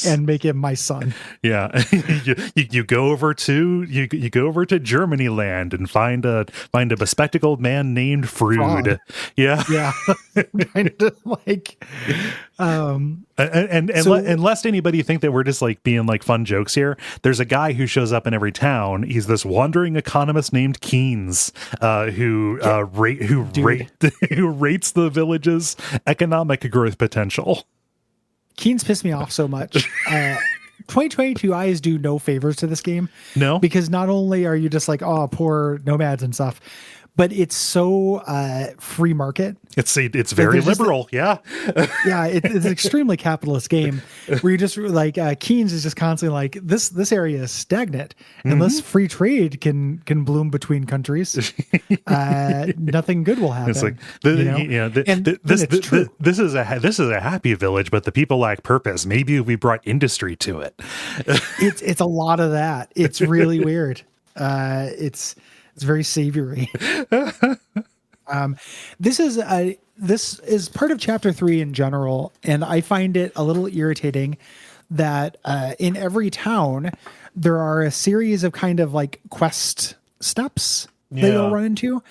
A: and make him my son.
B: Yeah. you go over to Germany land and find a bespectacled man named Frood. Yeah.
A: Yeah. Kind of like
B: and lest anybody think that we're just like being like fun jokes here, there's a guy who shows up in every town. He's this wandering economist named Keynes, who rates the village's economic growth potential.
A: Keynes pissed me off so much. 2022 eyes do no favors to this game.
B: No,
A: because not only are you just like, oh, poor nomads and stuff, but it's so free market.
B: It's very liberal.
A: It's an extremely capitalist game where you just like Keynes is just constantly like this area is stagnant unless free trade can bloom between countries. Nothing good will happen.
B: It's like this is a happy village, but the people lack purpose. Maybe if we brought industry to it.
A: It's a lot of that. It's really weird. It's very savory. This is part of chapter 3 in general, and I find it a little irritating that in every town there are a series of kind of like quest steps that you'll run into.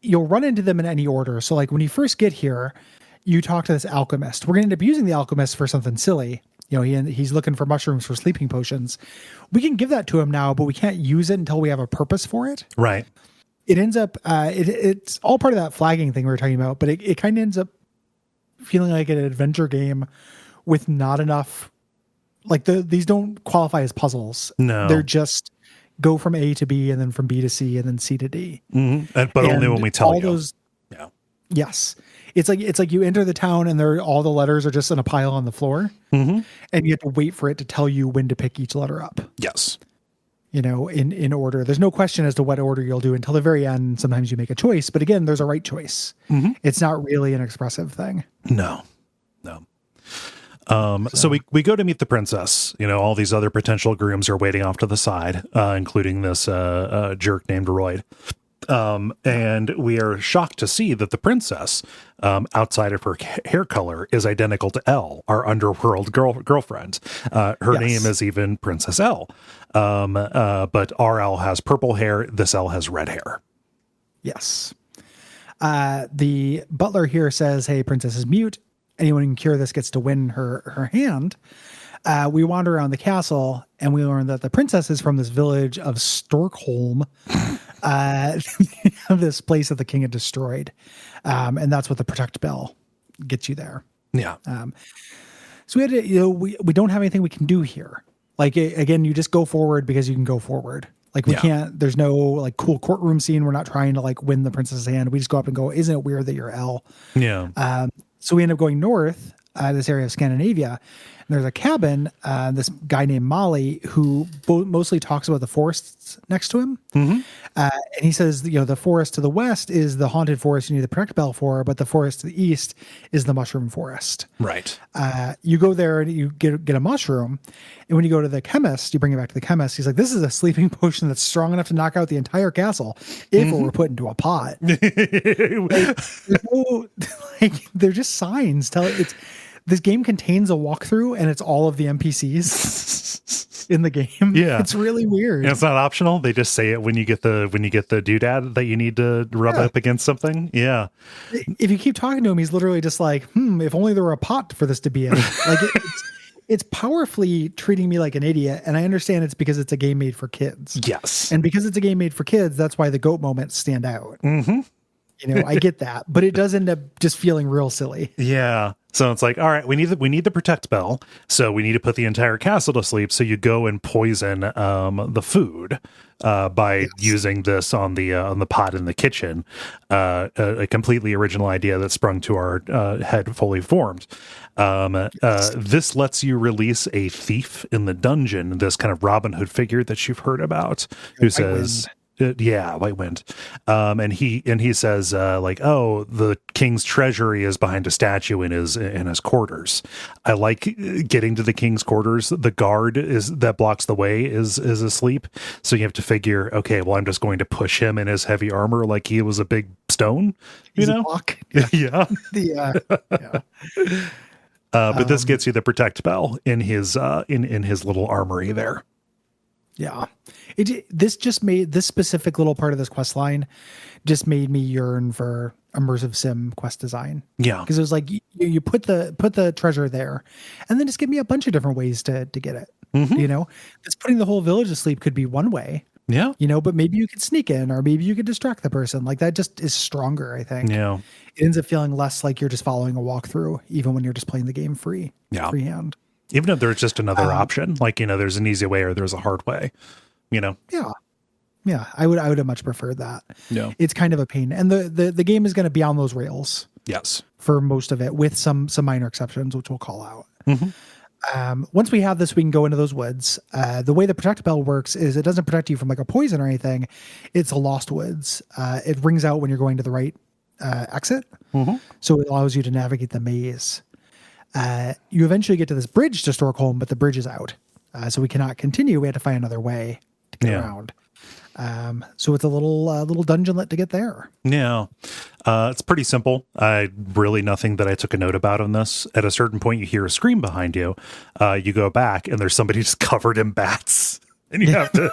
A: You'll run into them in any order. So like when you first get here, you talk to this alchemist. We're going to end up using the alchemist for something silly. You know, he's looking for mushrooms for sleeping potions. We can give that to him now, but we can't use it until we have a purpose for it.
B: Right.
A: It ends up, it's all part of that flagging thing we were talking about, but it kind of ends up feeling like an adventure game with not enough, like these don't qualify as puzzles.
B: No.
A: They're just go from A to B and then from B to C and then C to D.
B: Mm-hmm. But only when we tell you.
A: Yeah. Yes. It's like you enter the town and all the letters are just in a pile on the floor, and you have to wait for it to tell you when to pick each letter up.
B: Yes.
A: You know, in order. There's no question as to what order you'll do until the very end. Sometimes you make a choice, but again, there's a right choice. It's not really an expressive thing.
B: No. So we go to meet the princess. You know, all these other potential grooms are waiting off to the side, including this jerk named Royd. And we are shocked to see that the princess, outside of her hair color, is identical to Elle, our underworld girlfriend. Her name is even Princess Elle. But our Elle has purple hair. This Elle has red hair.
A: Yes. The butler here says, "Hey, princess is mute. Anyone who can cure this gets to win her hand." We wander around the castle and we learn that the princess is from this village of Storkholm, this place that the king had destroyed. And that's what the Protect Bell gets you there.
B: Yeah.
A: So we had to, we don't have anything we can do here. Like, again, you just go forward because you can go forward. Like we can't, there's no like cool courtroom scene. We're not trying to like win the princess's hand. We just go up and go, isn't it weird that you're Elle?
B: Yeah.
A: So we end up going north, this area of Scandinavia. there's a cabin, this guy named Molly who mostly talks about the forests next to him. And he says, the forest to the west is the haunted forest you need the protect bell for, but the forest to the east is the mushroom forest.
B: Right.
A: You go there and you get a mushroom. And when you go to the chemist, you bring it back to the chemist. He's like, this is a sleeping potion that's strong enough to knock out the entire castle if it were put into a pot. They're just signs. This game contains a walkthrough and it's all of the NPCs in the game.
B: Yeah.
A: It's really weird.
B: And it's not optional. They just say it when you get the doodad that you need to rub up against something. Yeah.
A: If you keep talking to him, he's literally just like, if only there were a pot for this to be in. Like it's powerfully treating me like an idiot. And I understand it's because it's a game made for kids.
B: Yes.
A: And because it's a game made for kids, that's why the goat moments stand out. I get that, but it does end up just feeling real silly.
B: Yeah. So it's like, all right, we need the protect bell. So we need to put the entire castle to sleep. So you go and poison the food by using this on the pot in the kitchen. A completely original idea that sprung to our head fully formed. This lets you release a thief in the dungeon, this kind of Robin Hood figure that you've heard about, who says, White Wind. And he says, the king's treasury is behind a statue in his quarters. I like getting to the king's quarters. The guard that blocks the way is asleep. So you have to figure, okay, well, I'm just going to push him in his heavy armor like he was a big stone,
A: Block.
B: Yeah. But this gets you the protect bell in his little armory there.
A: Yeah. This specific little part of this quest line just made me yearn for immersive sim quest design.
B: Yeah.
A: Because it was like you put the treasure there and then just give me a bunch of different ways to get it. Just putting the whole village to sleep could be one way.
B: Yeah.
A: But maybe you could sneak in or maybe you could distract the person. Like that just is stronger, I think.
B: Yeah.
A: It ends up feeling less like you're just following a walkthrough, even when you're just playing the game freehand.
B: Even if there's just another option, like, there's an easy way or there's a hard way, Yeah.
A: Yeah. I would have much preferred that.
B: Yeah.
A: It's kind of a pain. And the game is going to be on those rails.
B: Yes.
A: For most of it, with some minor exceptions, which we'll call out. Once we have this, we can go into those woods. The way the protect bell works is it doesn't protect you from like a poison or anything. It's a lost woods. It rings out when you're going to the right exit. So it allows you to navigate the maze. You eventually get to this bridge to Storkholm, but the bridge is out. So we cannot continue. We had to find another way to get around. So it's a little dungeonlet to get there.
B: Yeah. It's pretty simple. Really nothing that I took a note about on this. At a certain point, you hear a scream behind you. You go back and there's somebody just covered in bats. And you have to...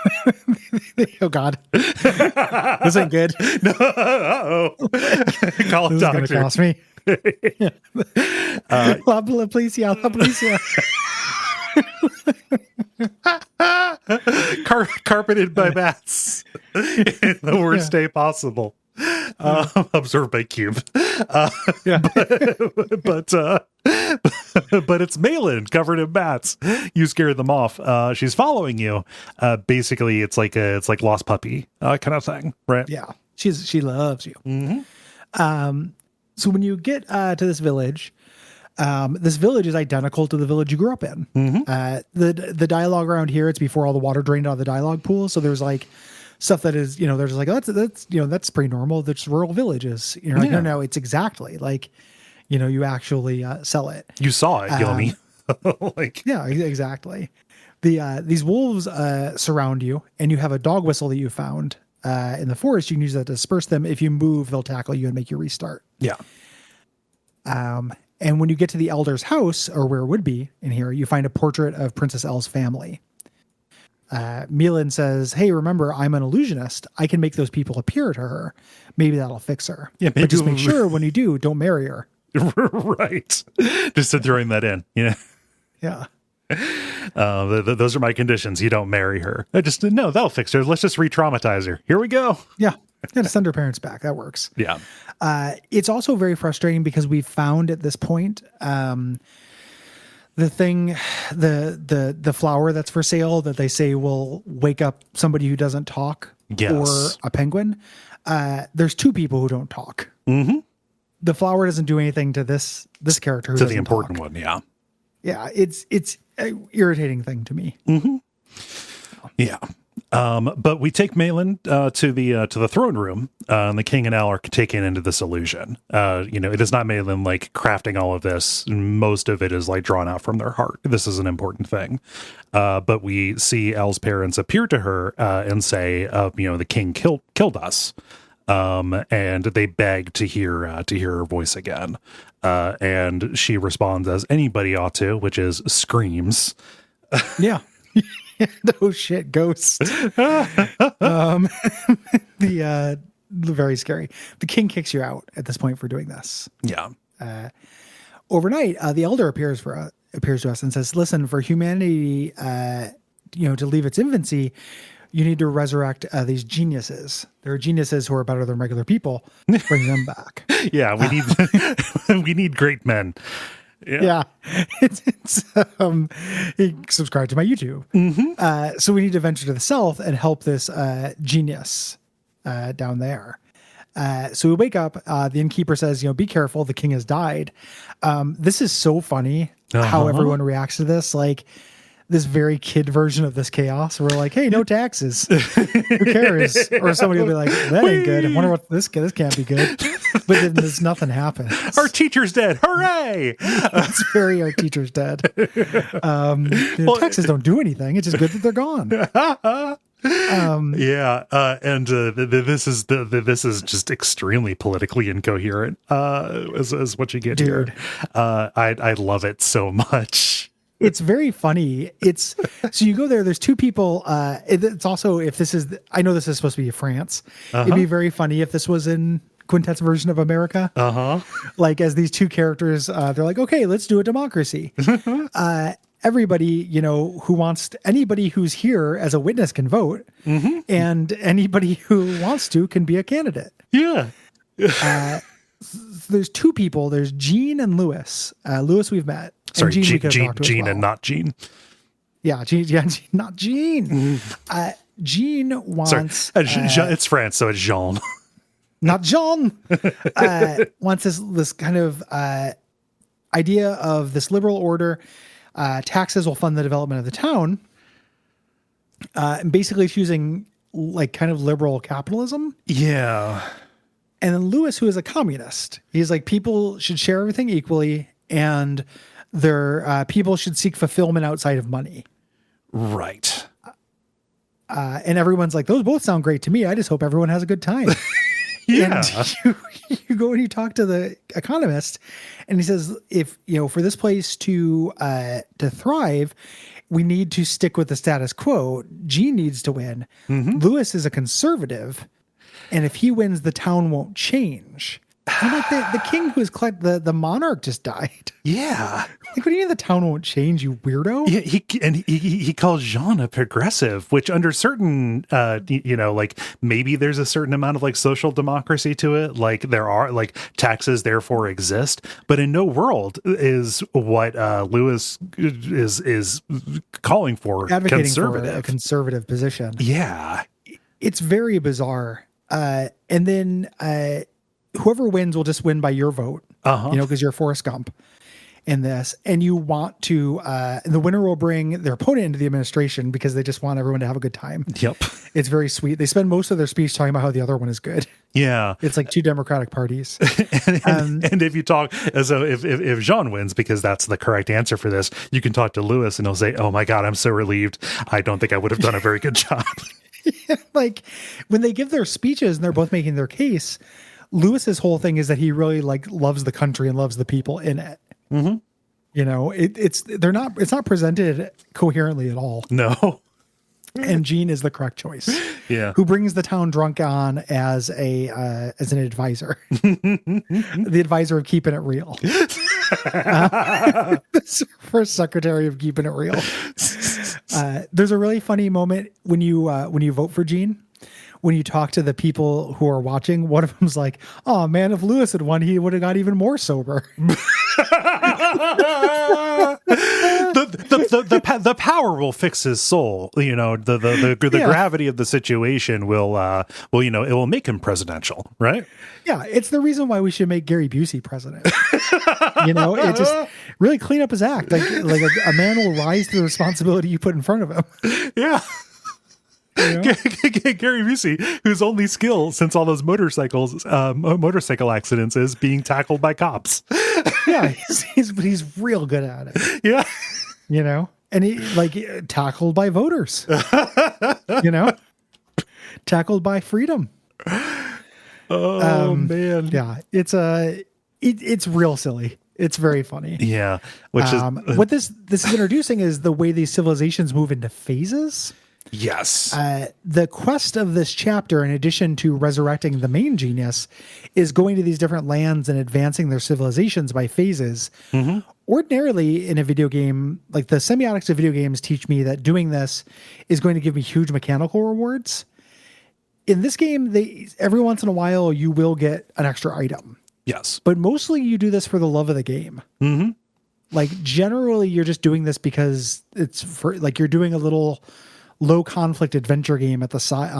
A: Oh, God. This ain't good.
B: No. Uh-oh. Call a doctor.
A: This is going to cost me. La policia.
B: Carpeted by bats in the worst day possible. Observed by Cube. But it's Malin covered in bats. You scared them off. She's following you. Basically, it's like Lost Puppy kind of thing, right?
A: Yeah, she loves you. So when you get to this village is identical to the village you grew up in. The dialogue around here, it's before all the water drained out of the dialogue pool. So there's like stuff that is, they're just like, oh, that's pretty normal. That's rural villages. You're like, no, it's exactly like, you actually sell it.
B: You saw it, Gilmy.
A: Yeah, exactly. These wolves surround you, and you have a dog whistle that you found in the forest. You can use that to disperse them. If you move, they'll tackle you and make you restart.
B: Yeah.
A: And when you get to the elder's house, or where it would be in here, you find a portrait of Princess Elle's family. Milan says, hey, remember, I'm an illusionist. I can make those people appear to her. Maybe that'll fix her. Yeah, but just make sure when you do, don't marry her.
B: Right. Just to throwing that in.
A: Yeah.
B: Those are my conditions. You don't marry her. No, that'll fix her. Let's just re-traumatize her. Here we go.
A: Yeah. Yeah, send her parents back. That works.
B: Yeah.
A: It's also very frustrating because we've found at this point the flower that's for sale that they say will wake up somebody who doesn't talk, or a penguin. There's two people who don't talk. The flower doesn't do anything to this character who
B: to
A: doesn't
B: the important
A: talk.
B: one. Yeah.
A: Yeah, it's an irritating thing to me.
B: Mm-hmm. Yeah. But we take Malin to the throne room, and the king and Elle are taken into this illusion. It is not Malin like crafting all of this. Most of it is like drawn out from their heart. This is an important thing. But we see Elle's parents appear to her and say, the king killed us. And they beg to hear her voice again. And she responds as anybody ought to, which is screams.
A: Yeah. Oh shit, ghosts. Very scary. The king kicks you out at this point for doing this.
B: Yeah.
A: Overnight, the elder appears to us and says, "Listen, for humanity, to leave its infancy, you need to resurrect these geniuses. There are geniuses who are better than regular people. Bring them back."
B: Yeah, we need great men.
A: Yeah. He subscribed to my YouTube.
B: Mm-hmm.
A: So we need to venture to the south and help this genius down there. So we wake up. The innkeeper says, "Be careful. The king has died." This is so funny how everyone reacts to this. Like this very kid version of this chaos. We're like, "Hey, no taxes. Who cares?" Or somebody will be like, "That ain't good. I wonder what this can't be good." But then there's nothing happens.
B: Our teacher's dead. Hooray!
A: It's very our teacher's dead. Taxes don't do anything. It's just good that they're gone.
B: This is just extremely politically incoherent. As what you get here. I love it so much.
A: It's very funny. So you go there. There's two people. It's also I know this is supposed to be France. It'd be very funny if this was in Quintet's version of America. Like as these two characters, they're like, okay, let's do a democracy. Everybody, anybody who's here as a witness can vote, and anybody who wants to can be a candidate.
B: Yeah.
A: There's two people. There's Jean and Louis. Louis we've met.
B: Sorry,
A: and
B: Jean and not Jean.
A: Yeah, Jean. Yeah, not Jean. Jean wants.
B: Sorry, it's France, so it's Jean.
A: Not Jean. Wants this kind of idea of this liberal order. Taxes will fund the development of the town. And basically it's using like kind of liberal capitalism.
B: Yeah.
A: And then Louis, who is a communist, he's like, people should share everything equally, and their people should seek fulfillment outside of money.
B: Right.
A: And everyone's like, those both sound great to me. I just hope everyone has a good time.
B: Yeah.
A: And you go and you talk to the economist, and he says, if for this place to thrive, we need to stick with the status quo. Jean needs to win. Louis is a conservative, and if he wins, the town won't change. I'm like, the king who is the monarch just died.
B: Yeah.
A: Like, what do you mean the town won't change, you weirdo?
B: Yeah, he calls Jean a progressive, which under certain, like maybe there's a certain amount of like social democracy to it. Like there are like taxes therefore exist, but in no world is what Louis is calling for
A: Advocating
B: conservative.
A: for a conservative position.
B: Yeah.
A: It's very bizarre. And then whoever wins will just win by your vote, because you're Forrest Gump in this. And you want to, the winner will bring their opponent into the administration because they just want everyone to have a good time.
B: Yep.
A: It's very sweet. They spend most of their speech talking about how the other one is good.
B: Yeah.
A: It's like two Democratic parties.
B: and if you talk, so if Jean wins, because that's the correct answer for this, you can talk to Louis and he'll say, "Oh my God, I'm so relieved. I don't think I would have done a very good job."
A: Like when they give their speeches and they're both making their case, Lewis's whole thing is that he really like loves the country and loves the people in it. It's not presented coherently at all.
B: No.
A: And Jean is the correct choice.
B: Yeah.
A: Who brings the town drunk on as an advisor, the advisor of keeping it real. For secretary of keeping it real. There's a really funny moment when you vote for Jean. When you talk to the people who are watching, one of them's like, "Oh man, if Louis had won, he would have got even more sober."
B: the the power will fix his soul. You know, the gravity of the situation will it will make him presidential, right?
A: Yeah, it's the reason why we should make Gary Busey president. You know, it just really clean up his act. Like a man will rise to the responsibility you put in front of him.
B: Yeah. You know? Gary Busey, whose only skill since all those motorcycle accidents is being tackled by cops.
A: Yeah, he's real good at it.
B: Yeah,
A: you know, and he tackled by voters. You know, tackled by freedom.
B: Oh man,
A: yeah, it's real silly. It's very funny.
B: Yeah, which is
A: what this is introducing is the way these civilizations move into phases.
B: Yes.
A: The quest of this chapter, in addition to resurrecting the main genius, is going to these different lands and advancing their civilizations by phases. Mm-hmm. Ordinarily, in a video game, like the semiotics of video games teach me that doing this is going to give me huge mechanical rewards. In this game, every once in a while, you will get an extra item.
B: Yes.
A: But mostly you do this for the love of the game.
B: Mm-hmm.
A: Like, generally, you're just doing this because it's for, like, you're doing a little low conflict adventure game on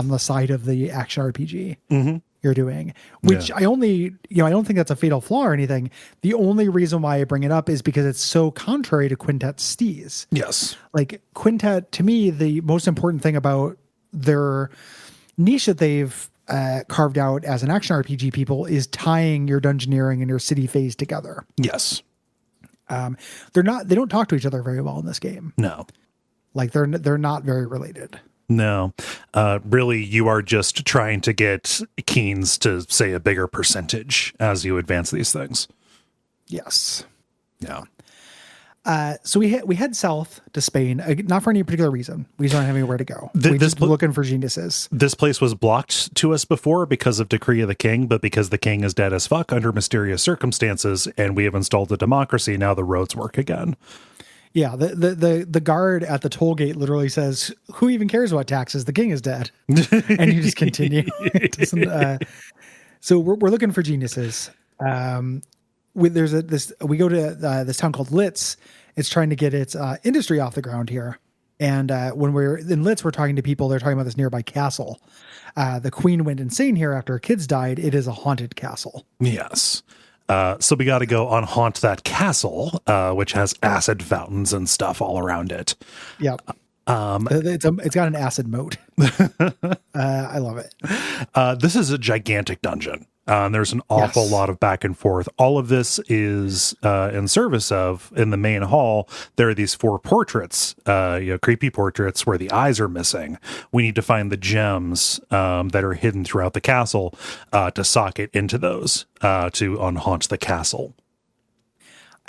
A: the side of the action RPG you're doing, which I don't think that's a fatal flaw or anything. The only reason why I bring it up is because it's so contrary to Quintet's steez.
B: Yes.
A: Like Quintet, to me, the most important thing about their niche that they've carved out as an action RPG people is tying your dungeoneering and your city phase together.
B: Yes.
A: They don't talk to each other very well in this game.
B: No.
A: Like they're not very related.
B: No, really, you are just trying to get Keens to say a bigger percentage as you advance these things.
A: Yes.
B: Yeah.
A: So we head south to Spain, not for any particular reason. We don't have anywhere to go. We're just looking for geniuses.
B: This place was blocked to us before because of decree of the king, but because the king is dead as fuck under mysterious circumstances, and we have installed a democracy, now the roads work again.
A: Yeah, the guard at the toll gate literally says, "Who even cares about taxes? The king is dead," and you just continue. So we're looking for geniuses. We go to this town called Litz. It's trying to get its industry off the ground here. And when we're in Litz, we're talking to people. They're talking about this nearby castle. The queen went insane here after her kids died. It is a haunted castle.
B: Yes. So we got to go on haunt that castle, which has acid fountains and stuff all around it.
A: Yep. It's got an acid moat. I love it.
B: This is a gigantic dungeon. There's an awful lot of back and forth. All of this is in service of, in the main hall, there are these 4 portraits, creepy portraits where the eyes are missing. We need to find the gems that are hidden throughout the castle to socket into those to unhaunt the castle.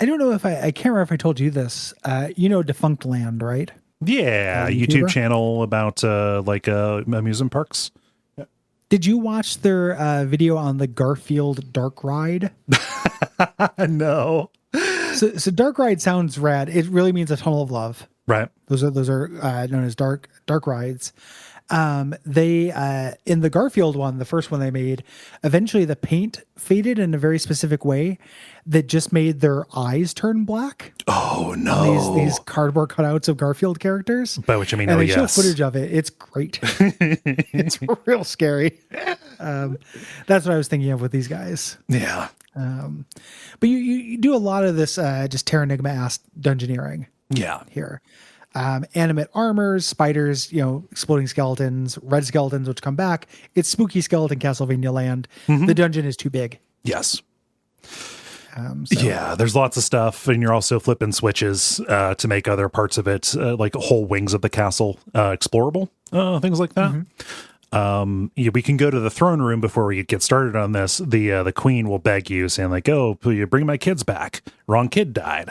A: I don't know if I can't remember if I told you this. Defunct Land, right?
B: Yeah, YouTube channel about amusement parks.
A: Did you watch their video on the Garfield Dark Ride?
B: No.
A: So Dark Ride sounds rad. It really means a tunnel of love.
B: Right.
A: Those are known as dark rides. They in the Garfield one, the first one they made, eventually the paint faded in a very specific way that just made their eyes turn black.
B: Oh no!
A: These cardboard cutouts of Garfield characters.
B: By which I mean,
A: and they show footage of it. It's great. It's real scary. That's what I was thinking of with these guys.
B: Yeah.
A: But you do a lot of this just Terranigma-ass dungeoneering.
B: Yeah.
A: Here. Animate armors, spiders, exploding skeletons, red skeletons, which come back. It's spooky skeleton Castlevania land. Mm-hmm. The dungeon is too big.
B: Yes. Yeah, there's lots of stuff, and you're also flipping switches to make other parts of it, like whole wings of the castle, explorable, things like that. Mm-hmm. We can go to the throne room before we get started on this. The queen will beg you, saying like, "Oh, you bring my kids back. Wrong kid died."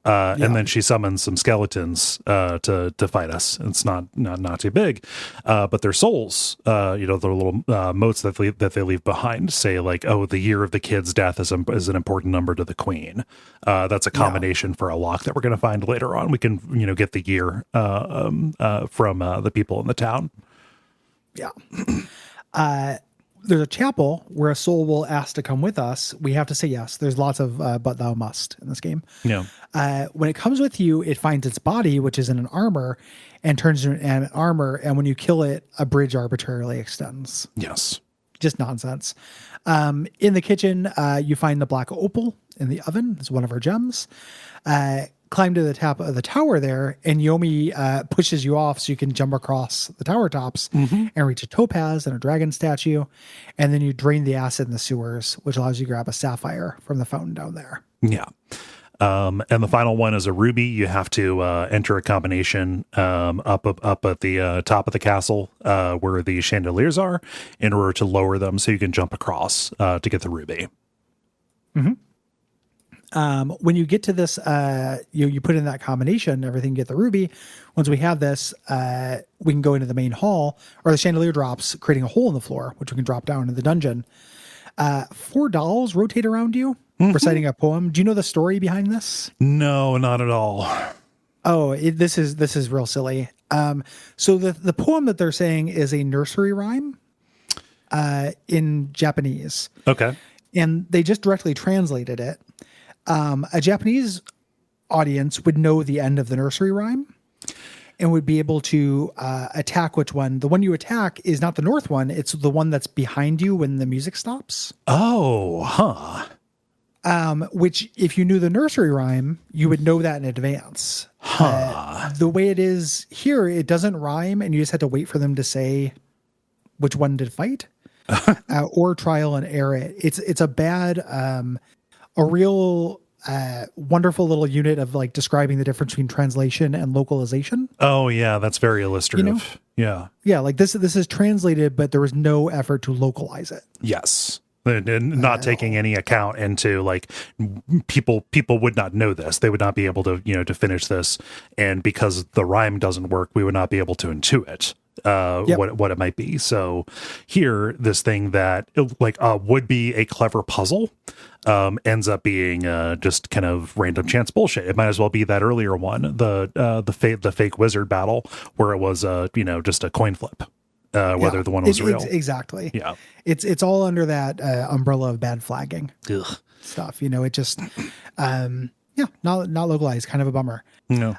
B: And then she summons some skeletons to fight us. It's not too big, but their souls, the little motes that they leave behind, say like, "Oh, the year of the kid's death is an important number to the queen." That's a combination for a lock that we're going to find later on. We can get the year from the people in the town.
A: Yeah. there's a chapel where a soul will ask to come with us. We have to say yes. There's lots of but thou must in this game.
B: Yeah.
A: When it comes with you, it finds its body, which is in an armor, and turns into an armor. And when you kill it, a bridge arbitrarily extends.
B: Yes.
A: Just nonsense. In the kitchen, you find the black opal in the oven. It's one of our gems. Climb to the top of the tower there, and Yomi pushes you off so you can jump across the tower tops and reach a topaz and a dragon statue. And then you drain the acid in the sewers, which allows you to grab a sapphire from the fountain down there.
B: Yeah. And the final one is a ruby. You have to enter a combination up at the top of the castle where the chandeliers are in order to lower them so you can jump across to get the ruby.
A: Mm-hmm. When you get to this, you put in that combination, everything, get the ruby. Once we have this, we can go into the main hall, or the chandelier drops, creating a hole in the floor, which we can drop down into the dungeon. 4 dolls rotate around you, reciting a poem. Do you know the story behind this?
B: No, not at all.
A: Oh, this is real silly. So the poem that they're saying is a nursery rhyme, in Japanese.
B: Okay.
A: And they just directly translated it. A Japanese audience would know the end of the nursery rhyme and would be able to attack which one. The one you attack is not the north one. It's the one that's behind you when the music stops.
B: Oh, huh.
A: Which, if you knew the nursery rhyme, you would know that in advance. The way it is here, it doesn't rhyme, and you just have to wait for them to say which one to fight or trial and error it. It's a bad... a real wonderful little unit of like describing the difference between translation and localization.
B: Oh yeah, that's very illustrative.
A: You know?
B: Yeah.
A: Yeah, like this is translated, but there was no effort to localize it.
B: Yes. And not taking any account into like people would not know this. They would not be able to, to finish this. And because the rhyme doesn't work, we would not be able to intuit what it might be. So here, this thing that like would be a clever puzzle ends up being just kind of random chance bullshit. It might as well be that earlier one, the fake wizard battle, where it was just a coin flip. Whether the one was real.
A: Exactly.
B: Yeah.
A: It's all under that umbrella of bad flagging stuff. It just, not localized, kind of a bummer.
B: No.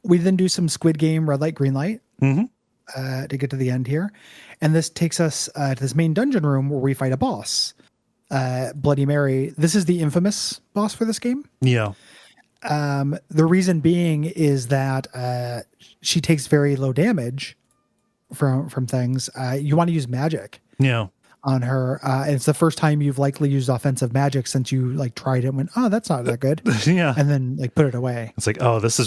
A: We then do some Squid Game, red light, green light, to get to the end here. And this takes us to this main dungeon room where we fight a boss, Bloody Mary. This is the infamous boss for this game.
B: Yeah.
A: The reason being is that she takes very low damage from things. You want to use magic on her. And it's the first time you've likely used offensive magic since you like tried it and went, oh, that's not that good.
B: Yeah.
A: And then like put it away.
B: It's like, oh, this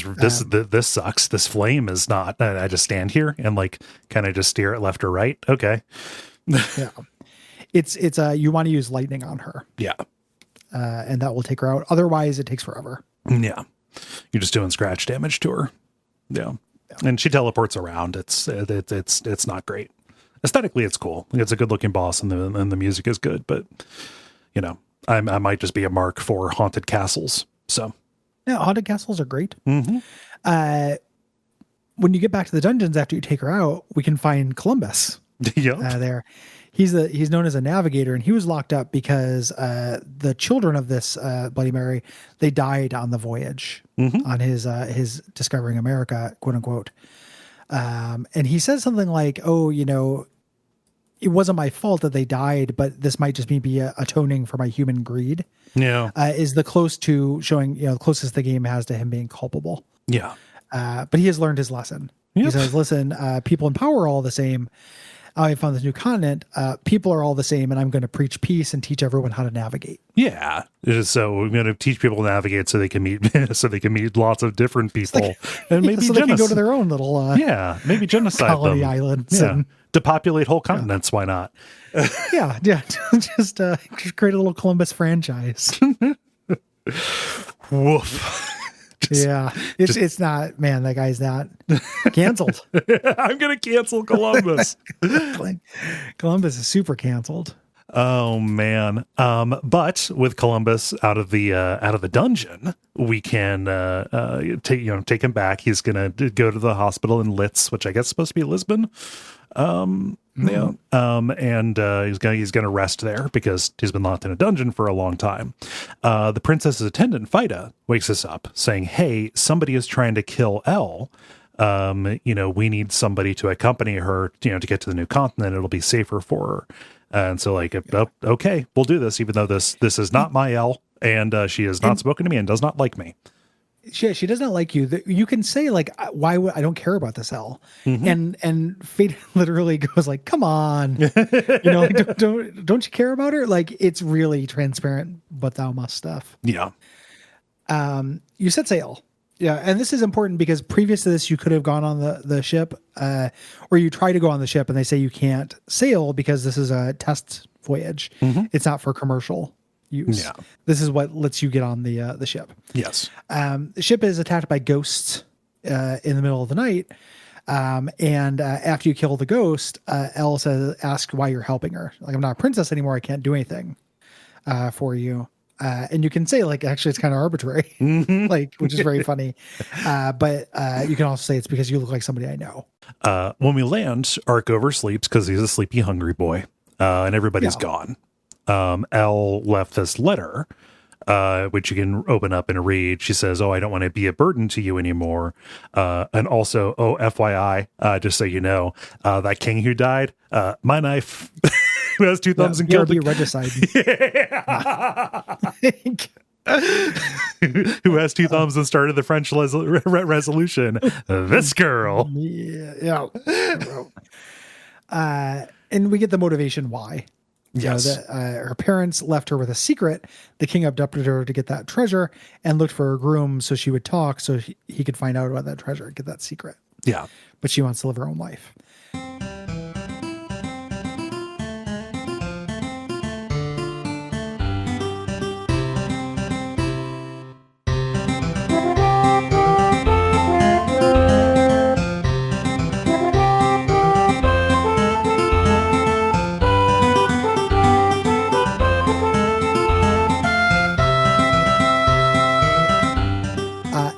B: sucks. This flame is not, I just stand here and like kind of just steer it left or right. Okay.
A: Yeah. It's you want to use lightning on her.
B: Yeah.
A: And that will take her out. Otherwise it takes forever.
B: Yeah. You're just doing scratch damage to her. Yeah. And she teleports around. It's not great. Aesthetically, it's cool. It's a good looking boss, and the music is good. But I might just be a mark for haunted castles. So
A: yeah, haunted castles are great.
B: Mm-hmm.
A: When you get back to the dungeons after you take her out, we can find Columbus.
B: Yeah,
A: there. He's known as a navigator, and he was locked up because the children of this Bloody Mary, they died on the voyage on his discovering America, quote unquote. And he says something like, "Oh, it wasn't my fault that they died, but this might just be atoning for my human greed."
B: Yeah,
A: is the close to showing the closest the game has to him being culpable.
B: Yeah,
A: but he has learned his lesson. Yep. He says, "Listen, people in power are all the same. I found this new continent. People are all the same, and I'm going to preach peace and teach everyone how to navigate."
B: Yeah. So we're going to teach people to navigate so they can meet lots of different people, and maybe
A: so they can go to their own little
B: maybe genocide
A: colony
B: them.
A: islands.
B: Yeah.
A: And
B: depopulate whole continents. Why not?
A: yeah. Just create a little Columbus franchise.
B: Woof.
A: It's not, man, that guy's not canceled.
B: I'm going to cancel Columbus.
A: Columbus is super canceled.
B: Oh man. But with Columbus out of the dungeon, we can take him back. He's going to go to the hospital in Litz, which I guess is supposed to be Lisbon. Yeah. And he's gonna rest there because he's been locked in a dungeon for a long time. The princess's attendant, Fida, wakes us up saying, "Hey, somebody is trying to kill Elle. We need somebody to accompany her, to get to the new continent. It'll be safer for her." And so okay, we'll do this, even though this is not my Elle, and she has not spoken to me and does not like me.
A: She does not like you. You can say like, why would I don't care about this Elle? And Fate literally goes like, come on, like, don't you care about her? Like, it's really transparent, but thou must stuff.
B: Yeah.
A: You said sail. Yeah. And this is important because previous to this, you could have gone on the ship, or you try to go on the ship and they say you can't sail because this is a test voyage. It's not for commercial use. Yeah. This is what lets you get on the ship.
B: Yes.
A: The ship is attacked by ghosts in the middle of the night. And after you kill the ghost, Elle asks why you're helping her. Like, I'm not a princess anymore. I can't do anything for you. And you can say, like, actually, it's kind of arbitrary, like, which is very funny. But you can also say it's because you look like somebody I know.
B: When we land, Ark oversleeps because he's a sleepy, hungry boy, and everybody's gone. Elle left this letter, which you can open up and read. She says, "Oh, I don't want to be a burden to you anymore." And also, "Oh, FYI, just so you know, that king who died, my knife." Who has two thumbs and killed the regicide. Who has two thumbs and started the French Revolution? This girl.
A: Yeah. And we get the motivation why.
B: Yes.
A: Her parents left her with a secret. The king abducted her to get that treasure and looked for a groom so she would talk so he could find out about that treasure and get that secret.
B: Yeah.
A: But she wants to live her own life.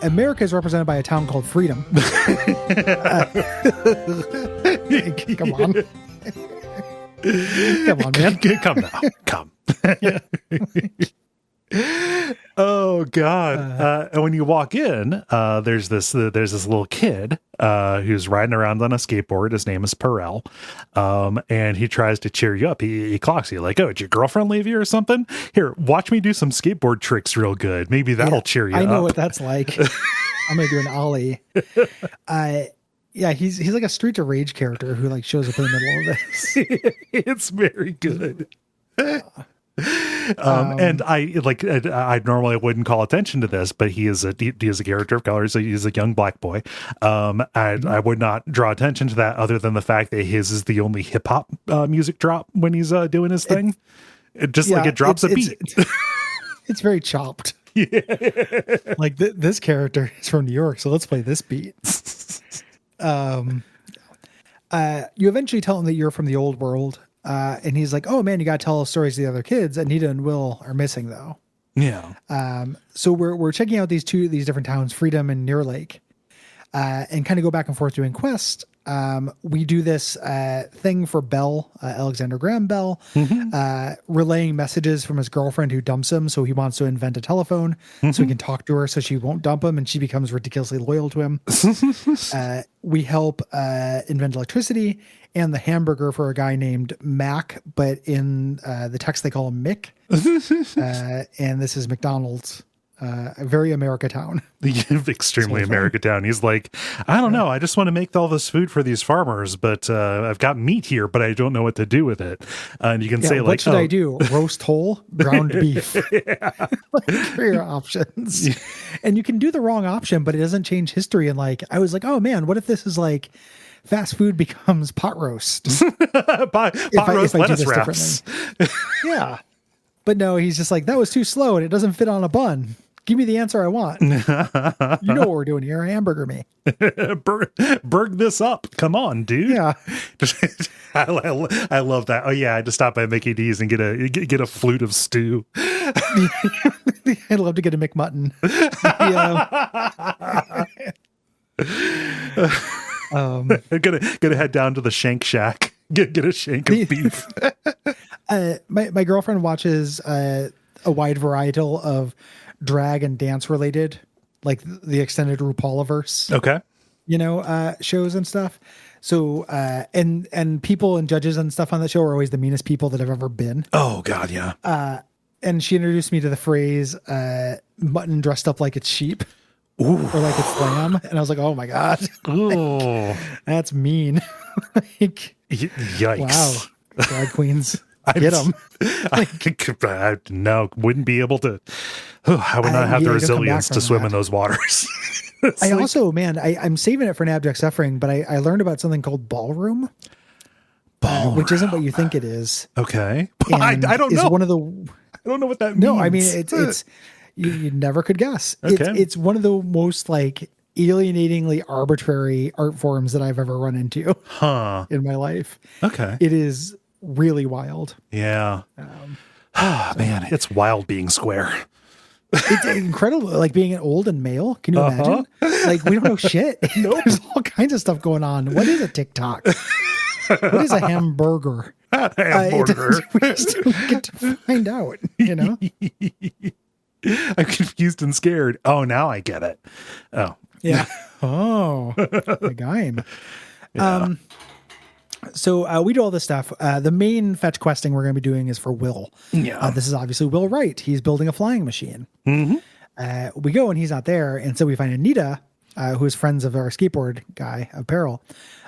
A: America is represented by a town called Freedom. Come on. Come on, man.
B: Come now. Come. Oh God. And when you walk in, there's this little kid who's riding around on a skateboard. His name is Perel. And he tries to cheer you up. He clocks you like, "Oh, did your girlfriend leave you or something? Here, watch me do some skateboard tricks real good. Maybe that'll cheer you up."
A: I know what that's like. I'm gonna do an ollie. Yeah, he's like a Streets of Rage character who like shows up in the middle of this.
B: It's very good. And I normally wouldn't call attention to this, but he is a character of color, so he's a young black boy. And I would not draw attention to that other than the fact that his is the only hip hop music drop when he's doing his thing. It drops a beat.
A: It's very chopped.
B: Yeah.
A: Like this character is from New York, so let's play this beat. You eventually tell him that you're from the old world. And he's like, "Oh man, you got to tell stories to the other kids." Anita and Will are missing though.
B: Yeah.
A: So we're checking out these different towns, Freedom and Near Lake, and kind of go back and forth doing quests. We do this thing for Bell, Alexander Graham Bell, relaying messages from his girlfriend who dumps him. So he wants to invent a telephone so he can talk to her so she won't dump him and she becomes ridiculously loyal to him. We help invent electricity and the hamburger for a guy named Mac, but in the text they call him Mick. And this is McDonald's. A very America town.
B: Extremely America town. He's like, "I don't know. I just want to make all this food for these farmers, but I've got meat here, but I don't know what to do with it." And you can say, like,
A: "What should I do? Roast whole, ground beef?" Like, for your options. And you can do the wrong option, but it doesn't change history. And like, I was like, "Oh man, what if this is like fast food becomes pot roast?"
B: pot roast lettuce wraps.
A: Yeah. But no, he's just like, "That was too slow and it doesn't fit on a bun. Give me the answer I want." You know what we're doing here. Hamburger me.
B: Berg this up. Come on, dude.
A: Yeah.
B: I love that. Oh yeah, I had to stop by Mickey D's and get a flute of stew.
A: I'd love to get a McMutton.
B: Gonna head down to the Shank Shack. Get a shank of beef.
A: My girlfriend watches a wide variety of drag and dance related, like the extended RuPaul-averse,
B: Okay.
A: shows and stuff. So, and people and judges and stuff on the show are always the meanest people that have ever been.
B: Oh God, yeah.
A: And she introduced me to the phrase, mutton dressed up like it's sheep.
B: Ooh.
A: Or like it's lamb. And I was like, oh my God.
B: Ooh.
A: That's mean. Like,
B: Yikes.
A: wow. Drag queens. Get them.
B: No, wouldn't be able to. I would not have the resilience to swim in those waters.
A: I'm saving it for an abject suffering, but I learned about something called ballroom. Which isn't what you think it is.
B: Okay. I don't know. I don't know what that means.
A: No, I mean, it's you never could guess.
B: Okay.
A: It's one of the most like alienatingly arbitrary art forms that I've ever run into in my life.
B: Okay.
A: It is really wild.
B: Yeah. Man, it's wild being square.
A: It's incredible. Like being an old and male. Can you imagine? Like we don't know shit. Nope. There's all kinds of stuff going on. What is a TikTok? What is a hamburger? We just don't get to find out,
B: I'm confused and scared. Oh, now I get it. Oh.
A: Yeah. Oh, the game.
B: Yeah.
A: So we do all this stuff. The main fetch questing we're going to be doing is for Will.
B: Yeah.
A: This is obviously Will Wright. He's building a flying machine.
B: Mm-hmm.
A: We go and he's not there. And so we find Anita, who is friends of our skateboard guy, Apparel.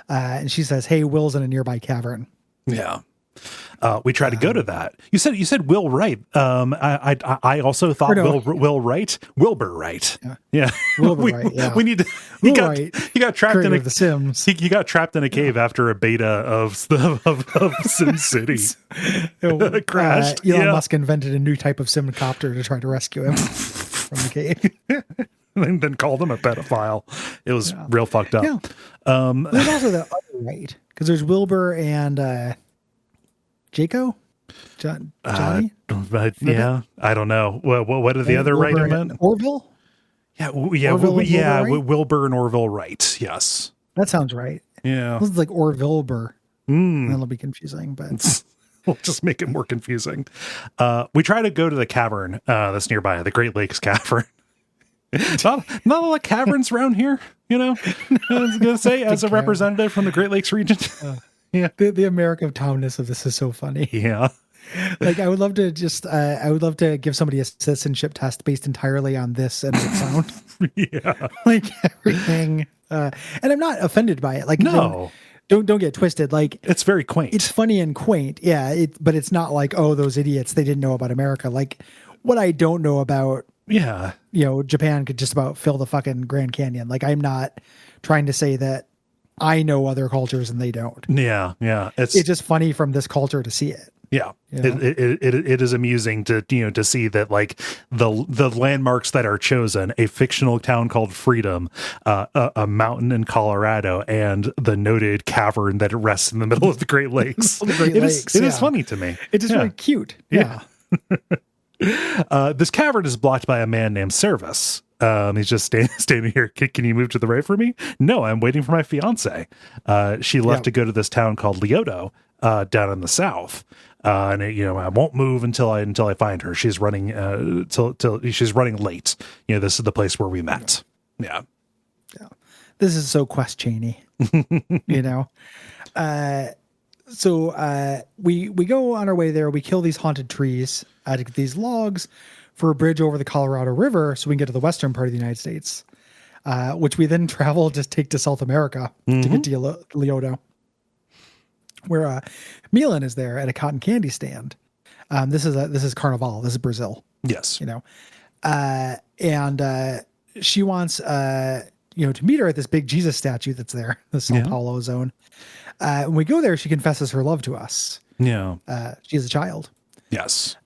A: And she says, hey, Will's in a nearby cavern.
B: Yeah. We try to go to that. You said Will Wright. I also thought Will Wright, Wilbur Wright. Yeah.
A: Wilbur Wright. Yeah.
B: We need to. He got trapped in
A: The Sims.
B: He got trapped in a cave after a beta of Sim City. Crashed.
A: Elon Musk invented a new type of simcopter to try to rescue him from the cave.
B: And then called him a pedophile. It was real fucked up.
A: Yeah. There's also the other Wright, because there's Wilbur and Jaco? Johnny?
B: Yeah, I don't know. What are the other Wright men?
A: Orville?
B: Wilbur and Orville Wright. Yes.
A: That sounds right.
B: Yeah.
A: This is like Orville-bur. That'll be confusing, but
B: we'll just make it more confusing. We try to go to the cavern that's nearby, the Great Lakes Cavern. Not a lot of caverns around here, I was going to say, as a representative from the Great Lakes region.
A: Yeah. The American townness of this is so funny.
B: Yeah.
A: Like I would love to give somebody a citizenship test based entirely on this and its sound.
B: Yeah.
A: Like everything. And I'm not offended by it. Like,
B: no.
A: Don't get twisted. Like
B: it's very quaint.
A: It's funny and quaint. Yeah. But it's not like, oh, those idiots, they didn't know about America. Like what I don't know about, Japan could just about fill the fucking Grand Canyon. Like I'm not trying to say that I know other cultures and they don't.
B: Yeah. Yeah.
A: It's just funny from this culture to see it.
B: Yeah. It is amusing to see that like the landmarks that are chosen, a fictional town called Freedom, a mountain in Colorado, and the noted cavern that rests in the middle of the Great Lakes. It is funny to me.
A: It's just really cute. Yeah.
B: This cavern is blocked by a man named Servus. He's just standing here. Can you move to the right for me? No, I'm waiting for my fiance. She left to go to this town called Leoto, down in the south. And I won't move until I find her. She's running till she's running late. This is the place where we met. Yeah.
A: This is so Quest Cheney. So we go on our way there. We kill these haunted trees to get these logs for a bridge over the Colorado River so we can get to the western part of the United States, which we then take to South America to get to Leoto, where Milan is there at a cotton candy stand. This is Carnival. This is Brazil.
B: Yes.
A: And she wants to meet her at this big Jesus statue that's there, the Sao Paulo zone. When we go there, she confesses her love to us.
B: Yeah.
A: She is a child.
B: Yes.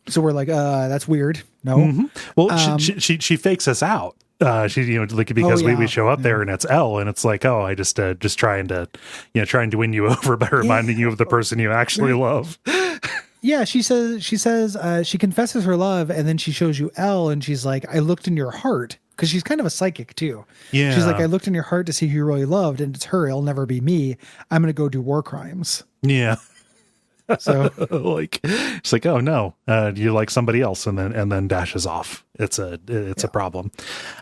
A: So we're like, that's weird. No.
B: Mm-hmm. Well, she fakes us out. Because we show up there and it's Elle, and it's like, I just trying to win you over by reminding you of the person you actually love.
A: Yeah, she says she confesses her love, and then she shows you Elle, and she's like, I looked in your heart because she's kind of a psychic too.
B: Yeah.
A: She's like, I looked in your heart to see who you really loved, and it's her. It'll never be me. I'm going to go do war crimes.
B: Yeah.
A: So
B: like, it's like, oh no, you like somebody else, and then dashes off. It's a problem.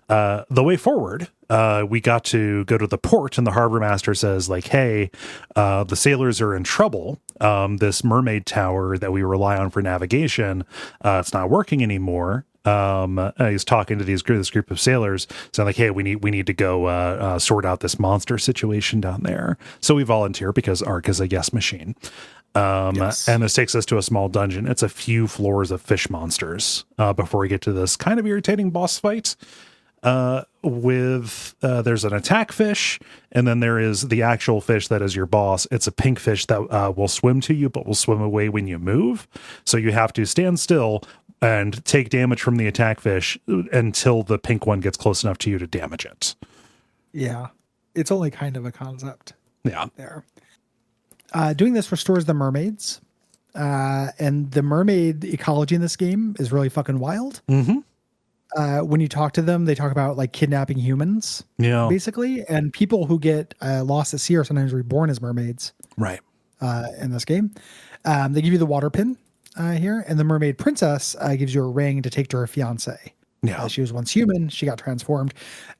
B: The way forward, we got to go to the port, and the harbor master says like, hey, the sailors are in trouble. This mermaid tower that we rely on for navigation, it's not working anymore. He's talking to this group of sailors, saying like, hey, we need to go sort out this monster situation down there. So we volunteer because Ark is a yes machine.
A: yes.
B: And this takes us to a small dungeon. It's a few floors of fish monsters before we get to this kind of irritating boss fight with there's an attack fish, and then there is the actual fish that is your boss. It's a pink fish that will swim to you but will swim away when you move, so you have to stand still and take damage from the attack fish until the pink one gets close enough to you to damage it.
A: Yeah, it's only kind of a concept.
B: Yeah.
A: There. Doing this restores the mermaids, and the mermaid ecology in this game is really fucking wild.
B: Mm-hmm.
A: When you talk to them, they talk about like kidnapping humans, basically, and people who get lost at sea are sometimes reborn as mermaids.
B: Right.
A: In this game, they give you the water pin here, and the mermaid princess gives you a ring to take to her fiance.
B: Yeah.
A: She was once human. She got transformed.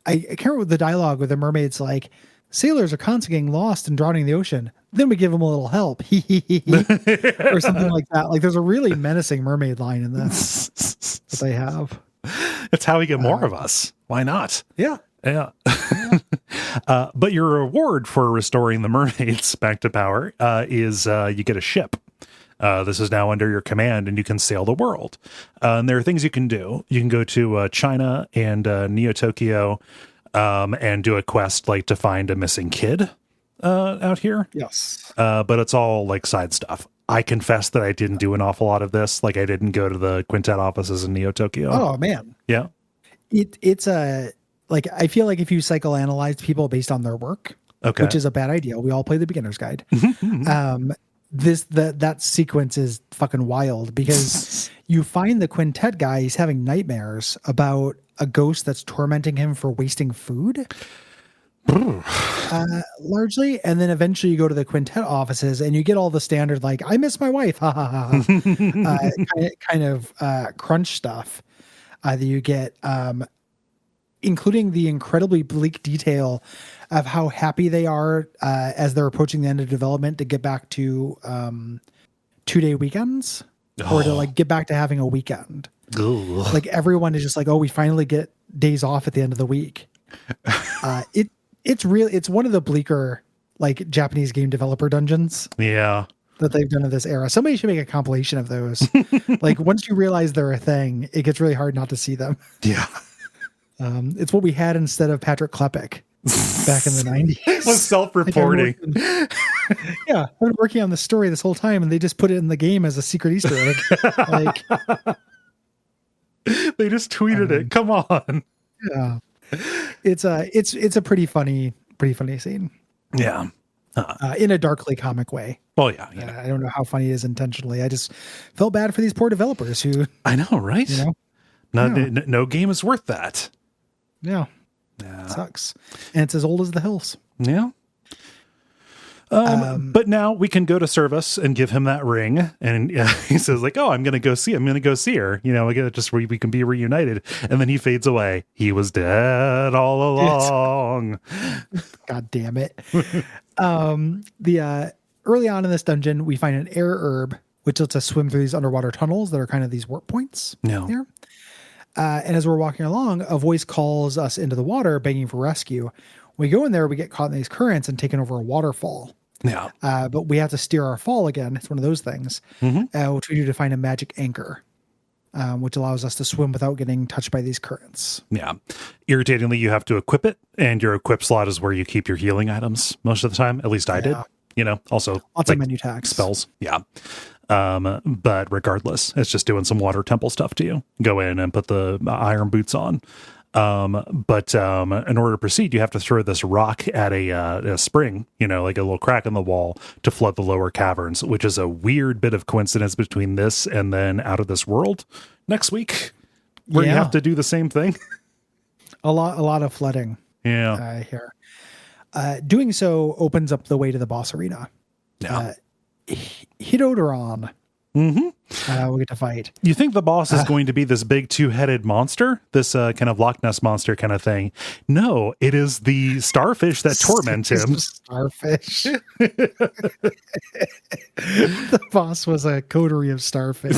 A: I can't remember the dialogue with the mermaids like, sailors are constantly getting lost and drowning in the ocean. Then we give them a little help. Or something like that. Like there's a really menacing mermaid line in this that they have.
B: It's how we get more of us. Why not?
A: Yeah.
B: Yeah. But your reward for restoring the mermaids back to power is you get a ship. This is now under your command, and you can sail the world. And there are things you can do. You can go to China and Neo Tokyo and do a quest like to find a missing kid out here.
A: Yes.
B: But it's all like side stuff. I confess that I didn't do an awful lot of this. Like I didn't go to the Quintet offices in Neo Tokyo.
A: Oh man.
B: Yeah.
A: It's a like I feel like if you psychoanalyze people based on their work,
B: Okay.
A: which is a bad idea. We all play the beginner's guide. That sequence is fucking wild because you find the Quintet guy, he's having nightmares about a ghost that's tormenting him for wasting food. Largely, and then eventually you go to the Quintet offices and you get all the standard like I miss my wife, ha ha ha, kind of crunch stuff that you get, including the incredibly bleak detail of how happy they are as they're approaching the end of development to get back to 2-day weekends or to like get back to having a weekend.
B: Ugh.
A: Like everyone is just like, oh, we finally get days off at the end of the week. It's one of the bleaker like Japanese game developer dungeons.
B: Yeah.
A: That they've done in this era. Somebody should make a compilation of those. Like once you realize they're a thing, it gets really hard not to see them.
B: Yeah.
A: It's what we had instead of Patrick Klepek back in the 90s.
B: Was self-reporting.
A: Yeah, I've been working on the story this whole time, and they just put it in the game as a secret Easter egg. Like
B: they just tweeted it. Come on.
A: Yeah, it's a pretty funny scene.
B: Yeah.
A: In a darkly comic way.
B: Well, yeah.
A: I don't know how funny it is intentionally. I just felt bad for these poor developers who.
B: I know, right?
A: You know,
B: no game is worth that.
A: Yeah. It sucks. And it's as old as the hills.
B: Yeah. But now we can go to Service and give him that ring. And he says like, oh, I'm going to go see her. You know, we can be reunited. And then he fades away. He was dead all along.
A: God damn it. Early on in this dungeon, we find an air herb, which lets us swim through these underwater tunnels that are kind of these warp points.
B: No.
A: Here. And as we're walking along, a voice calls us into the water, begging for rescue. When we go in there, we get caught in these currents and taken over a waterfall.
B: Yeah.
A: But we have to steer our fall again. It's one of those things, which we do to find a magic anchor, which allows us to swim without getting touched by these currents.
B: Yeah. Irritatingly, you have to equip it, and your equip slot is where you keep your healing items most of the time. At least I did. You know, also
A: lots of menu tags.
B: Spells. Yeah. But regardless, it's just doing some water temple stuff to you. Go in and put the iron boots on. But in order to proceed, you have to throw this rock at a spring, you know, like a little crack in the wall to flood the lower caverns, which is a weird bit of coincidence between this and then Out of This World next week, where you have to do the same thing.
A: A lot of flooding here. Doing so opens up the way to the boss arena.
B: Yeah.
A: Hidodoron. We'll get to fight.
B: You think the boss is going to be this big two-headed monster, this kind of Loch Ness monster kind of thing? No, it is the starfish that torment him.
A: Starfish. The boss was a coterie of starfish.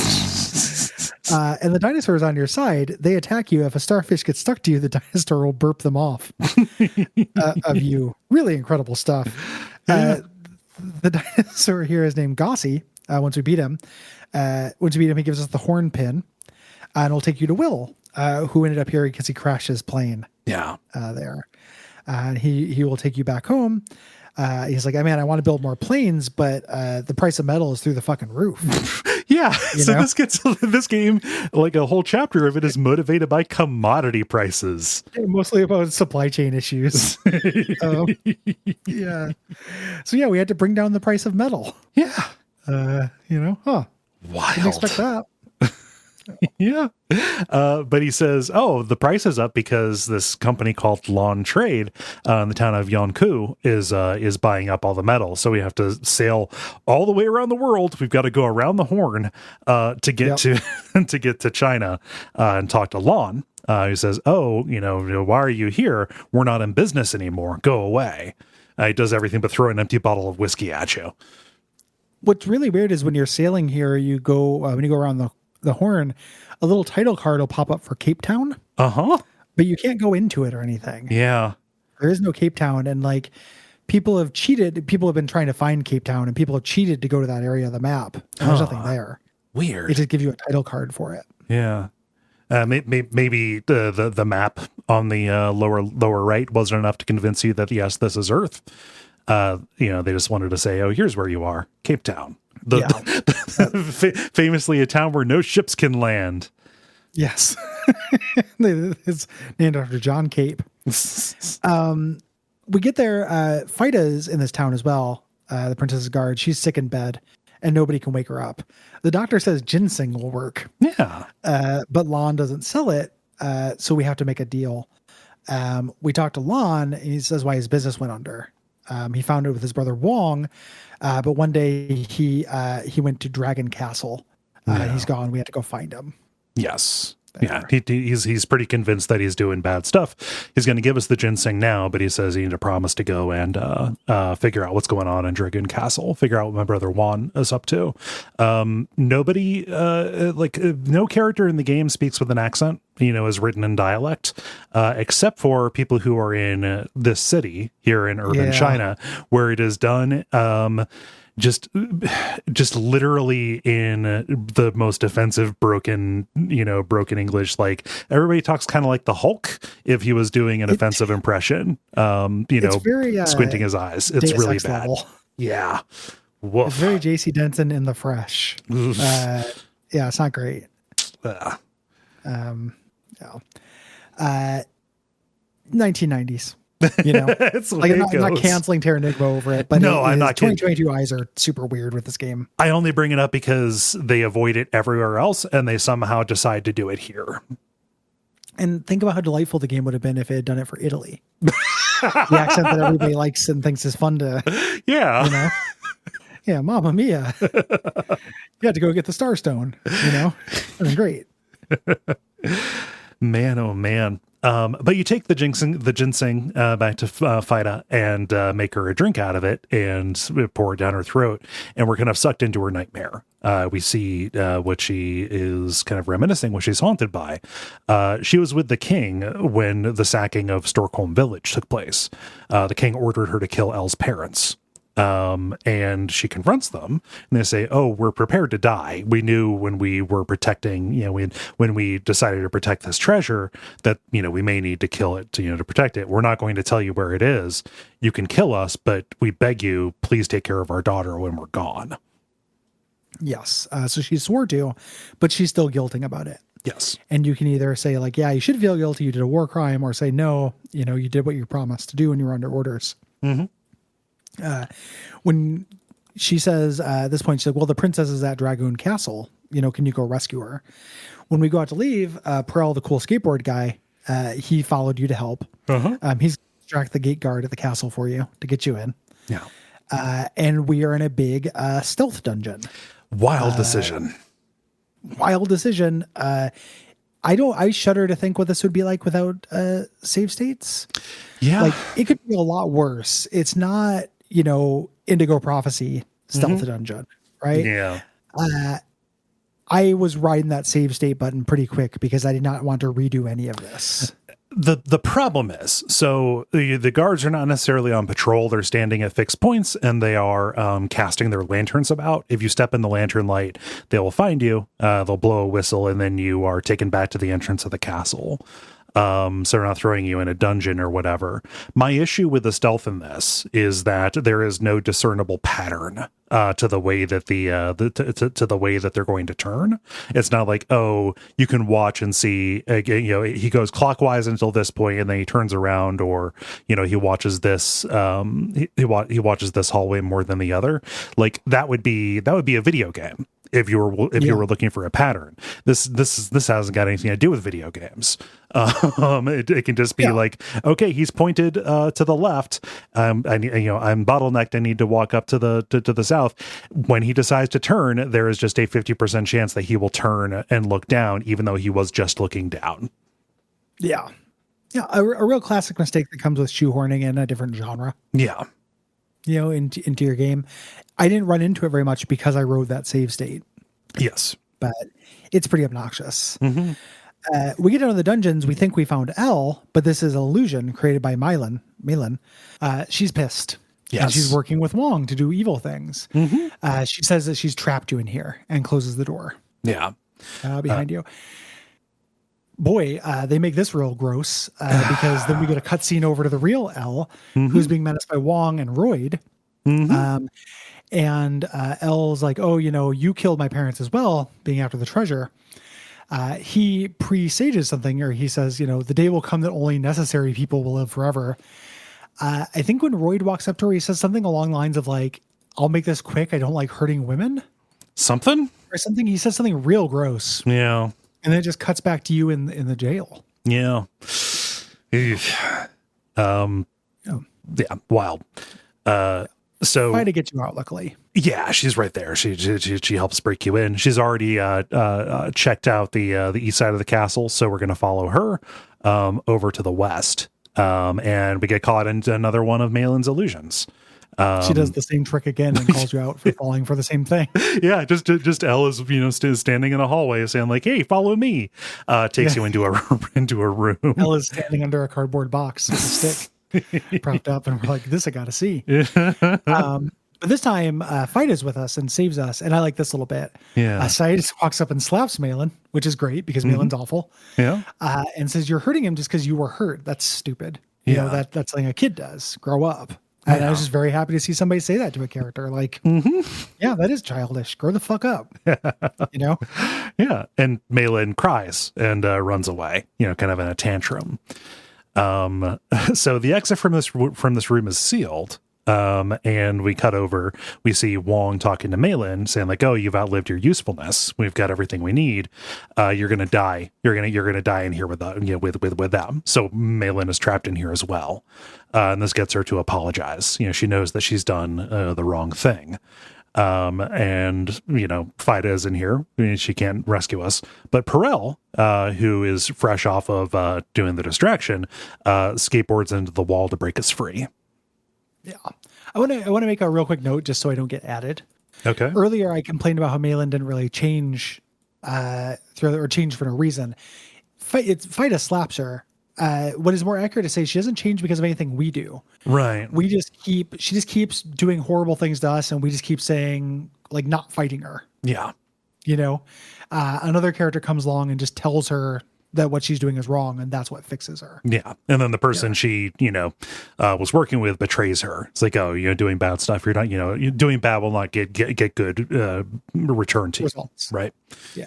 A: And the dinosaurs on your side, they attack you. If a starfish gets stuck to you, the dinosaur will burp them off of you. Really incredible stuff. The dinosaur here is named Gossi. Once we beat him, he gives us the horn pin, and it'll take you to Will, who ended up here because he crashed his plane.
B: Yeah,
A: there, and he will take you back home. He's like, man, I want to build more planes, but the price of metal is through the fucking roof.
B: Yeah, so this game, like a whole chapter of it, is motivated by commodity prices.
A: Mostly about supply chain issues. Yeah. So yeah, we had to bring down the price of metal.
B: Yeah.
A: Wild. Didn't expect that.
B: Yeah. But he says, the price is up because this company called Lawn Trade in the town of Yonkou is buying up all the metal. So we have to sail all the way around the world. We've got to go around the horn to get to get to China and talk to Lawn. He says, why are you here? We're not in business anymore. Go away. He does everything but throw an empty bottle of whiskey at you.
A: What's really weird is when you're sailing here, you go when you go around the horn, a little title card will pop up for Cape Town. But you can't go into it or anything.
B: Yeah.
A: There is no Cape Town. And like people have cheated. People have been trying to find Cape Town and people have cheated to go to that area of the map. And there's nothing there.
B: Weird.
A: It just gives you a title card for it.
B: Yeah. Maybe the map on the lower right wasn't enough to convince you that, yes, this is Earth. They just wanted to say, here's where you are. Cape Town. Famously a town where no ships can land.
A: Yes. It's named after John Cape. We get there. Fida's in this town as well. The princess's guard. She's sick in bed and nobody can wake her up. The doctor says ginseng will work.
B: Yeah.
A: But Lon doesn't sell it. So we have to make a deal. We talked to Lon and he says why his business went under. He found it with his brother Wong, but one day he went to Dragon Castle. He's gone. We had to go find him.
B: Yes. Yeah. He's pretty convinced that he's doing bad stuff. He's going to give us the ginseng now, but he says he need to promise to go and figure out what's going on in Dragon Castle, figure out what my brother Juan is up to. Nobody, no character in the game speaks with an accent, is written in dialect, except for people who are in this city here in urban China, where it is done just literally in the most offensive broken English. Like everybody talks kind of like the Hulk if he was doing an offensive impression. It's very, squinting his eyes. It's really bad. Level. Yeah. Woof.
A: It's very JC Denson in The Fresh. It's not great. 1990s.
B: It's
A: like I'm not canceling Terranigma over it, but
B: no, I'm not.
A: 2022 eyes are super weird with this game.
B: I only bring it up because they avoid it everywhere else, and they somehow decide to do it here.
A: And think about how delightful the game would have been if it had done it for Italy. The accent that everybody likes and thinks is fun to, yeah, Mamma Mia. You had to go get the Starstone. Great.
B: Man, oh man. But you take the ginseng back to Fida and make her a drink out of it and pour it down her throat, and we're kind of sucked into her nightmare. We see what she is kind of reminiscing, what she's haunted by. She was with the king when the sacking of Stockholm Village took place. The king ordered her to kill Elle's parents. And she confronts them and they say, we're prepared to die. We knew when we were protecting, when we decided to protect this treasure that, we may need to kill it to protect it. We're not going to tell you where it is. You can kill us, but we beg you, please take care of our daughter when we're gone.
A: Yes. So she swore to, but she's still guilting about it.
B: Yes.
A: And you can either say like, yeah, you should feel guilty. You did a war crime, or say, no, you did what you promised to do when you were under orders.
B: Mm-hmm.
A: When she says at this point, she's like, well, the princess is at Dragoon Castle. Can you go rescue her? When we go out to leave, Perel, the cool skateboard guy, he followed you to help.
B: Uh-huh.
A: He's distract the gate guard at the castle for you to get you in.
B: Yeah.
A: And we are in a big stealth dungeon.
B: Wild decision.
A: Wild decision. I shudder to think what this would be like without save states.
B: Yeah.
A: Like, it could be a lot worse. It's not, Indigo Prophecy stealth dungeon, right?
B: Yeah.
A: I was riding that save state button pretty quick because I did not want to redo any of this.
B: The problem is, so the guards are not necessarily on patrol. They're standing at fixed points and they are casting their lanterns about. If you step in the lantern light, they will find you. They'll blow a whistle and then you are taken back to the entrance of the castle. So they're not throwing you in a dungeon or whatever. My issue with the stealth in this is that there is no discernible pattern to the way that to the way that they're going to turn. It's not like, oh, you can watch and see, he goes clockwise until this point and then he turns around, or he watches this he watches this hallway more than the other. Like that would be a video game. If you were looking for a pattern, this hasn't got anything to do with video games. It can just be like, okay, he's pointed to the left. I'm bottlenecked. I need to walk up to the south. When he decides to turn, there is just a 50% chance that he will turn and look down, even though he was just looking down.
A: Yeah, yeah, a real classic mistake that comes with shoehorning in a different genre.
B: Yeah.
A: Into your game. I didn't run into it very much because I rode that save state.
B: Yes.
A: But it's pretty obnoxious.
B: Mm-hmm.
A: We get out of the dungeons. We think we found Elle, but this is an illusion created by Malin. She's pissed.
B: Yes.
A: And she's working with Wong to do evil things.
B: Mm-hmm.
A: She says that she's trapped you in here and closes the door.
B: Yeah.
A: Behind you. Boy, they make this real gross because then we get a cutscene over to the real Elle, who's being menaced by Wong and Royd. Mm-hmm. And Elle's like, oh, you killed my parents as well, being after the treasure. He presages something, or he says, the day will come that only necessary people will live forever. I think when Royd walks up to her, he says something along the lines of like, I'll make this quick. I don't like hurting women.
B: Something?
A: Or something. He says something real gross.
B: Yeah.
A: And then it just cuts back to you in the jail.
B: Yeah. Yeah. Wild. So
A: try to get you out, luckily.
B: Yeah, she's right there. She helps break you in. She's already checked out the east side of the castle, so we're going to follow her over to the west, and we get caught into another one of Malin's illusions.
A: She does the same trick again and calls you out for falling for the same thing.
B: Yeah, just Elle is standing in a hallway saying like, "Hey, follow me." Takes you into a room.
A: Elle is standing under a cardboard box with a stick propped up, and we're like, "This I got to see." But this time, Fight is with us and saves us, and I like this a little bit.
B: Yeah,
A: Said walks up and slaps Malin, which is great because Malin's awful.
B: Yeah,
A: and says, "You're hurting him just because you were hurt. That's stupid. That's something a kid does. Grow up." And I was just very happy to see somebody say that to a character. Like, yeah, that is childish. Grow the fuck up.
B: Yeah. And Malin cries and runs away, kind of in a tantrum. So the exit from this room is sealed. And we cut over, we see Wong talking to Malin saying like, oh, you've outlived your usefulness. We've got everything we need. You're going to die. You're going to die in here with them. So Malin is trapped in here as well. And this gets her to apologize. She knows that she's done the wrong thing. And Fida is in here. She can't rescue us, but Perel, who is fresh off of doing the distraction, skateboards into the wall to break us free.
A: Yeah. I want to make a real quick note just so I don't get added.
B: Okay.
A: Earlier I complained about how Malin didn't really change change for no reason. Fida slaps her. What is more accurate to say, she doesn't change because of anything we do.
B: Right.
A: She just keeps doing horrible things to us, and we just keep saying like not fighting her.
B: Yeah.
A: Another character comes along and just tells her that what she's doing is wrong, and that's what fixes her.
B: Yeah. And then the person she, was working with betrays her. It's like, oh, you're doing bad stuff. You're not, you're doing bad will not get good return to
A: results.
B: You. Right.
A: Yeah.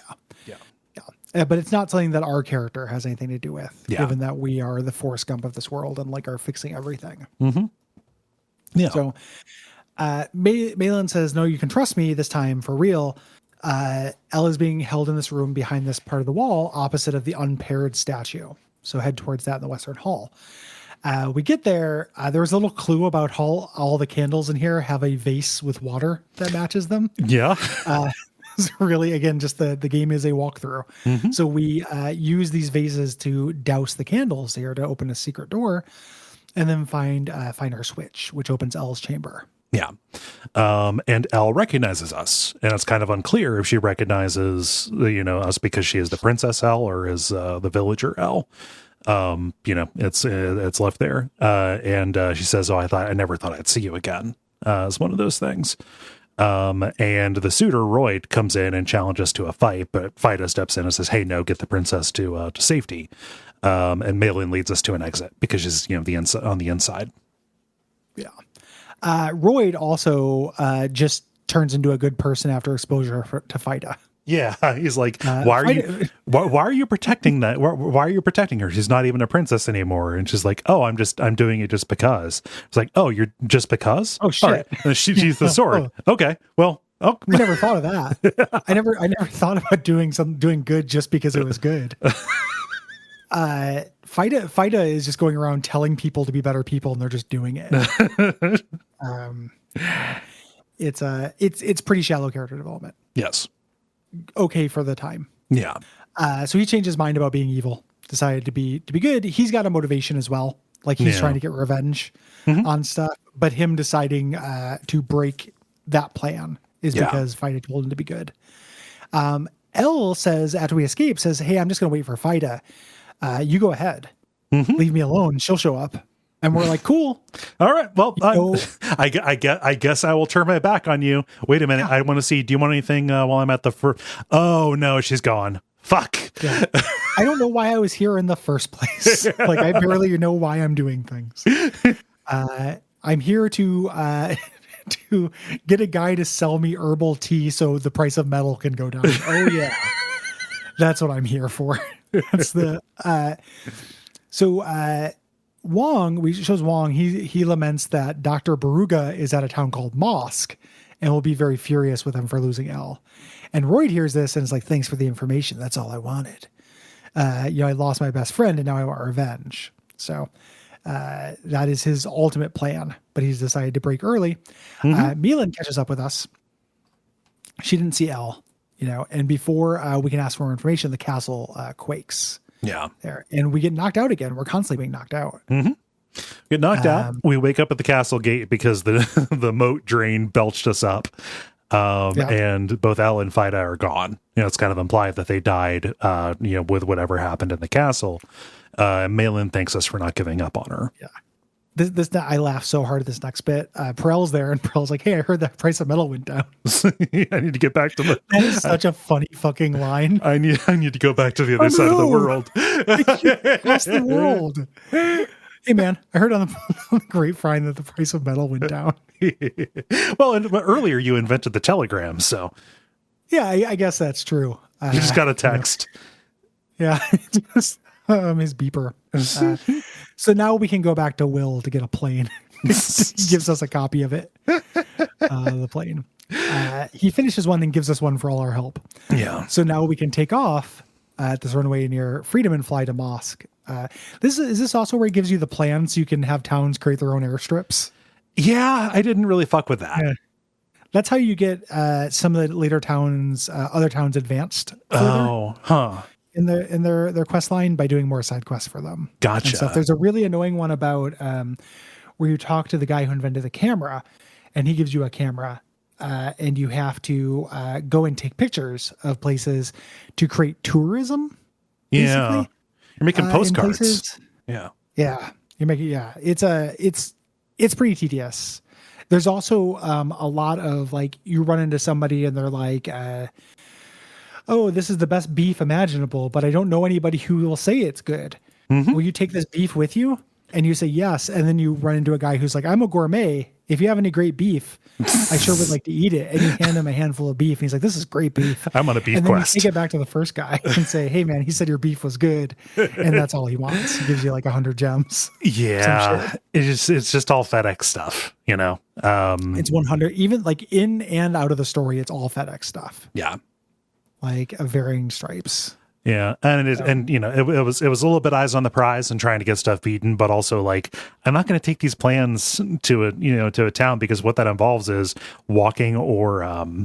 A: Yeah. But it's not something that our character has anything to do with, given that we are the Forrest Gump of this world and like are fixing everything.
B: Mm-hmm. Yeah.
A: So Malin says, no, you can trust me this time for real. Elle is being held in this room behind this part of the wall opposite of the unpaired statue. So head towards that in the Western Hall. We get there. There was a little clue about how all the candles in here have a vase with water that matches them.
B: Yeah.
A: So really, again, just the game is a walkthrough.
B: Mm-hmm.
A: So we use these vases to douse the candles here to open a secret door, and then find our switch, which opens Elle's chamber.
B: Yeah. And Elle recognizes us, and it's kind of unclear if she recognizes, us because she is the Princess Elle or is the villager Elle. It's left there. And she says, "Oh, I never thought I'd see you again." It's one of those things. And the suitor Royd comes in and challenges to a fight, but Fido steps in and says, "Hey, no, get the princess to safety." And Malin leads us to an exit because she's, on the inside.
A: Yeah. Royd also just turns into a good person after exposure to Fido.
B: Yeah, he's like, why are you protecting that? Why are you protecting her? She's not even a princess anymore. And she's like, "Oh, I'm doing it just because." It's like, "Oh, you're just because?"
A: Oh shit!
B: Right. And she's the sword. Okay, well,
A: I never thought of that. I never thought about doing good just because it was good. Fido is just going around telling people to be better people, and they're just doing it. It's pretty shallow character development.
B: Yes.
A: Okay for the time.
B: Yeah.
A: So he changed his mind about being evil, decided to be good. He's got a motivation as well. Like he's trying to get revenge on stuff, but him deciding to break that plan is because Fido told him to be good. Elle says, after we escape, says, "Hey, I'm just going to wait for Fido. You go ahead. Leave me alone. She'll show up." And we're like, "Cool.
B: All right. Well, I guess I will turn my back on you. Wait a minute. I want to see. Do you want anything while I'm at the first? Oh no, she's gone. Fuck.
A: Yeah. I don't know why I was here in the first place. Like I barely know why I'm doing things. I'm here to get a guy to sell me herbal tea so the price of metal can go down. Oh yeah, that's what I'm here for. That's the Wong, shows Wong, he laments that Dr. Baruga is at a town called Mosk and will be very furious with him for losing Elle. And Royd hears this and is like, "Thanks for the information. That's all I wanted. I lost my best friend and now I want revenge." So that is his ultimate plan, but he's decided to break early. Milan catches up with us. She didn't see Elle, and before we can ask for more information, the castle quakes.
B: Yeah.
A: There. And we get knocked out again. We're constantly being knocked out.
B: Get knocked out. We wake up at the castle gate because the moat drain belched us up. And both Elle and Fido are gone. It's kind of implied that they died, with whatever happened in the castle. Malin thanks us for not giving up on her.
A: Yeah. This I laughed so hard at this next bit. Perel's there, and Perel's like, "Hey, I heard that price of metal went down."
B: I need to get back to the.
A: That is such a funny fucking line.
B: I need to go back to the other side of the world.
A: Across the world. Hey man, I heard on the grapevine that the price of metal went down.
B: Well, earlier you invented the telegram, so
A: yeah, I guess that's true.
B: You just got a text.
A: Yeah, just his beeper. So now we can go back to Will to get a plane. He gives us a copy of it, the plane. He finishes one and gives us one for all our help.
B: Yeah.
A: So now we can take off at this runway near Freedom and fly to Mosk. Is this also where he gives you the plan so you can have towns create their own airstrips?
B: Yeah, I didn't really fuck with that.
A: Yeah. That's how you get some of the later towns, other towns advanced further.
B: Oh, huh.
A: In their quest line by doing more side quests for them.
B: Gotcha.
A: So there's a really annoying one about where you talk to the guy who invented the camera, and he gives you a camera, and you have to go and take pictures of places to create tourism.
B: Yeah,
A: basically.
B: You're making postcards. Yeah,
A: you're making. Yeah, it's pretty tedious. There's also a lot of like you run into somebody and they're like. Oh, this is the best beef imaginable, but I don't know anybody who will say it's good. Will you take this beef with you? And you say yes. And then you run into a guy who's like, "I'm a gourmet. If you have any great beef, I sure would like to eat it." And you hand him a handful of beef. And he's like, "This is great beef."
B: I'm on a beef
A: and then
B: quest.
A: You take it back to the first guy and say, "Hey man, he said your beef was good." And that's all he wants. He gives you like 100 gems.
B: Yeah. It's just all FedEx stuff,
A: It's 100, even like in and out of the story, it's all FedEx stuff.
B: Yeah.
A: Like varying stripes.
B: Yeah, and it was a little bit eyes on the prize and trying to get stuff beaten, but also like I'm not going to take these plans to a town, because what that involves is walking or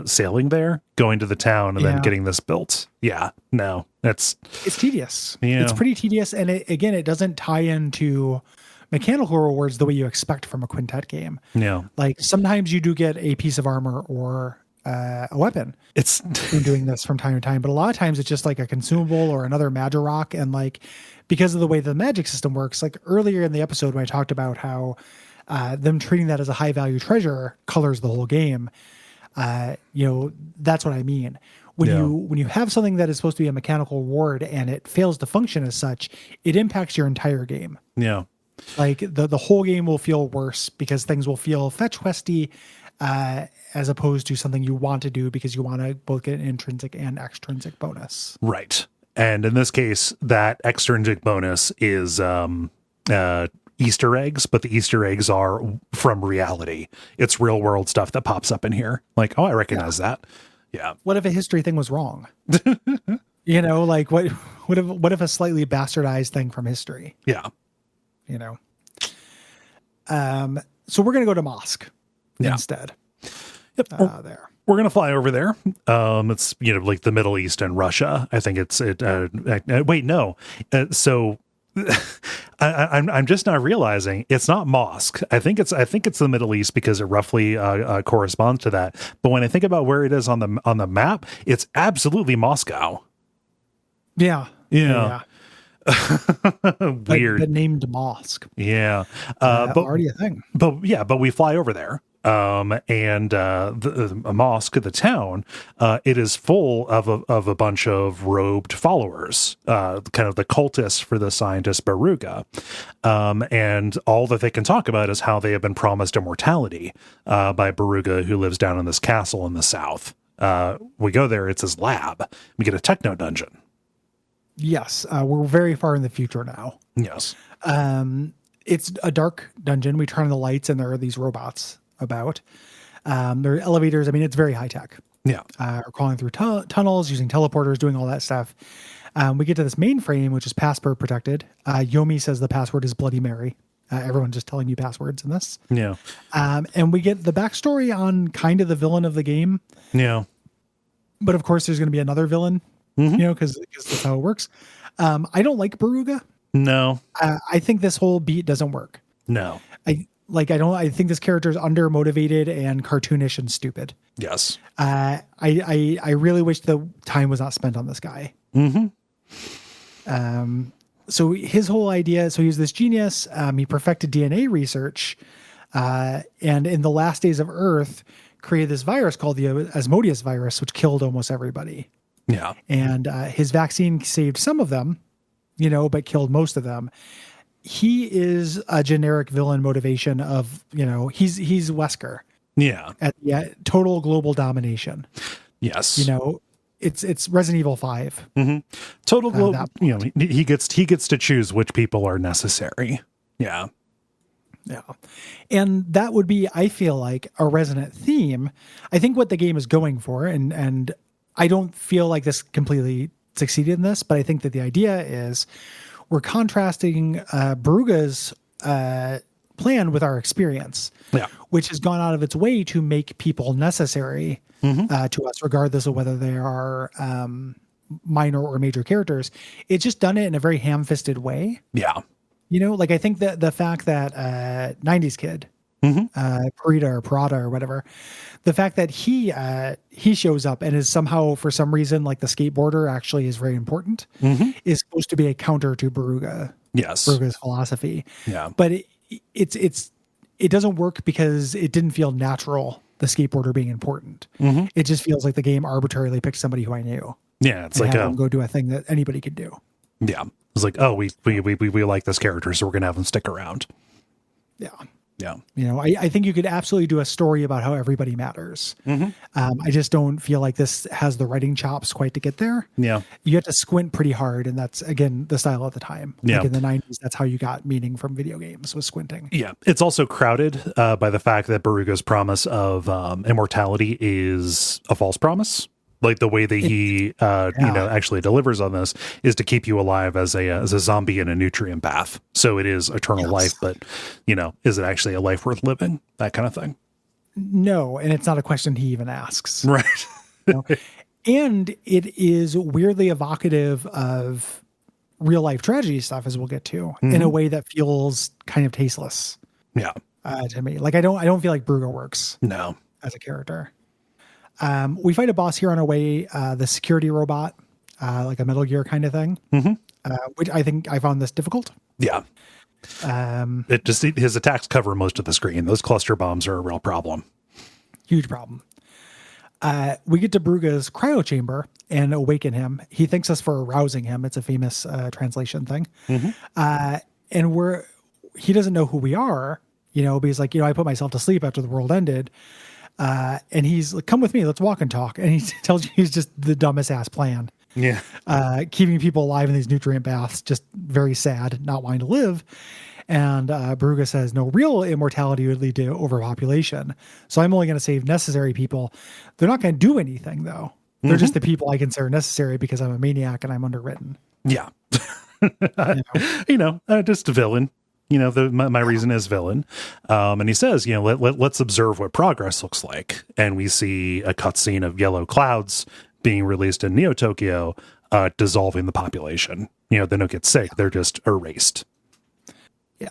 B: sailing there, going to the town, and then getting this built. Yeah, no, it's
A: tedious.
B: Yeah.
A: It's pretty tedious, and it doesn't tie into mechanical rewards the way you expect from a Quintet game.
B: Yeah,
A: like sometimes you do get a piece of armor or a weapon.
B: It's
A: in doing this from time to time, but a lot of times it's just like a consumable or another magic rock. And like, because of the way the magic system works, like earlier in the episode when I talked about how them treating that as a high value treasure colors the whole game, that's what I mean. When you have something that is supposed to be a mechanical reward and it fails to function as such, it impacts your entire game.
B: Yeah.
A: Like the whole game will feel worse because things will feel fetch questy, as opposed to something you want to do because you want to both get an intrinsic and extrinsic bonus.
B: Right. And in this case, that extrinsic bonus is Easter eggs, but the Easter eggs are from reality. It's real world stuff that pops up in here. Like, oh, I recognize that. Yeah.
A: What if a history thing was wrong? Like what if a slightly bastardized thing from history?
B: Yeah.
A: So we're going to go to Mosque instead.
B: Yep.
A: There.
B: We're going to fly over there. It's, like the Middle East and Russia. I think wait, no. So I'm just now realizing it's not Mosque. I think it's the Middle East because it roughly corresponds to that. But when I think about where it is on the map, it's absolutely Moscow.
A: Yeah.
B: Weird.
A: But named Mosque.
B: Yeah.
A: But already a thing.
B: But we fly over there. And the mosque, the town, it is full of a bunch of robed followers, kind of the cultists for the scientist Baruga. And all that they can talk about is how they have been promised immortality by Baruga, who lives down in this castle in the south. We go there, it's his lab. We get a techno dungeon.
A: Yes, we're very far in the future now.
B: Yes.
A: It's a dark dungeon. We turn on the lights and there are these robots about. There are elevators. I mean, it's very high tech.
B: Yeah.
A: We're crawling through tunnels, using teleporters, doing all that stuff. We get to this mainframe, which is password protected. Yomi says the password is Bloody Mary. Everyone's just telling you passwords in this.
B: Yeah.
A: And we get the backstory on kind of the villain of the game.
B: Yeah.
A: But of course, there's going to be another villain, because that's how it works. I don't like Baruga.
B: No.
A: I think this whole beat doesn't work.
B: No.
A: I think this character is under-motivated and cartoonish and stupid.
B: Yes.
A: I really wish the time was not spent on this guy.
B: Mm-hmm.
A: So his whole idea, so he's this genius. He perfected DNA research, and in the last days of Earth, created this virus called the Asmodeus virus, which killed almost everybody.
B: Yeah.
A: And his vaccine saved some of them, but killed most of them. He is a generic villain motivation of, he's Wesker.
B: Yeah.
A: At total global domination.
B: Yes.
A: It's Resident Evil 5.
B: Mm-hmm. Total global, he gets to choose which people are necessary. Yeah.
A: Yeah. And that would be, I feel like, a resonant theme. I think what the game is going for, and I don't feel like this completely succeeded in this, but I think that the idea is we're contrasting Baruga's plan with our experience, which has gone out of its way to make people necessary to us, regardless of whether they are minor or major characters. It's just done it in a very ham-fisted way.
B: Yeah.
A: I think that the fact that 90s Kid, Parada or whatever, the fact that he shows up and is somehow, for some reason, like the skateboarder actually is very important, is supposed to be a counter to Baruga.
B: Yes.
A: Baruga's philosophy.
B: Yeah.
A: But it doesn't work because it didn't feel natural, the skateboarder being important. It just feels like the game arbitrarily picked somebody who I knew.
B: Yeah. It's like,
A: go do a thing that anybody could do.
B: Yeah. It's like, oh, we like this character, so we're going to have him stick around.
A: Yeah.
B: Yeah.
A: I think you could absolutely do a story about how everybody matters. I just don't feel like this has the writing chops quite to get there.
B: Yeah.
A: You have to squint pretty hard. And that's, again, the style at the time.
B: Yeah.
A: Like in the 90s, that's how you got meaning from video games, was squinting.
B: Yeah. It's also crowded by the fact that Baruga's promise of immortality is a false promise. Like the way that he, actually delivers on this is to keep you alive as a zombie in a nutrient bath. So it is eternal life, but is it actually a life worth living? That kind of thing.
A: No, and it's not a question he even asks.
B: Right.
A: And it is weirdly evocative of real life tragedy stuff, as we'll get to, in a way that feels kind of tasteless.
B: Yeah.
A: To me, like I don't feel like Brugo works.
B: No.
A: As a character. We fight a boss here on our way, the security robot, like a Metal Gear kind of thing, which I think I found this difficult.
B: Yeah. His attacks cover most of the screen. Those cluster bombs are a real problem. Huge problem.
A: We get to Bruga's cryo chamber and awaken him. He thanks us for arousing him. It's a famous translation thing. And he doesn't know who we are, but he's like, I put myself to sleep after the world ended. And he's like, come with me, let's walk and talk. And he tells you he's just the dumbest ass plan.
B: Yeah.
A: Keeping people alive in these nutrient baths, just very sad, not wanting to live. And Bruga says, no, real immortality would lead to overpopulation. So I'm only going to save necessary people. They're not going to do anything, though. They're just the people I consider necessary because I'm a maniac and I'm underwritten.
B: Yeah. Just a villain. My reason is villain. And he says, let's observe what progress looks like. And we see a cutscene of yellow clouds being released in Neo Tokyo, dissolving the population. They don't get sick. They're just erased.
A: Yeah.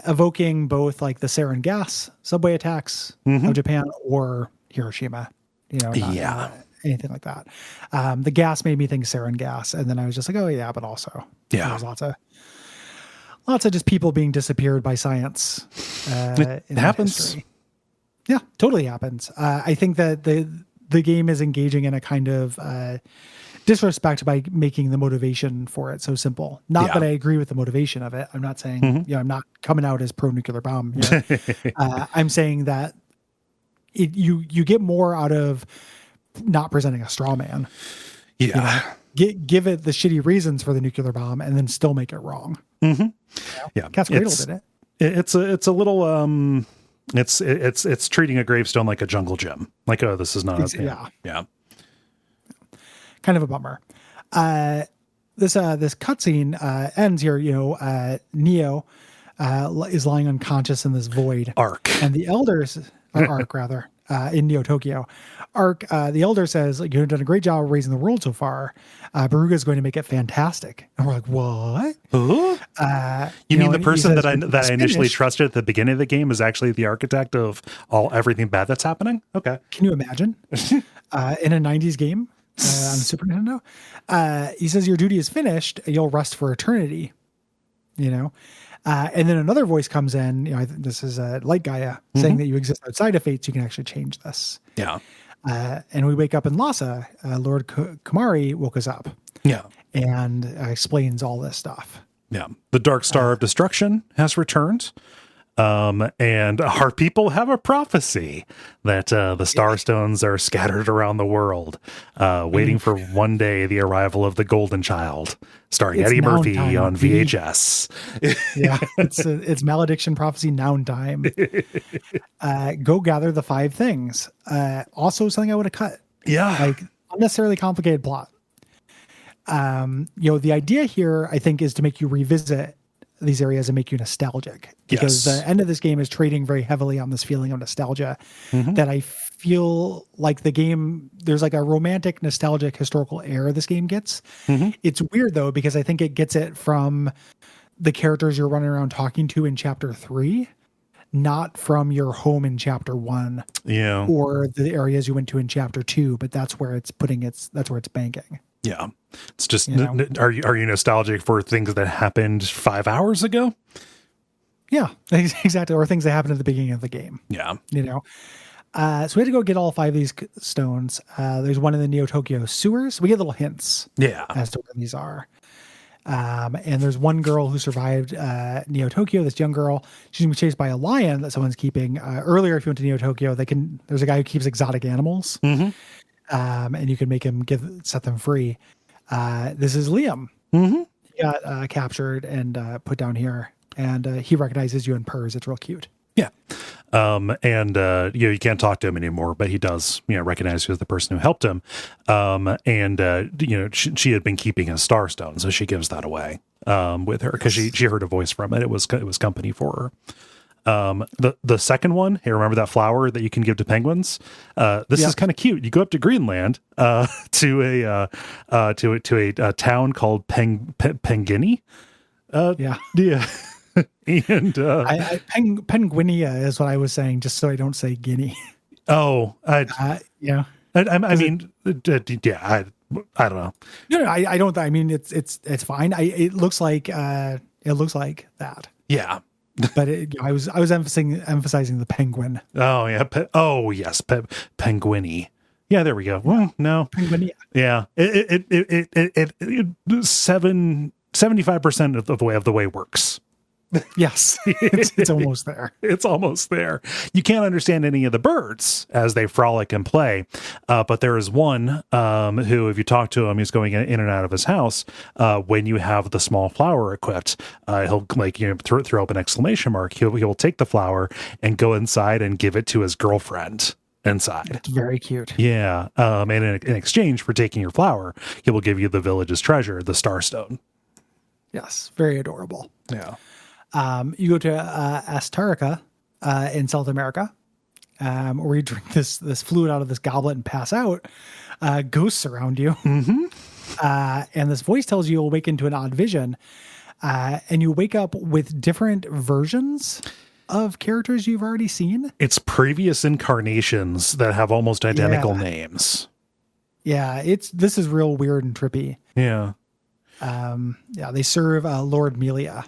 A: Evoking both like the sarin gas subway attacks of Japan or Hiroshima, anything like that. The gas made me think sarin gas. And then I was just like, oh yeah, but also there's lots of just people being disappeared by science.
B: It happens.
A: History. Yeah, totally happens. I think that the game is engaging in a kind of disrespect by making the motivation for it so simple. Not that I agree with the motivation of it. I'm not saying, I'm not coming out as pro-nuclear bomb here. I'm saying that you get more out of not presenting a straw man.
B: Yeah.
A: Give it the shitty reasons for the nuclear bomb and then still make it wrong.
B: Yeah.
A: Cat's Cradle did it.
B: It's a little, it's treating a gravestone like a jungle gym. Like, oh, this is not yeah.
A: Kind of a bummer. This cutscene ends here. Neo is lying unconscious in this void.
B: Arc.
A: And the elders, Arc rather, in Neo Tokyo. Arc, the elder says, you've done a great job of raising the world so far. Baruga is going to make it fantastic. And we're like, what?
B: You mean the person that I initially trusted at the beginning of the game is actually the architect of everything bad that's happening? Okay.
A: Can you imagine? In a 90s game on Super Nintendo? He says, your duty is finished. You'll rest for eternity. And then another voice comes in. This is Light Gaia saying that you exist outside of Fates. You can actually change this.
B: Yeah.
A: And we wake up in Lhasa. Lord Kumari woke us up.
B: Yeah.
A: And explains all this stuff.
B: Yeah. The Dark Star of Destruction has returned. And our people have a prophecy that the Starstones are scattered around the world, waiting for one day the arrival of the Golden Child, starring Eddie Murphy on VHS.
A: Yeah, it's malediction prophecy noun time. Go gather the 5 things. Also something I would have cut.
B: Yeah.
A: Like unnecessarily complicated plot. The idea here, I think, is to make you revisit these areas and make you nostalgic, because the end of this game is trading very heavily on this feeling of nostalgia that I feel like the game, there's like a romantic, nostalgic, historical air this game gets. It's weird though, because I think it gets it from the characters you're running around talking to in chapter 3, not from your home in chapter 1 or the areas you went to in chapter 2, but that's where it's banking.
B: Yeah. It's just, are you nostalgic for things that happened 5 hours ago?
A: Yeah, exactly. Or things that happened at the beginning of the game.
B: Yeah.
A: So we had to go get all 5 of these stones. There's one in the Neo Tokyo sewers. We get little hints as to where these are. And there's one girl who survived Neo Tokyo, this young girl. She's been chased by a lion that someone's keeping. Earlier, if you went to Neo Tokyo, there's a guy who keeps exotic animals. And you can make him set them free. This is Liam. He got captured and put down here, and he recognizes you and purrs. It's real cute.
B: Yeah. And you can't talk to him anymore, but he does, recognize you as the person who helped him. She had been keeping his starstone, so she gives that away with her because she heard a voice from it. It was company for her. The second one, hey, remember that flower that you can give to penguins? This is kind of cute. You go up to Greenland to a town called Pengini. Yeah. And
A: Penguinia is what I was saying, just so I don't say Guinea.
B: Oh,
A: I
B: mean, I don't know.
A: No, I don't. I mean, it's fine. It looks like that.
B: Yeah.
A: But I was emphasizing the penguin.
B: Oh yeah. Yes. Penguini. Yeah. There we go. Well, no.
A: Penguinia.
B: Yeah. It 75% of the way works.
A: Yes, it's almost there.
B: It's almost there. You can't understand any of the birds as they frolic and play, but there is one who, if you talk to him, he's going in and out of his house. When you have the small flower equipped, he'll throw up an exclamation mark. He will take the flower and go inside and give it to his girlfriend inside.
A: It's very cute.
B: Yeah, and in exchange for taking your flower, he will give you the village's treasure, the starstone.
A: Yes, very adorable.
B: Yeah.
A: You go to Astarica in South America, where you drink this fluid out of this goblet and pass out. Ghosts surround you, and this voice tells you you'll awaken to an odd vision, and you wake up with different versions of characters you've already seen.
B: It's previous incarnations that have almost identical names.
A: Yeah, this is real weird and trippy.
B: Yeah.
A: They serve Lord Melia.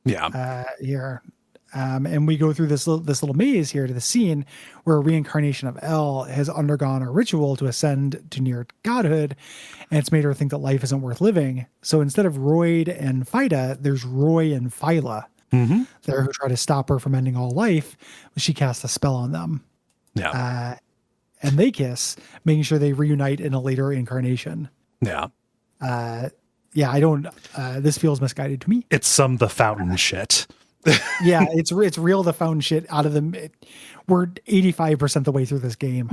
B: Yeah.
A: Here. And we go through this little maze here to the scene where a reincarnation of El has undergone a ritual to ascend to near godhood, and it's made her think that life isn't worth living. So instead of Royd and Phyta, there's Roy and Phyla there who try to stop her from ending all life. She casts a spell on them.
B: Yeah.
A: And they kiss, making sure they reunite in a later incarnation.
B: Yeah.
A: I don't, this feels misguided to me.
B: It's the fountain shit.
A: Yeah, it's real the fountain shit out of them. We're 85% the way through this game,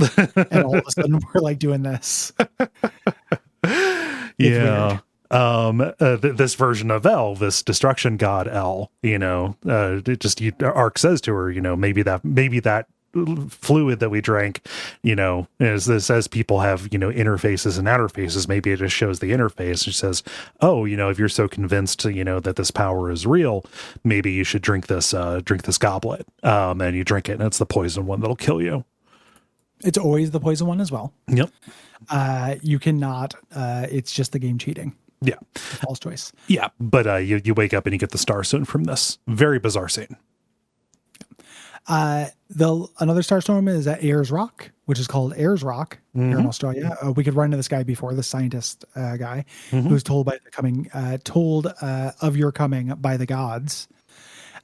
A: and all of a sudden we're like doing this.
B: Yeah. This version of El, this destruction god El, Ark says to her, maybe that fluid that we drank, as people have, interfaces and outer faces, maybe it just shows the interface. It says, if you're so convinced, that this power is real, maybe you should drink this goblet. And you drink it and it's the poison one that'll kill you.
A: It's always the poison one as well.
B: Yep.
A: You cannot, it's just the game cheating.
B: Yeah.
A: False choice.
B: Yeah. But you wake up and you get the starstone from this very bizarre scene.
A: Another starstorm is at Ayers Rock, which is called Ayers Rock here in Australia. We could run into this guy before, the scientist guy who's told of your coming by the gods.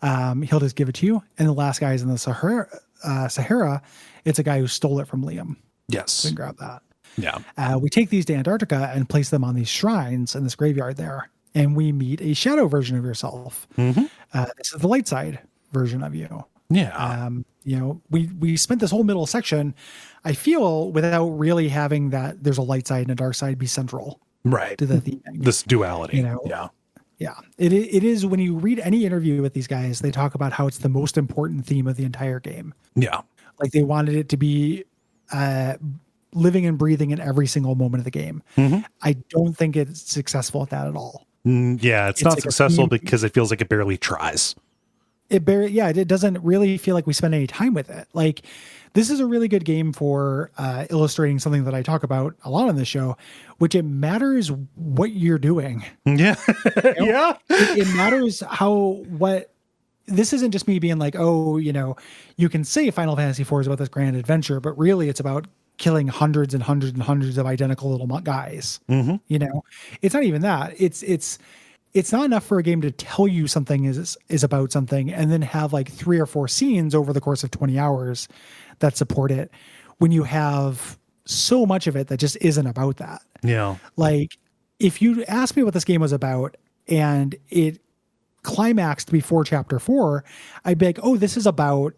A: He'll just give it to you. And the last guy is in the Sahara. It's a guy who stole it from Liam.
B: Yes.
A: So we can grab that.
B: Yeah.
A: We take these to Antarctica and place them on these shrines in this graveyard there. And we meet a shadow version of yourself. This is the light side version of you.
B: Yeah.
A: We spent this whole middle section, I feel, without really having that there's a light side and a dark side be central.
B: Right.
A: To the theme.
B: This duality.
A: Yeah. Yeah. It is, when you read any interview with these guys, they talk about how it's the most important theme of the entire game.
B: Yeah.
A: Like they wanted it to be living and breathing in every single moment of the game. I don't think it's successful at that at all.
B: Yeah. It's not like successful because it feels like it barely tries.
A: It doesn't really feel like we spend any time with it. Like, this is a really good game for illustrating something that I talk about a lot on this show, which it matters what you're doing.
B: Yeah.
A: Yeah. It matters this isn't just me being like, you can say Final Fantasy IV is about this grand adventure, but really it's about killing hundreds and hundreds and hundreds of identical little guys. It's not even that. It's not enough for a game to tell you something is about something and then have like 3 or 4 scenes over the course of 20 hours that support it, when you have so much of it that just isn't about that.
B: Yeah.
A: Like, if you asked me what this game was about and it climaxed before chapter 4, I'd be like, oh, this is about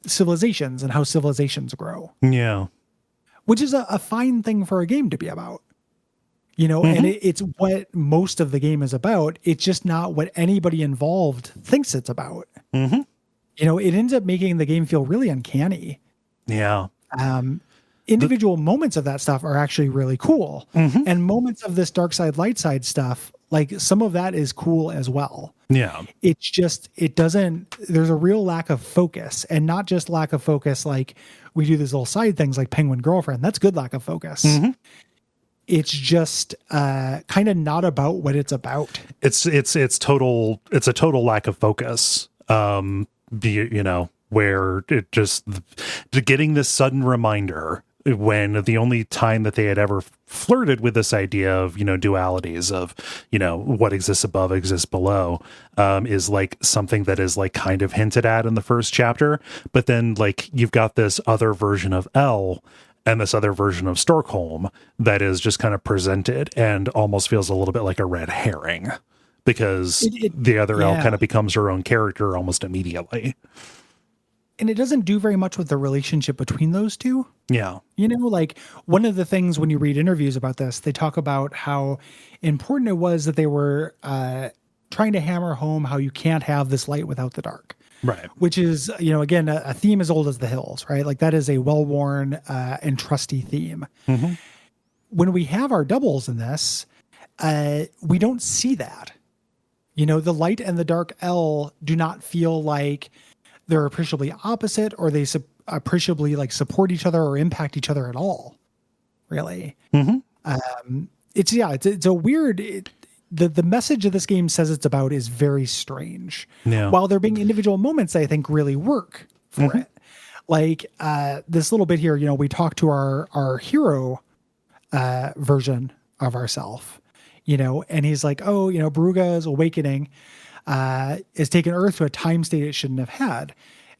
A: civilizations and how civilizations grow.
B: Yeah.
A: Which is a fine thing for a game to be about. You know, and it's what most of the game is about. It's just not what anybody involved thinks it's about. You know, it ends up making the game feel really uncanny.
B: Yeah.
A: Individual moments of that stuff are actually really cool. And moments of this dark side, light side stuff, like some of that is cool as well.
B: Yeah.
A: It's just, there's a real lack of focus, and not just lack of focus. Like we do these little side things like Penguin Girlfriend. That's good lack of focus. It's just kind of not about what it's about. It's
B: a total lack of focus. You know, where it just getting this sudden reminder when the only time that they had ever flirted with this idea of, you know, dualities of, you know, what exists above exists below, is like something that is like kind of hinted at in the first chapter. But then like you've got this other version of L and this other version of Stockholm that is just kind of presented and almost feels a little bit like a red herring, because the other L kind of becomes her own character almost immediately.
A: And it doesn't do very much with the relationship between those two.
B: Yeah.
A: You know, like one of the things when you read interviews about this, they talk about how important it was that they were trying to hammer home how you can't have this light without the dark.
B: Right.
A: Which is, you know, again, a theme as old as the hills, right? Like that is a well-worn and trusty theme. When we have our doubles in this, we don't see that. You know, the light and the dark L do not feel like they're appreciably opposite, or they appreciably like support each other or impact each other at all. Really. It's a weird, the message of this game says it's about is very strange.
B: Yeah.
A: While there being individual moments that I think really work for it. Like this little bit here, you know, we talk to our hero version of ourself, you know, and he's like, oh, you know, Baruga's awakening is taking Earth to a time state it shouldn't have had.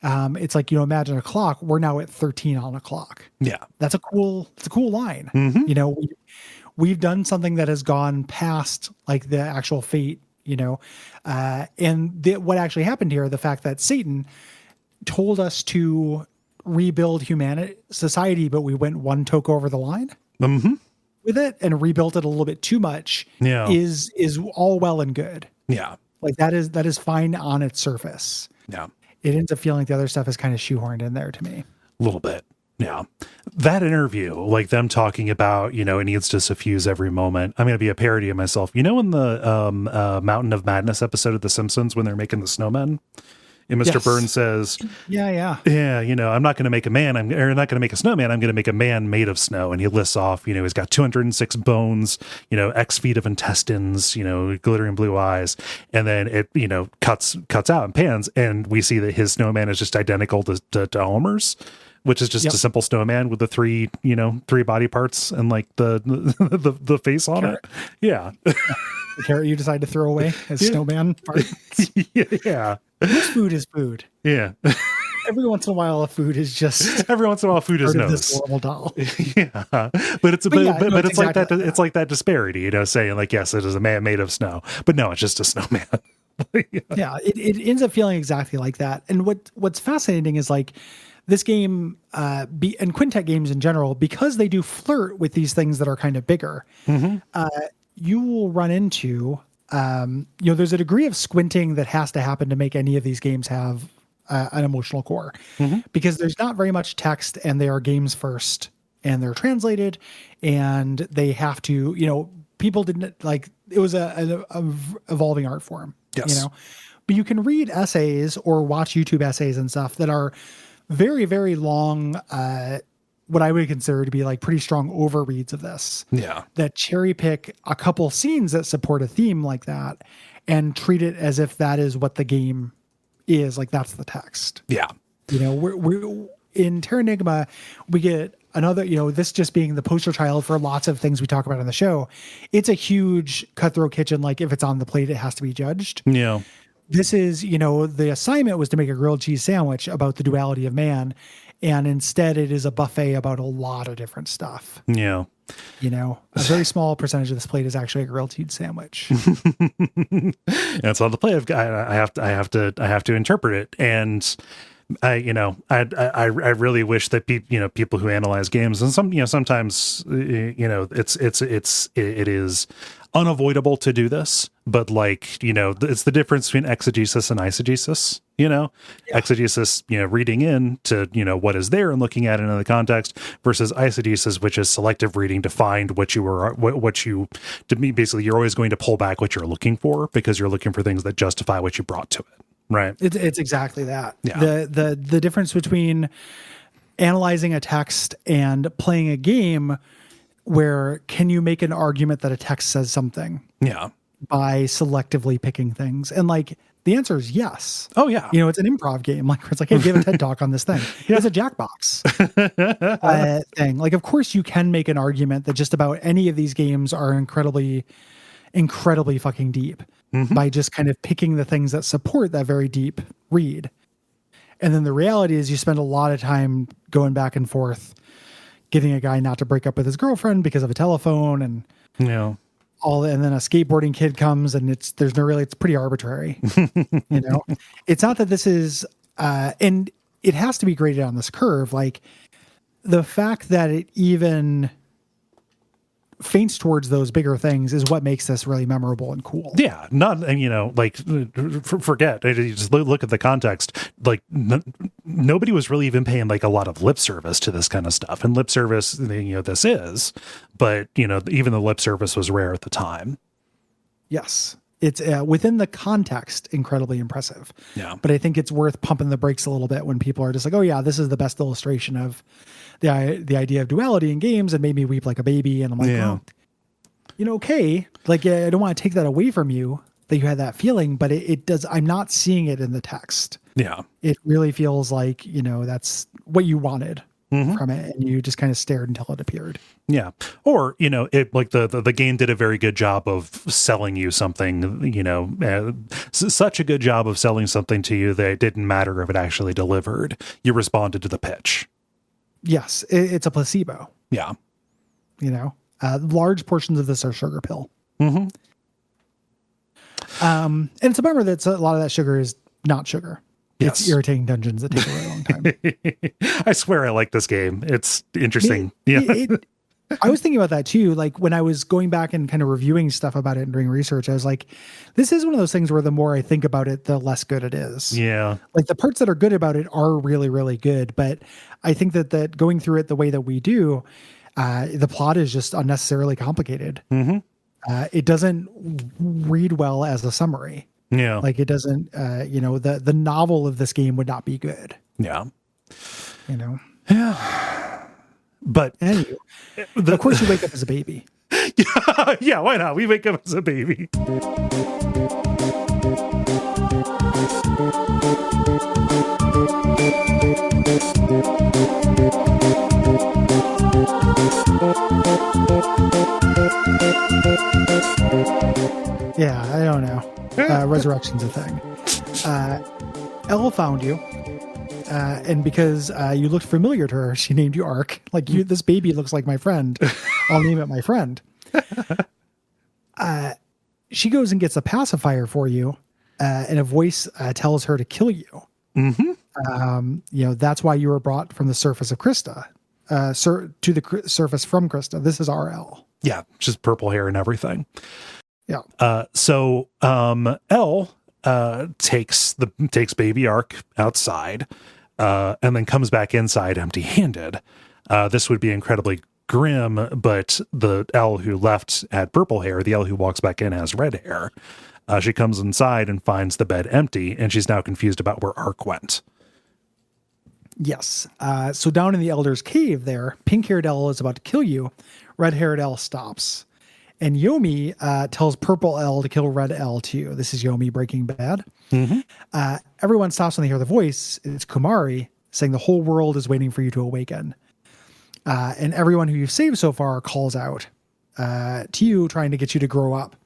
A: It's like, you know, imagine a clock. We're now at 13 on a clock. Yeah. It's a cool line. You know, we've done something that has gone past like the actual fate, you know, and what actually happened here, the fact that Satan told us to rebuild society, but we went one toke over the line with it and rebuilt it a little bit too much is all well and good. Yeah. Like that is fine on its surface. Yeah. It ends up feeling like the other stuff is kind of shoehorned in there to me.
B: A little bit. Yeah. That interview, like them talking about, you know, it needs to suffuse every moment. I'm going to be a parody of myself. You know, in the Mountain of Madness episode of The Simpsons, when they're making the snowmen, and Mr. Burns says, yeah, you know, I'm not going to make a man. I'm not going to make a snowman. I'm going to make a man made of snow. And he lists off, you know, he's got 206 bones, you know, X feet of intestines, you know, glittering blue eyes. And then it, you know, cuts out and pans. And we see that his snowman is just identical to Homer's, which is just a simple snowman with the three body parts and like the face on it. Yeah.
A: The carrot you decide to throw away as snowman parts.
B: Yeah.
A: This food is food.
B: Yeah.
A: Every once in a while, food is just.
B: Every once in a while, food is nose.
A: This horrible doll.
B: Yeah, but it's it's exactly like that. It's like that disparity, you know, saying like, yes, it is a man made of snow, but no, it's just a snowman.
A: Yeah, it ends up feeling exactly like that. And what's fascinating is like this game, and Quintet games in general, because they do flirt with these things that are kind of bigger. You will run into, you know, there's a degree of squinting that has to happen to make any of these games have an emotional core, because there's not very much text and they are games first and they're translated and they have to, you know, people didn't like, it was a evolving art form, you know, but you can read essays or watch YouTube essays and stuff that are very, very long, what I would consider to be like pretty strong overreads of this. Yeah. That cherry pick a couple scenes that support a theme like that and treat it as if that is what the game is. Like that's the text. Yeah. You know, we're in Terranigma, we get another, you know, this just being the poster child for lots of things we talk about on the show. It's a huge cutthroat kitchen. Like if it's on the plate, it has to be judged. Yeah. This is, you know, the assignment was to make a grilled cheese sandwich about the duality of man. And instead it is a buffet about a lot of different stuff. Yeah. You know, a very small percentage of this plate is actually a grilled cheese sandwich.
B: And it's on the plate. I have to interpret it. And I really wish that people who analyze games, and sometimes it is unavoidable to do this, but it's the difference between exegesis and eisegesis. Exegesis, reading in to what is there and looking at it in the context, versus eisegesis, which is selective reading to find basically you're always going to pull back what you're looking for because you're looking for things that justify what you brought to it. Right.
A: It's exactly that.
B: Yeah.
A: The difference between analyzing a text and playing a game where can you make an argument that a text says something?
B: Yeah.
A: By selectively picking things. And the answer is yes.
B: Oh yeah.
A: It's an improv game. It's like, hey, give a TED talk on this thing. Yeah. It's a Jackbox thing. Of course you can make an argument that just about any of these games are incredibly, incredibly fucking deep by just kind of picking the things that support that very deep read. And then the reality is you spend a lot of time going back and forth, getting a guy not to break up with his girlfriend because of a telephone and and then a skateboarding kid comes and it's pretty arbitrary. It's not that this is, and it has to be graded on this curve. The fact that it even feints towards those bigger things is what makes this really memorable and cool.
B: Yeah. Not, forget, just look at the context. Nobody was really even paying a lot of lip service to this kind of stuff, and lip service, this is, but even the lip service was rare at the time.
A: Yes. It's within the context, incredibly impressive.
B: Yeah.
A: But I think it's worth pumping the brakes a little bit when people are just like, oh yeah, this is the best illustration of the idea of duality in games and made me weep like a baby. And I'm like,
B: yeah.
A: Okay. I don't want to take that away from you that you had that feeling, but it does. I'm not seeing it in the text.
B: Yeah.
A: It really feels like, that's what you wanted from it. And you just kind of stared until it appeared.
B: Yeah. Or, the game did a very good job of selling you something, such a good job of selling something to you that it didn't matter if it actually delivered. You responded to the pitch.
A: Yes. It's a placebo.
B: Yeah.
A: Large portions of this are sugar pill.
B: Mm-hmm.
A: And it's a bummer that a lot of that sugar is not sugar.
B: Yes.
A: It's irritating dungeons that take a really long time.
B: I swear I like this game. It's interesting.
A: I was thinking about that too. When I was going back and kind of reviewing stuff about it and doing research, I was like, this is one of those things where the more I think about it, the less good it is.
B: Yeah.
A: The parts that are good about it are really, really good. But I think that going through it the way that we do, the plot is just unnecessarily complicated.
B: Mm-hmm.
A: It doesn't read well as a summary.
B: Yeah.
A: It doesn't, the novel of this game would not be good.
B: Yeah.
A: Yeah.
B: But
A: anyway, of course you wake up as a baby.
B: Yeah, why not? We wake up as a baby.
A: Yeah, I don't know. Resurrection's a thing. Elle found you, and because you looked familiar to her, she named you Ark. This baby looks like my friend. I'll name it my friend. She goes and gets a pacifier for you, and a voice tells her to kill you.
B: Mm-hmm.
A: That's why you were brought from the surface of Krista, to the surface from Krista. This is RL.
B: Yeah, just purple hair and everything.
A: Yeah.
B: So Elle takes baby Ark outside, and then comes back inside empty-handed. This would be incredibly grim, but the Elle who left had purple hair. The Elle who walks back in has red hair. She comes inside and finds the bed empty, and she's now confused about where Ark went.
A: Yes. So down in the Elder's Cave there, pink-haired Elle is about to kill you. Red-haired Elle stops. And Yomi tells Purple Elle to kill Red Elle too. This is Yomi Breaking Bad.
B: Mm-hmm.
A: Everyone stops when they hear the voice. It's Kumari saying the whole world is waiting for you to awaken. And everyone who you've saved so far calls out to you, trying to get you to grow up.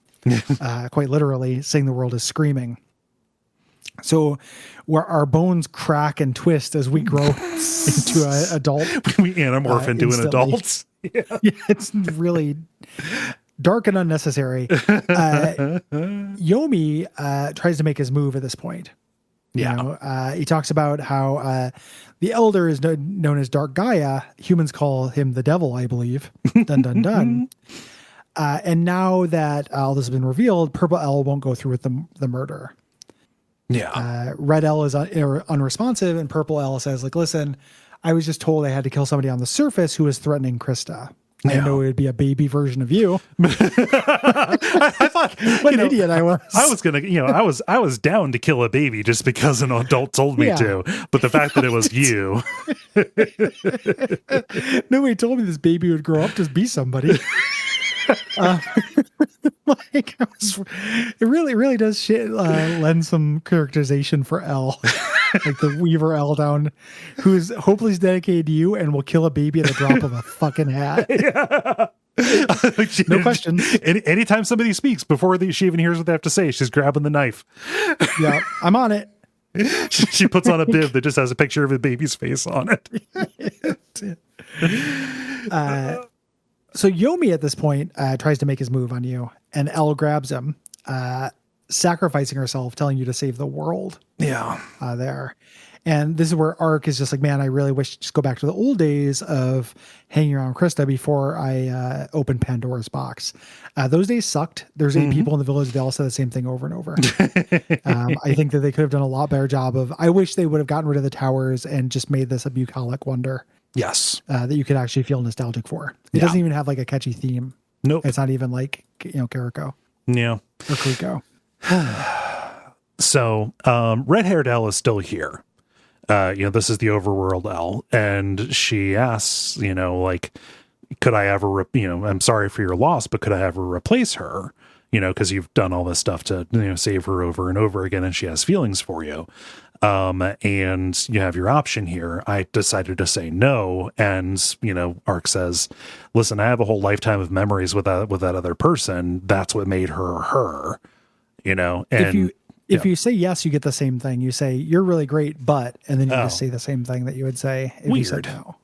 A: Quite literally, saying the world is screaming. So where our bones crack and twist as we grow into an adult.
B: We anamorph into an adult.
A: Yeah, it's really dark and unnecessary. Yomi tries to make his move at this point. He talks about how the elder is known as Dark Gaia. Humans call him the devil, I believe. Dun, dun, dun. And now that all this has been revealed, Purple L won't go through with the murder.
B: Yeah.
A: Red L is unresponsive, and Purple L says, like, listen, I was just told I had to kill somebody on the surface who was threatening Krista. I know it would be a baby version of you.
B: I thought,
A: what an idiot I was.
B: I was gonna, I was down to kill a baby just because an adult told me to. But the fact that it was you,
A: nobody told me this baby would grow up to be somebody. It really does lend some characterization for L, like the Weaver L down, who's hopelessly dedicated to you and will kill a baby at the drop of a fucking hat.
B: Yeah.
A: No questions.
B: Anytime somebody speaks, before she even hears what they have to say, she's grabbing the knife.
A: Yeah, I'm on it.
B: She puts on a bib that just has a picture of a baby's face on it.
A: So Yomi at this point tries to make his move on you, and Elle grabs him, sacrificing herself, telling you to save the world.
B: Yeah.
A: There. And this is where Ark is just like, man, I really wish to just go back to the old days of hanging around Krista before I opened Pandora's box. Those days sucked. There's 8 people in the village. They all said the same thing over and over. I think that they could have done a lot better job of, I wish they would have gotten rid of the towers and just made this a bucolic wonder.
B: Yes.
A: That you could actually feel nostalgic for. It doesn't even have like a catchy theme.
B: Nope.
A: It's not even like, Kariko.
B: Yeah.
A: Or Kriko.
B: So, red-haired Elle is still here. This is the overworld Elle, and she asks, could I ever, I'm sorry for your loss, but could I ever replace her? Because you've done all this stuff to, save her over and over again, and she has feelings for you. And you have your option here. I decided to say no. And, Ark says, listen, I have a whole lifetime of memories with that other person. That's what made her, and
A: if you say yes, you get the same thing. You say, you're really great, but, and then you just say the same thing that you would say if you said no.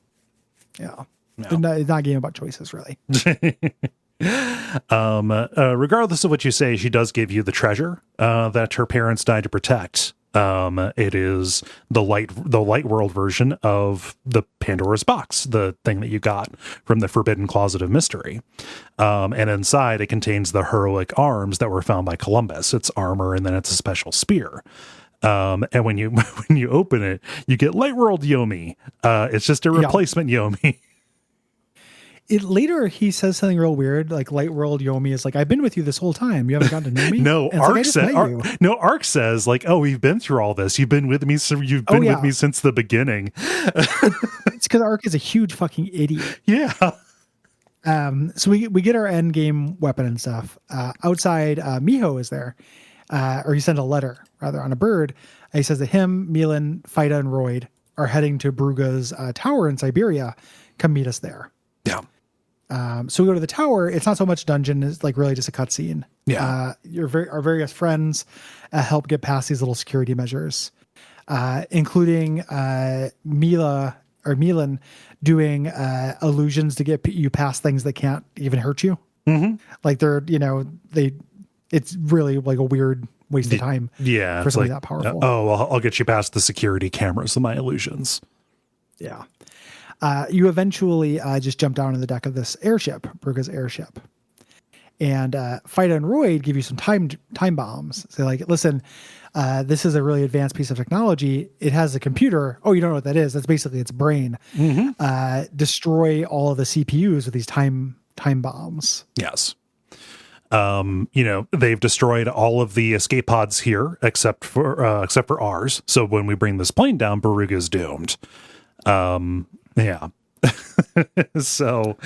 A: Yeah. No. It's not a game about choices, really.
B: Regardless of what you say, she does give you the treasure that her parents died to protect. It is the light world version of the Pandora's box, the thing that you got from the Forbidden Closet of Mystery. And inside it contains the heroic arms that were found by Columbus. It's armor, and then it's a special spear. And when you open it, you get Light World Yomi. It's just a replacement Yomi.
A: Later, he says something real weird, like Light World Yomi is like, I've been with you this whole time. You haven't gotten to know me?
B: No, Ark says, like, oh, we've been through all this. You've been with me, so you've been with me since the beginning.
A: It's because Ark is a huge fucking idiot.
B: Yeah.
A: So we get our end game weapon and stuff. Outside, Miho is there. Or he sent a letter, rather, on a bird. He says that him, Milan, Fida, and Royd are heading to Bruga's tower in Siberia. Come meet us there.
B: Yeah.
A: So we go to the tower. It's not so much dungeon. It's like really just a cutscene.
B: Yeah.
A: Our various friends help get past these little security measures, including Milan doing illusions to get you past things that can't even hurt you. Mm-hmm. Like it's really like a weird waste of time.
B: Yeah.
A: For something that powerful.
B: I'll get you past the security cameras of my illusions.
A: Yeah. You eventually just jump down on the deck of this airship, Bruga's airship. And Fida and Royd give you some time bombs. Say, like, listen, this is a really advanced piece of technology. It has a computer. Oh, you don't know what that is? That's basically its brain. Mm-hmm. Destroy all of the CPUs with these time bombs.
B: Yes. They've destroyed all of the escape pods here except for ours. So when we bring this plane down, Baruga's doomed. Yeah. So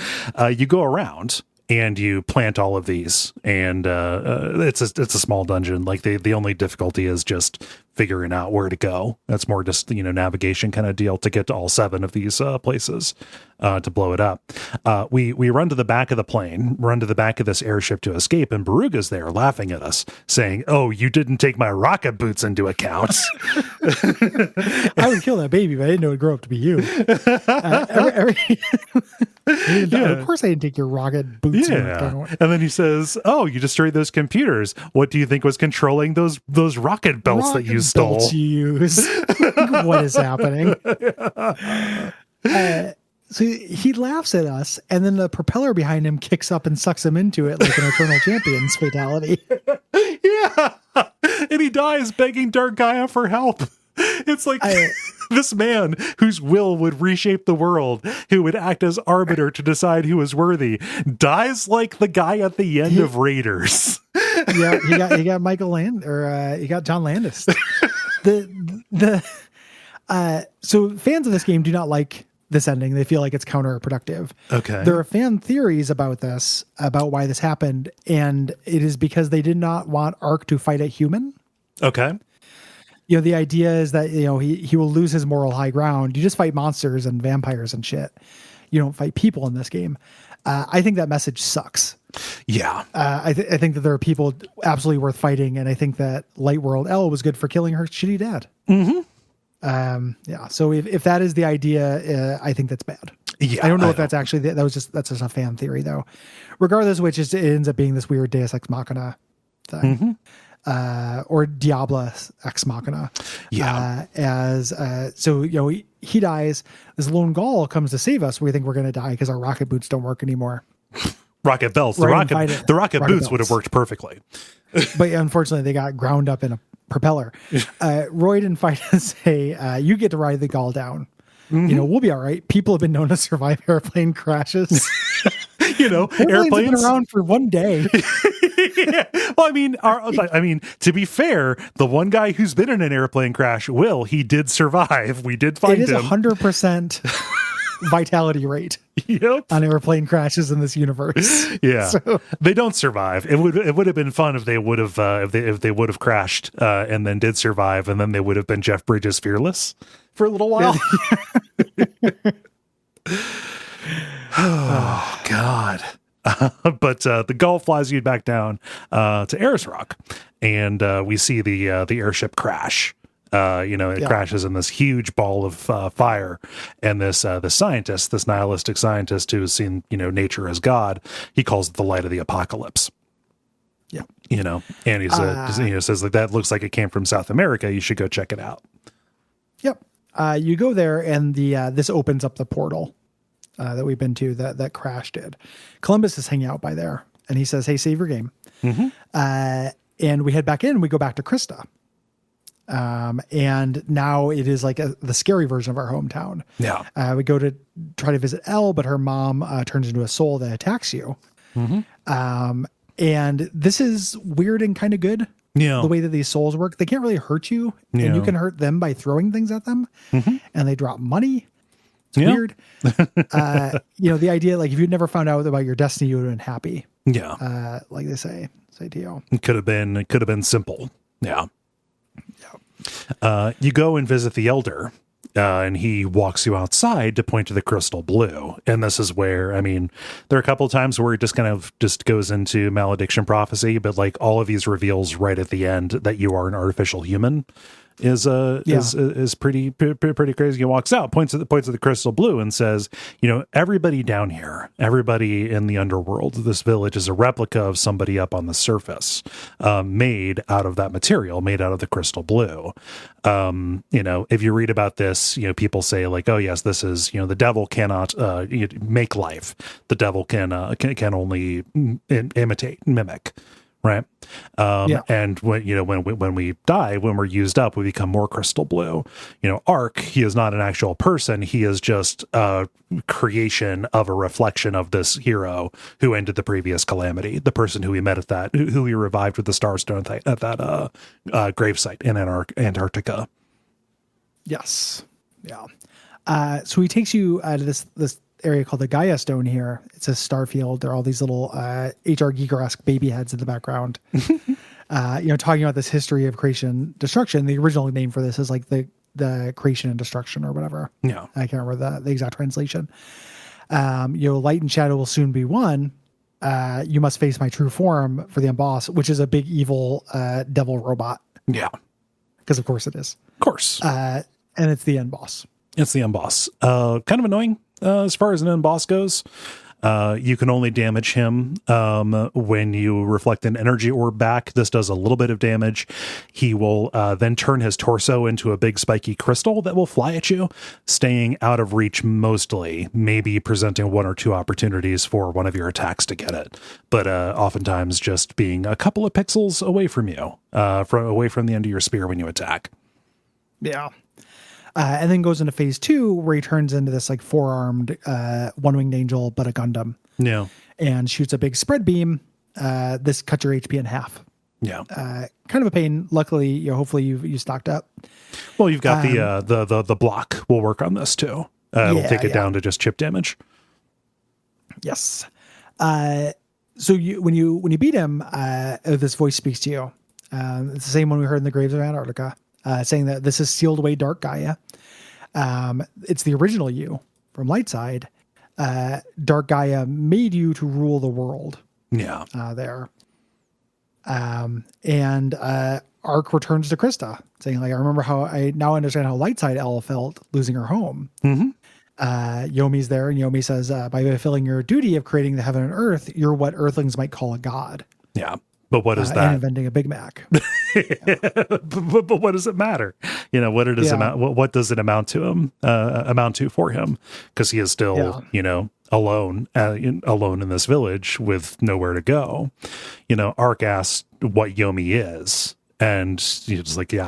B: you go around and you plant all of these, and it's a small dungeon. Like the only difficulty is just figuring out where to go. That's more just navigation kind of deal to get to all 7 of these places to blow it up. We run to the back of the plane, run to the back of this airship to escape, and Baruga's there laughing at us, saying, "Oh, you didn't take my rocket boots into account."
A: I would kill that baby, but I didn't know it'd grow up to be you. Of course I didn't take your rocket boots.
B: Yeah. And then he says, "Oh, you destroyed those computers. What do you think was controlling those rocket belts that you
A: belts you use? What is happening? So he laughs at us, and then the propeller behind him kicks up and sucks him into it like an Eternal Champions fatality.
B: Yeah. And he dies begging Dark Gaia for help. It's like this man whose will would reshape the world, who would act as arbiter to decide who is worthy, dies like the guy at the end of Raiders.
A: Yeah, he got Michael Land, or he got John Landis. So fans of this game do not like this ending. They feel like it's counterproductive.
B: Okay.
A: There are fan theories about this, about why this happened, and it is because they did not want Ark to fight a human.
B: Okay.
A: You know, the idea is that, you know, he will lose his moral high ground. You just fight monsters and vampires and shit. You don't fight people in this game. I think that message sucks.
B: Yeah.
A: I think that there are people absolutely worth fighting, and I think that Light World L was good for killing her shitty dad.
B: Mm-hmm.
A: Yeah. So if that is the idea, I think that's bad.
B: Yeah.
A: I don't know if that's actually, that's just a fan theory though. Regardless of which, it ends up being this weird Deus Ex Machina thing. Mm-hmm. Or Diablo Ex Machina.
B: Yeah.
A: So, you know, he dies. This lone Gaul comes to save us. We think we're going to die because our rocket boots don't work anymore.
B: Rocket belts. The rocket boots
A: belts
B: would have worked perfectly.
A: But unfortunately, they got ground up in a propeller. Royd and Fida say, you get to ride the Gaul down. Mm-hmm. You know, we'll be all right. People have been known to survive airplane crashes.
B: You know, airplanes
A: have been around for one day.
B: Yeah. Well, I mean, to be fair, the one guy who's been in an airplane crash, he did survive. We did find him.
A: It is 100% vitality rate.
B: Yep.
A: On airplane crashes in this universe.
B: Yeah.
A: So,
B: they don't survive. It would have been fun if they would have if they would have crashed and then did survive, and then they would have been Jeff Bridges fearless for a little while. Oh God. But the Gull flies you back down to Eris Rock, and we see the airship crash. It crashes in this huge ball of fire, and this nihilistic scientist who has seen nature as God, he calls it the light of the apocalypse.
A: Yeah,
B: and he says like, that looks like it came from South America. You should go check it out.
A: Yep. You go there, and this opens up the portal that we've been to that Crash did. Columbus is hanging out by there, and he says, "Hey, save your game." Mm-hmm. And we head back in. And we go back to Krista. And now it is like the scary version of our hometown.
B: Yeah.
A: We go to try to visit Elle, but her mom turns into a soul that attacks you. Mm-hmm. And this is weird and kind of good.
B: Yeah.
A: The way that these souls work, they can't really hurt you, and you can hurt them by throwing things at them, and they drop money. It's weird. The idea, like if you'd never found out about your destiny, you would have been happy.
B: Yeah.
A: Like they say to you.
B: It could have been simple. Yeah. You go and visit the elder, and he walks you outside to point to the crystal blue. And this is where, there are a couple of times where it just goes into malediction prophecy, but like all of these reveals right at the end that you are an artificial human is pretty crazy. He walks out, points at the crystal blue, and says, everybody down here, everybody in the underworld, this village is a replica of somebody up on the surface, made out of that material, made out of the crystal blue. If you read about this, people say like, oh yes, this is, the devil cannot make life. The devil can only imitate, mimic. Right. And when we die, when we're used up, we become more crystal blue. Ark, he is not an actual person. He is just a creation of a reflection of this hero who ended the previous calamity. The person who we met who we revived with the Starstone at that gravesite in Antarctica. Yes.
A: Yeah. So he takes you to this area called the Gaia Stone here. It's a star field. There are all these little H.R. Giger-esque baby heads in the background. Talking about this history of creation destruction. The original name for this is like the creation and destruction or whatever.
B: Yeah.
A: I can't remember the exact translation. Light and shadow will soon be one. You must face my true form for the Unboss, which is a big evil devil robot.
B: Yeah.
A: Because of course it is.
B: Of course.
A: And it's the Unboss.
B: It's the Unboss. Kind of annoying. As far as an end boss goes, You can only damage him when you reflect an energy orb back. This does a little bit of damage. He will then turn his torso into a big spiky crystal that will fly at you, staying out of reach mostly, maybe presenting one or two opportunities for one of your attacks to get it, but oftentimes just being a couple of pixels away from you, away from the end of your spear when you attack.
A: Yeah. And then goes into phase 2 where he turns into this like 4-armed one-winged angel, but a Gundam.
B: Yeah.
A: And shoots a big spread beam. This cuts your HP in half.
B: Yeah.
A: Kind of a pain. Luckily, hopefully you stocked up.
B: Well, you've got the block will work on this too. It'll take it down to just chip damage.
A: Yes. So when you beat him, this voice speaks to you. It's the same one we heard in the Graves of Antarctica, saying that this is sealed away Dark Gaia. It's the original you from Lightside. Dark Gaia made you to rule the world.
B: Yeah.
A: There. And Arc returns to Krista, saying like, I remember how I now understand how Lightside L felt losing her home.
B: Mm-hmm.
A: Yomi's there, and Yomi says, by fulfilling your duty of creating the heaven and earth, you're what Earthlings might call a god.
B: Yeah. But what is that?
A: And inventing a Big Mac.
B: but what does it matter? What it is what does it amount to him? Amount to for him? Because he is still, alone in this village with nowhere to go. Ark asks what Yomi is. And he's just like, you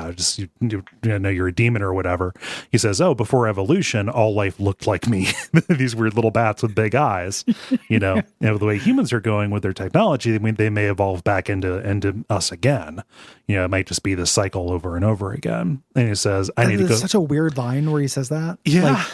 B: know, you're a demon or whatever. He says, oh, before evolution, all life looked like me. These weird little bats with big eyes, and the way humans are going with their technology, they may evolve back into us again. It might just be this cycle over and over again. And he says, I need to go.
A: Such a weird line where he says that.
B: Yeah.
A: Like,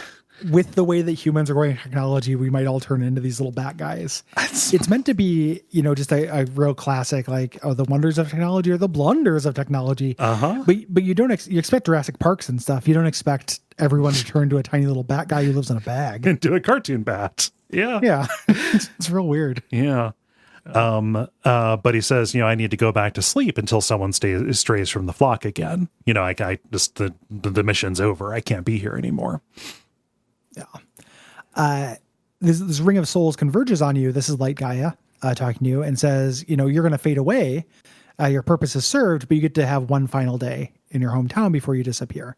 A: with the way that humans are going in technology, we might all turn into these little bat guys. It's meant to be, just a real classic, like, the wonders of technology or the blunders of technology.
B: Uh-huh.
A: But you don't, you expect Jurassic Parks and stuff. You don't expect everyone to turn to a tiny little bat guy who lives in a bag.
B: Into a cartoon bat. Yeah.
A: Yeah. It's real weird.
B: Yeah. But he says, I need to go back to sleep until someone strays from the flock again. I just, the mission's over. I can't be here anymore.
A: Yeah. This ring of souls converges on you. This is Light Gaia talking to you and says, you're going to fade away. Your purpose is served, but you get to have one final day in your hometown before you disappear.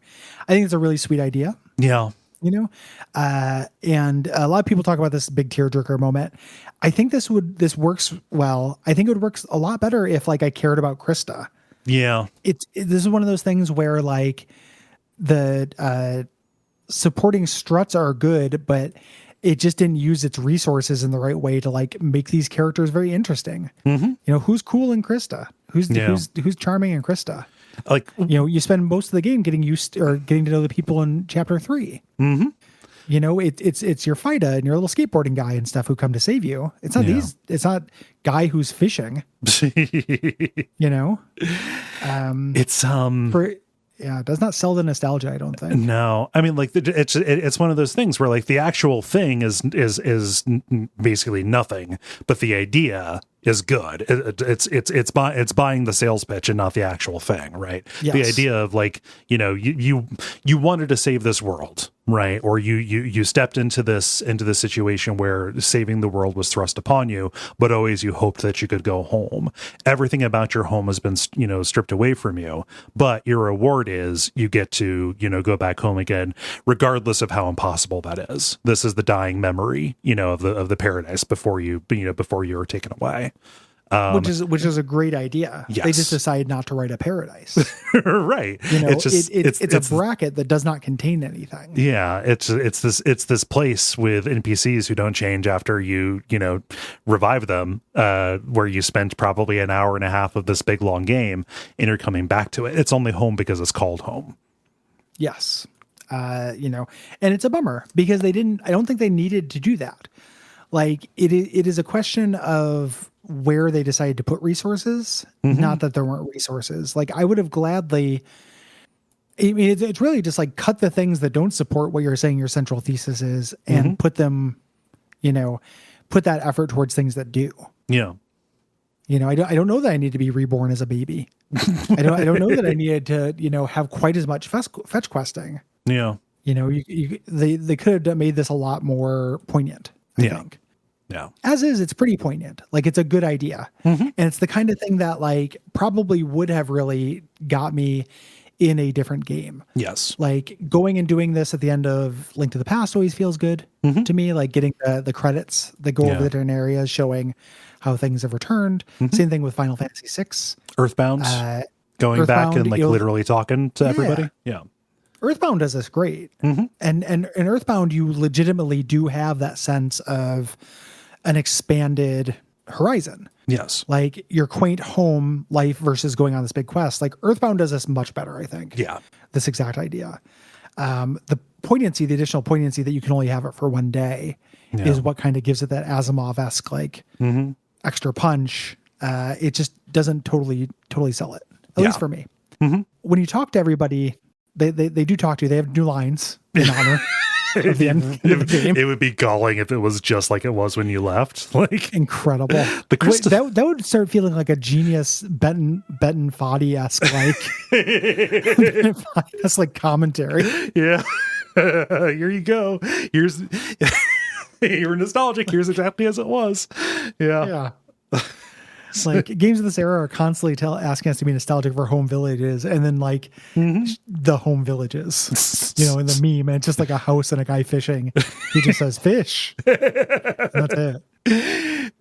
A: I think it's a really sweet idea.
B: Yeah.
A: And a lot of people talk about this big tearjerker moment. I think this works well. I think it would work a lot better if I cared about Krista.
B: Yeah.
A: This is one of those things where the supporting struts are good, but it just didn't use its resources in the right way to make these characters very interesting.
B: Mm-hmm.
A: Who's cool in Krista? Who's charming in Krista? You spend most of the game getting to know the people in chapter 3.
B: Mm-hmm.
A: It's your Fida and your little skateboarding guy and stuff who come to save you. It's not it's not guy who's fishing. It does not sell the nostalgia, I don't think.
B: No, I mean, it's one of those things where the actual thing is basically nothing, but the idea is good. It's buying the sales pitch and not the actual thing, right?
A: Yes.
B: The idea of you wanted to save this world, right? Or you stepped into this situation where saving the world was thrust upon you, but always you hoped that you could go home. Everything about your home has been stripped away from you, but your reward is you get to go back home again, regardless of how impossible that is. This is the dying memory of the paradise before you were taken away.
A: Which is a great idea.
B: Yes.
A: They just decide not to write a paradise.
B: Right.
A: It's a bracket that does not contain anything.
B: Yeah. It's this place with NPCs who don't change after you revive them, where you spent probably an hour and a half of this big long game and you're coming back to it. It's only home because it's called home.
A: Yes. And it's a bummer because I don't think they needed to do that. It is a question of where they decided to put resources, not that there weren't resources. I would have gladly, it's really just cut the things that don't support what you're saying your central thesis is and put them, put that effort towards things that do.
B: Yeah.
A: I don't know that I need to be reborn as a baby. I don't know that I needed to, have quite as much fetch questing.
B: Yeah.
A: They could have made this a lot more poignant, I think.
B: Yeah.
A: As is, it's pretty poignant. Like, it's a good idea. And it's the kind of thing that, like, probably would have really got me in a different game.
B: Yes.
A: Like, going and doing this at the end of Link to the Past always feels good to me. Like, getting the credits that go over the different areas, showing how things have returned. Same thing with Final Fantasy VI.
B: Earthbound, going back and like literally talking to everybody. Yeah.
A: Earthbound does this great. And in Earthbound, you legitimately do have that sense of an expanded horizon.
B: Yes.
A: Like your quaint home life versus going on this big quest. Like Earthbound does this much better, I think.
B: Yeah.
A: This exact idea. The poignancy, the additional poignancy that you can only have it for one day is what kind of gives it that Asimov-esque, like extra punch. It just doesn't totally sell it, at least for me. When you talk to everybody, they do talk to you. They have new lines in honor of the end of the game.
B: It would be galling if it was just like it was when you left. Like
A: incredible. That would start feeling like a genius Benton Foddy-esque like that's like commentary.
B: Yeah. Here you go. Here's you're nostalgic. Here's exactly as it was. Yeah.
A: It's like games of this era are constantly asking us to be nostalgic for home villages, and then like the home villages, you know, in the meme, and it's just like a house and a guy fishing. He just says fish. That's it.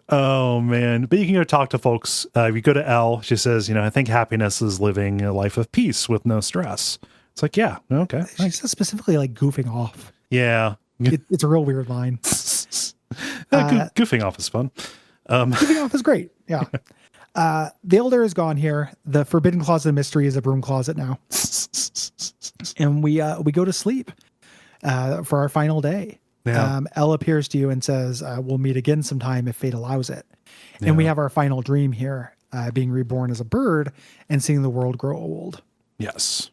B: Oh man. But you can go talk to folks. You go to Elle, she says, you know, I think happiness is living a life of peace with no stress. It's like, yeah, okay.
A: She says specifically like goofing off.
B: Yeah.
A: It's a real weird line.
B: Goofing off is fun.
A: Goofing off is great. Yeah. The Elder is gone here. The Forbidden Closet Mystery is a broom closet now. And we go to sleep for our final day.
B: Yeah.
A: Elle appears to you and says, we'll meet again sometime if fate allows it. And we have our final dream here, being reborn as a bird and seeing the world grow old.
B: Yes.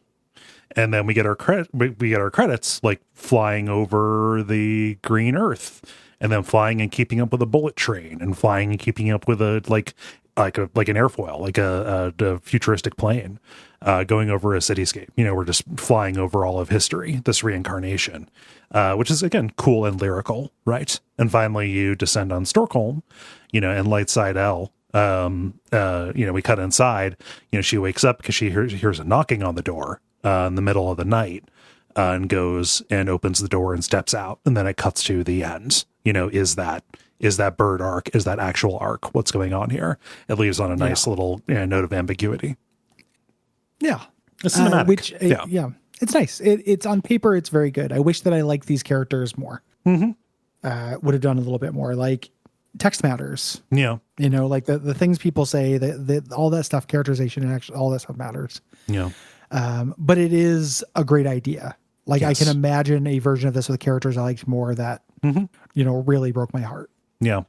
B: And then we get our credits like flying over the green earth, and then flying and keeping up with a bullet train, and flying and keeping up with a like an airfoil, like a futuristic plane, going over a cityscape. You know, we're just flying over all of history, this reincarnation, which is again cool and lyrical, right? And finally, you descend on Stockholm, you know, and Lightside Elle. You know, we cut inside. You know, she wakes up because she hears a knocking on the door in the middle of the night, and goes and opens the door and steps out, and then it cuts to the end. You know, is that bird arc? Is that actual arc? What's going on here? It leaves on a nice little note of ambiguity.
A: Yeah.
B: It's cinematic.
A: Yeah. It's nice. It's on paper. It's very good. I wish that I liked these characters more. Would have done a little bit more. Like text matters.
B: Yeah.
A: You know, like the things people say, that all that stuff, characterization and actually all that stuff matters.
B: Yeah.
A: But it is a great idea. Like I can imagine a version of this with characters I liked more that, you know, really broke my heart.
B: Yeah.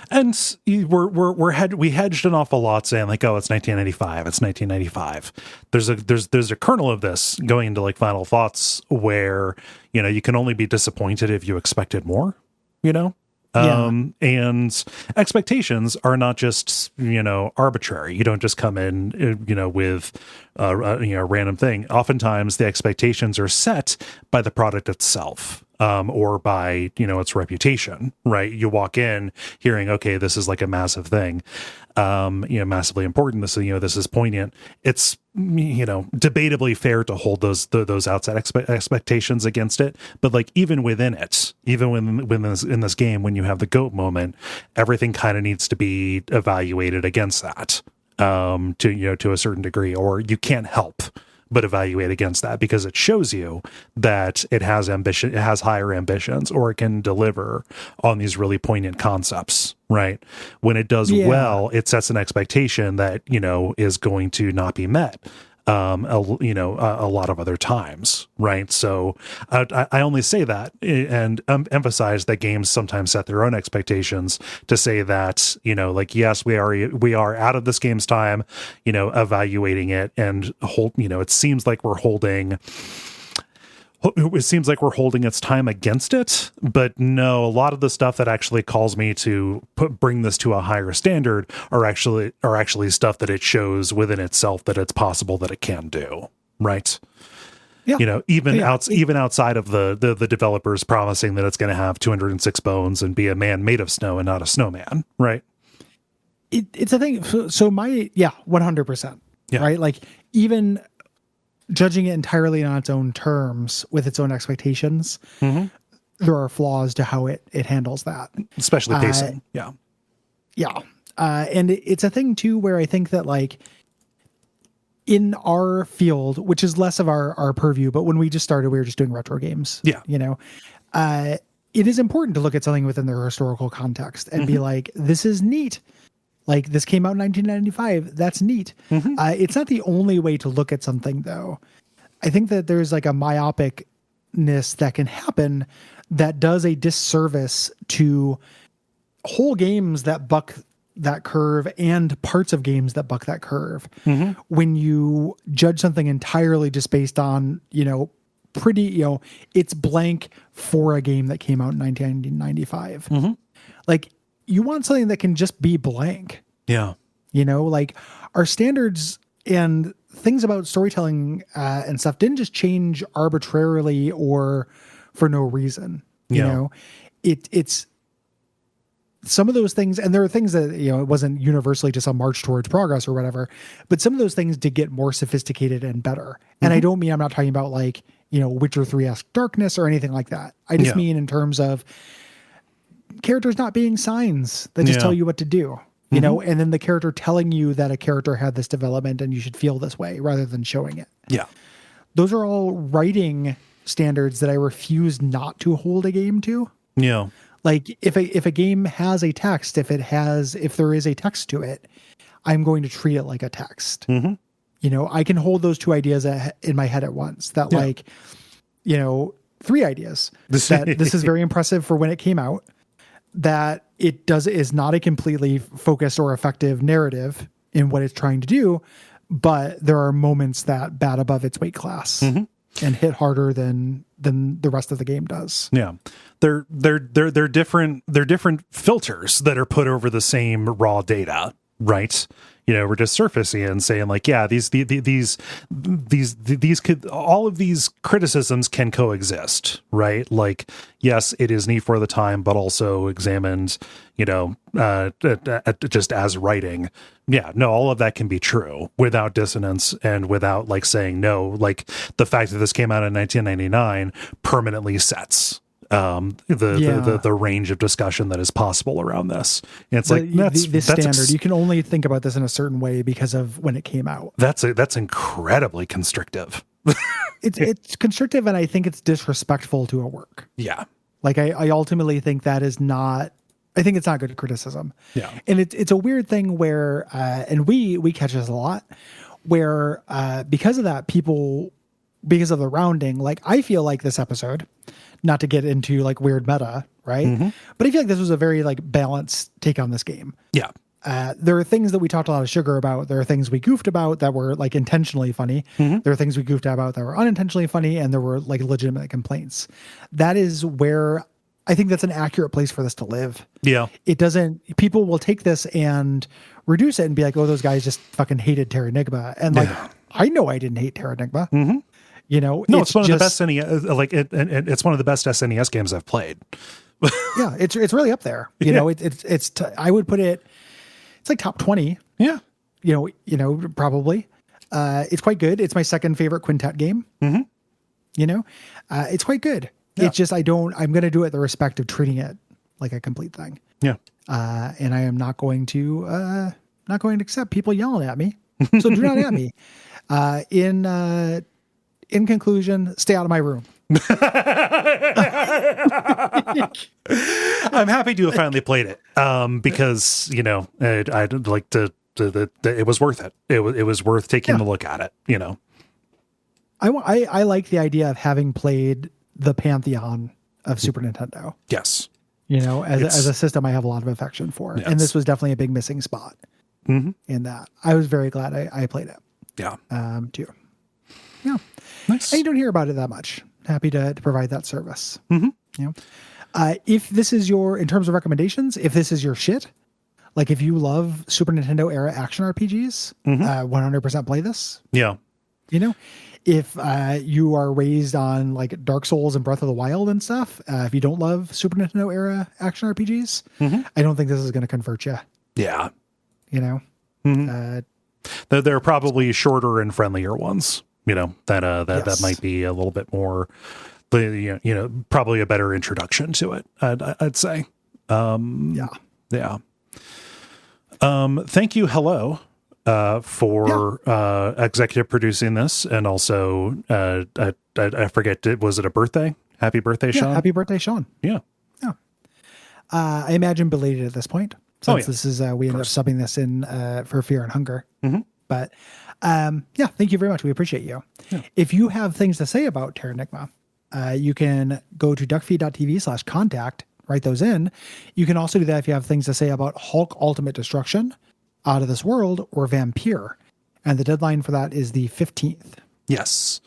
B: And we hedged an awful lot saying like, oh, it's 1995. It's 1995. There's a kernel of this going into like final thoughts where, you know, you can only be disappointed if you expected more, you know? And expectations are not just, you know, arbitrary. You don't just come in, you know, with a random thing. Oftentimes the expectations are set by the product itself, or by, you know, its reputation, right? You walk in hearing, okay, this is like a massive thing, you know, massively important. This is poignant. It's, you know, debatably fair to hold those outside expectations against it. But like, even within it, even when in this game, when you have the goat moment, everything kind of needs to be evaluated against that, to a certain degree, or you can't help but evaluate against that, because it shows you that it has ambition, it has higher ambitions, or it can deliver on these really poignant concepts, right? When it does well, it sets an expectation that, you know, is going to not be met, a lot of other times, right? So I only say that and emphasize that games sometimes set their own expectations to say that, you know, like, yes, we are out of this game's time, you know, evaluating it and it seems like we're holding its time against it, but no, a lot of the stuff that actually calls me to bring this to a higher standard are actually stuff that it shows within itself that it's possible that it can do, right? You know, even outside of the developers promising that it's going to have 206 bones and be a man made of snow and not a snowman, right?
A: It's a thing. So 100%. Yeah. Right. Like, even judging it entirely on its own terms with its own expectations, there are flaws to how it handles that,
B: especially pacing. Yeah.
A: And it's a thing too where I think that, like, in our field, which is less of our purview, but when we just started, we were just doing retro games.
B: Yeah.
A: You know, it is important to look at something within their historical context and be like, this is neat. Like, this came out in 1995. That's neat. It's not the only way to look at something, though. I think that there's like a myopicness that can happen that does a disservice to whole games that buck that curve and parts of games that buck that curve. When you judge something entirely just based on, it's blank for a game that came out in 1995. Like, you want something that can just be blank.
B: Yeah.
A: Like, our standards and things about storytelling and stuff didn't just change arbitrarily or for no reason. You know, it's some of those things, and there are things that, it wasn't universally just a march towards progress or whatever, but some of those things did get more sophisticated and better. And I don't mean, I'm not talking about like, Witcher 3-esque darkness or anything like that. I just mean in terms of characters not being signs that just tell you what to do, you know, and then the character telling you that a character had this development and you should feel this way rather than showing it.
B: Yeah. Those
A: are all writing standards that I refuse not to hold a game to.
B: Yeah.
A: Like, if a game has a text, if there is a text to it, I'm going to treat it like a text. I can hold those two ideas in my head at once. That three ideas. That this is very impressive for when it came out. That is not a completely focused or effective narrative in what it's trying to do, but there are moments that bat above its weight class and hit harder than the rest of the game does.
B: Yeah. They're different filters that are put over the same raw data, right? We're just surfacing and saying like, yeah, these could, all of these criticisms can coexist, right? Like, yes, it is neat for the time, but also examined, just as writing. Yeah, no, all of that can be true without dissonance and without like saying no, like the fact that this came out in 1999 permanently sets the range of discussion that is possible around this. And it's
A: that's standard. You can only think about this in a certain way because of when it came out.
B: That's incredibly constrictive.
A: It's constrictive, and I think it's disrespectful to a work.
B: Yeah.
A: Like, I ultimately think that is not. I think it's not good criticism.
B: Yeah.
A: And it's a weird thing where, and we catch this a lot, where because of that, because of the rounding, like, I feel like this episode, not to get into like weird meta, right? But I feel like this was a very like balanced take on this game.
B: Yeah.
A: There are things that we talked a lot of sugar about. There are things we goofed about that were like intentionally funny. There are things we goofed about that were unintentionally funny, and there were like legitimate complaints. That is where I think that's an accurate place for this to live.
B: Yeah.
A: People will take this and reduce it and be like, oh, those guys just fucking hated Terranigma. And like, I know I didn't hate Terranigma.
B: No, it's one of the best SNES. It's one of the best SNES games I've played.
A: Yeah, it's really up there. I would put it. It's like top 20.
B: Yeah,
A: probably. It's quite good. It's my second favorite Quintet game. It's quite good. Yeah. It's just I'm going to do it the respect of treating it like a complete thing.
B: Yeah,
A: and I am not going to accept people yelling at me. So do not at me. In conclusion, stay out of my room.
B: I'm happy to have finally played it because I'd like to. It was worth it. It was worth taking a look at it.
A: I like the idea of having played the pantheon of Super Nintendo.
B: Yes,
A: as a system, I have a lot of affection for, and this was definitely a big missing spot in that. I was very glad I played it.
B: Yeah.
A: Too. Yeah.
B: Nice.
A: And you don't hear about it that much. Happy to provide that service. If this is in terms of recommendations, if this is your shit, like if you love Super Nintendo era action RPGs, 100% play this.
B: Yeah.
A: You know, if you are raised on like Dark Souls and Breath of the Wild and stuff, if you don't love Super Nintendo era action RPGs, I don't think this is going to convert you.
B: Yeah.
A: You know,
B: There are probably shorter and friendlier ones, you know, that might be a little bit more, probably a better introduction to it, I'd say. Yeah. Thank you. Hello. For executive producing this, and also I forget, was it a birthday? Happy birthday, Sean!
A: Happy birthday, Sean!
B: Yeah.
A: I imagine belated at this point, since this is we ended up subbing this in for Fear and Hunger. But thank you very much. We appreciate you. Yeah. If you have things to say about Terranigma, you can go to duckfeed.tv/contact. Write those in. You can also do that if you have things to say about Hulk Ultimate Destruction, Out of This World, or Vampire. And the deadline for that is the 15th.
B: Yes.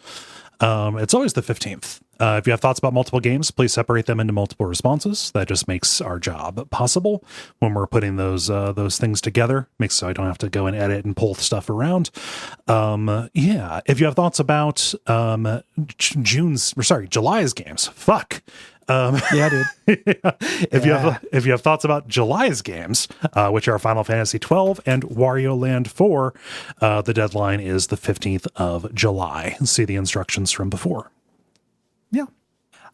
B: It's always the 15th. If you have thoughts about multiple games, please separate them into multiple responses. That just makes our job possible when we're putting those things together. Makes so I don't have to go and edit and pull stuff around. If you have thoughts about July's games, fuck.
A: Dude.
B: If you have thoughts about July's games, which are Final Fantasy 12 and Wario Land 4, the deadline is the 15th of July. See the instructions from before.
A: Yeah.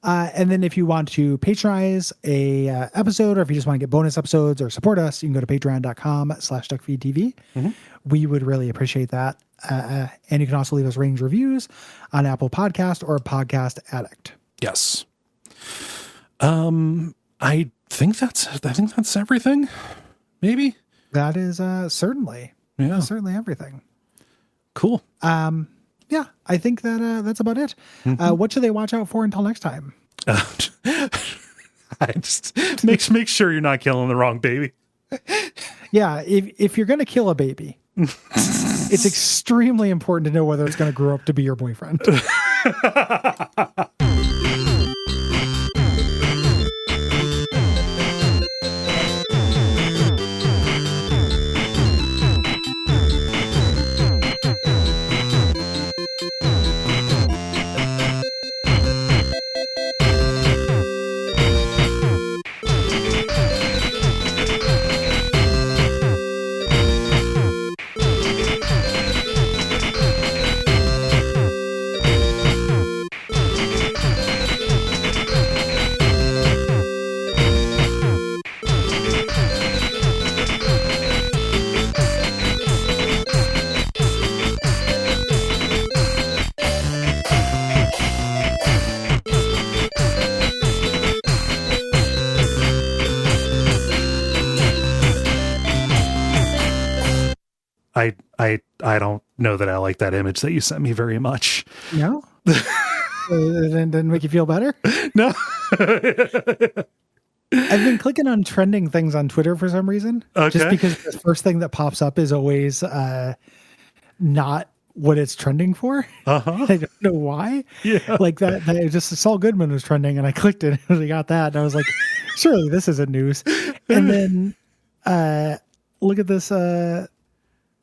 A: And then if you want to patronize a episode, or if you just want to get bonus episodes or support us, you can go to patreon.com/Duckfeed.tv. We would really appreciate that. And you can also leave us ratings, reviews on Apple Podcast or Podcast Addict.
B: Yes. I think that's everything. Maybe
A: that is certainly everything.
B: Cool.
A: I think that that's about it. What should they watch out for until next time?
B: I just make sure you're not killing the wrong baby.
A: Yeah, if you're going to kill a baby, it's extremely important to know whether it's going to grow up to be your boyfriend.
B: I don't know that I like that image that you sent me very much.
A: No? Didn't make you feel better?
B: No.
A: I've been clicking on trending things on Twitter for some reason. Okay. Just because the first thing that pops up is always not what it's trending for. I don't know why. Yeah. Like that just Saul Goodman was trending and I clicked it and I got that and I was like, surely this isn't news. And then look at this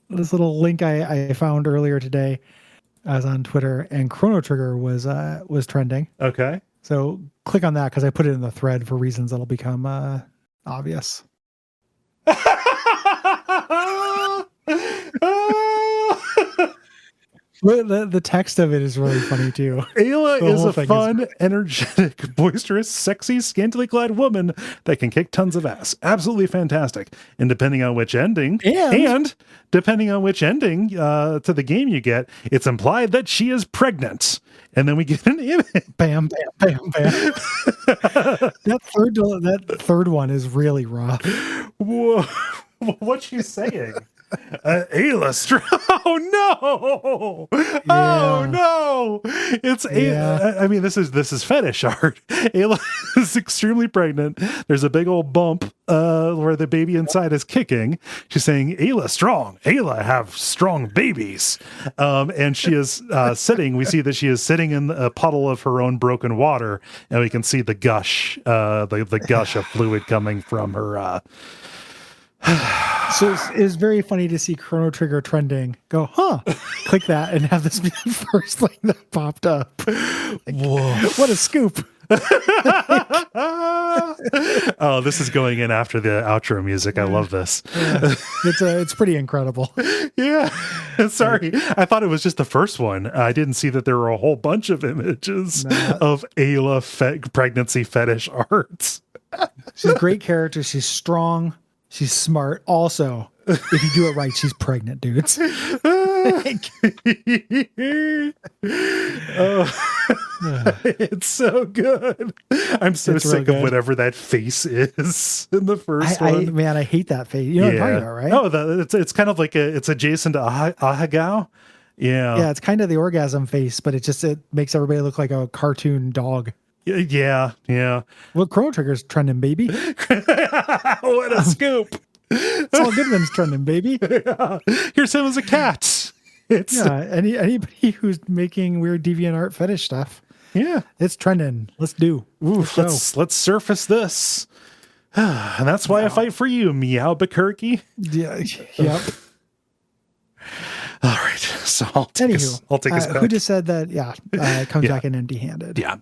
A: this little link I found earlier today. I was on Twitter and Chrono Trigger was trending.
B: Okay.
A: So click on that because I put it in the thread for reasons that'll become obvious. The text of it is really funny too.
B: Ayla is a fun, energetic, boisterous, sexy, scantily clad woman that can kick tons of ass. Absolutely fantastic. And depending on which ending, to the game you get, it's implied that she is pregnant. And then we get an image.
A: Bam, bam, bam, bam. That third one is really rough.
B: Whoa. What's she saying? Ayla oh no! Yeah. Oh no! It's Ayla. I mean, this is fetish art. Ayla is extremely pregnant. There's a big old bump where the baby inside is kicking. She's saying, "Ayla strong. Ayla have strong babies." And she is sitting. We see that she is sitting in a puddle of her own broken water, and we can see the gush, the gush of fluid coming from her.
A: So it's very funny to see Chrono Trigger trending. Go, click that and have this be the first thing that popped up. Like,
B: Whoa.
A: What a scoop.
B: Oh, this is going in after the outro music. I love this.
A: Yeah. It's pretty incredible.
B: Yeah. Sorry. I thought it was just the first one. I didn't see that there were a whole bunch of images of Ayla pregnancy fetish arts.
A: She's a great character. She's strong. She's smart. Also, if you do it right, she's pregnant, dudes.
B: It's so good. I'm so sick of whatever that face is in the first one.
A: Man, I hate that face. You know what I'm talking about, right?
B: Oh, it's kind of like it's adjacent to Ahagao. Yeah.
A: Yeah, it's kind of the orgasm face, but it makes everybody look like a cartoon dog.
B: Yeah.
A: Well, Chrono Trigger's trending, baby.
B: What a scoop.
A: Saul Goodman's trending, baby.
B: Yeah. Here's him as a cat.
A: Anybody who's making weird deviant art fetish stuff.
B: Yeah.
A: It's trending. Let's
B: Let's surface this. And that's why I fight for you, Meow Albuquerque.
A: Yeah. Yep.
B: All right. So I'll take us back.
A: Who just said that? Yeah. Comes back in empty handed.
B: Yeah.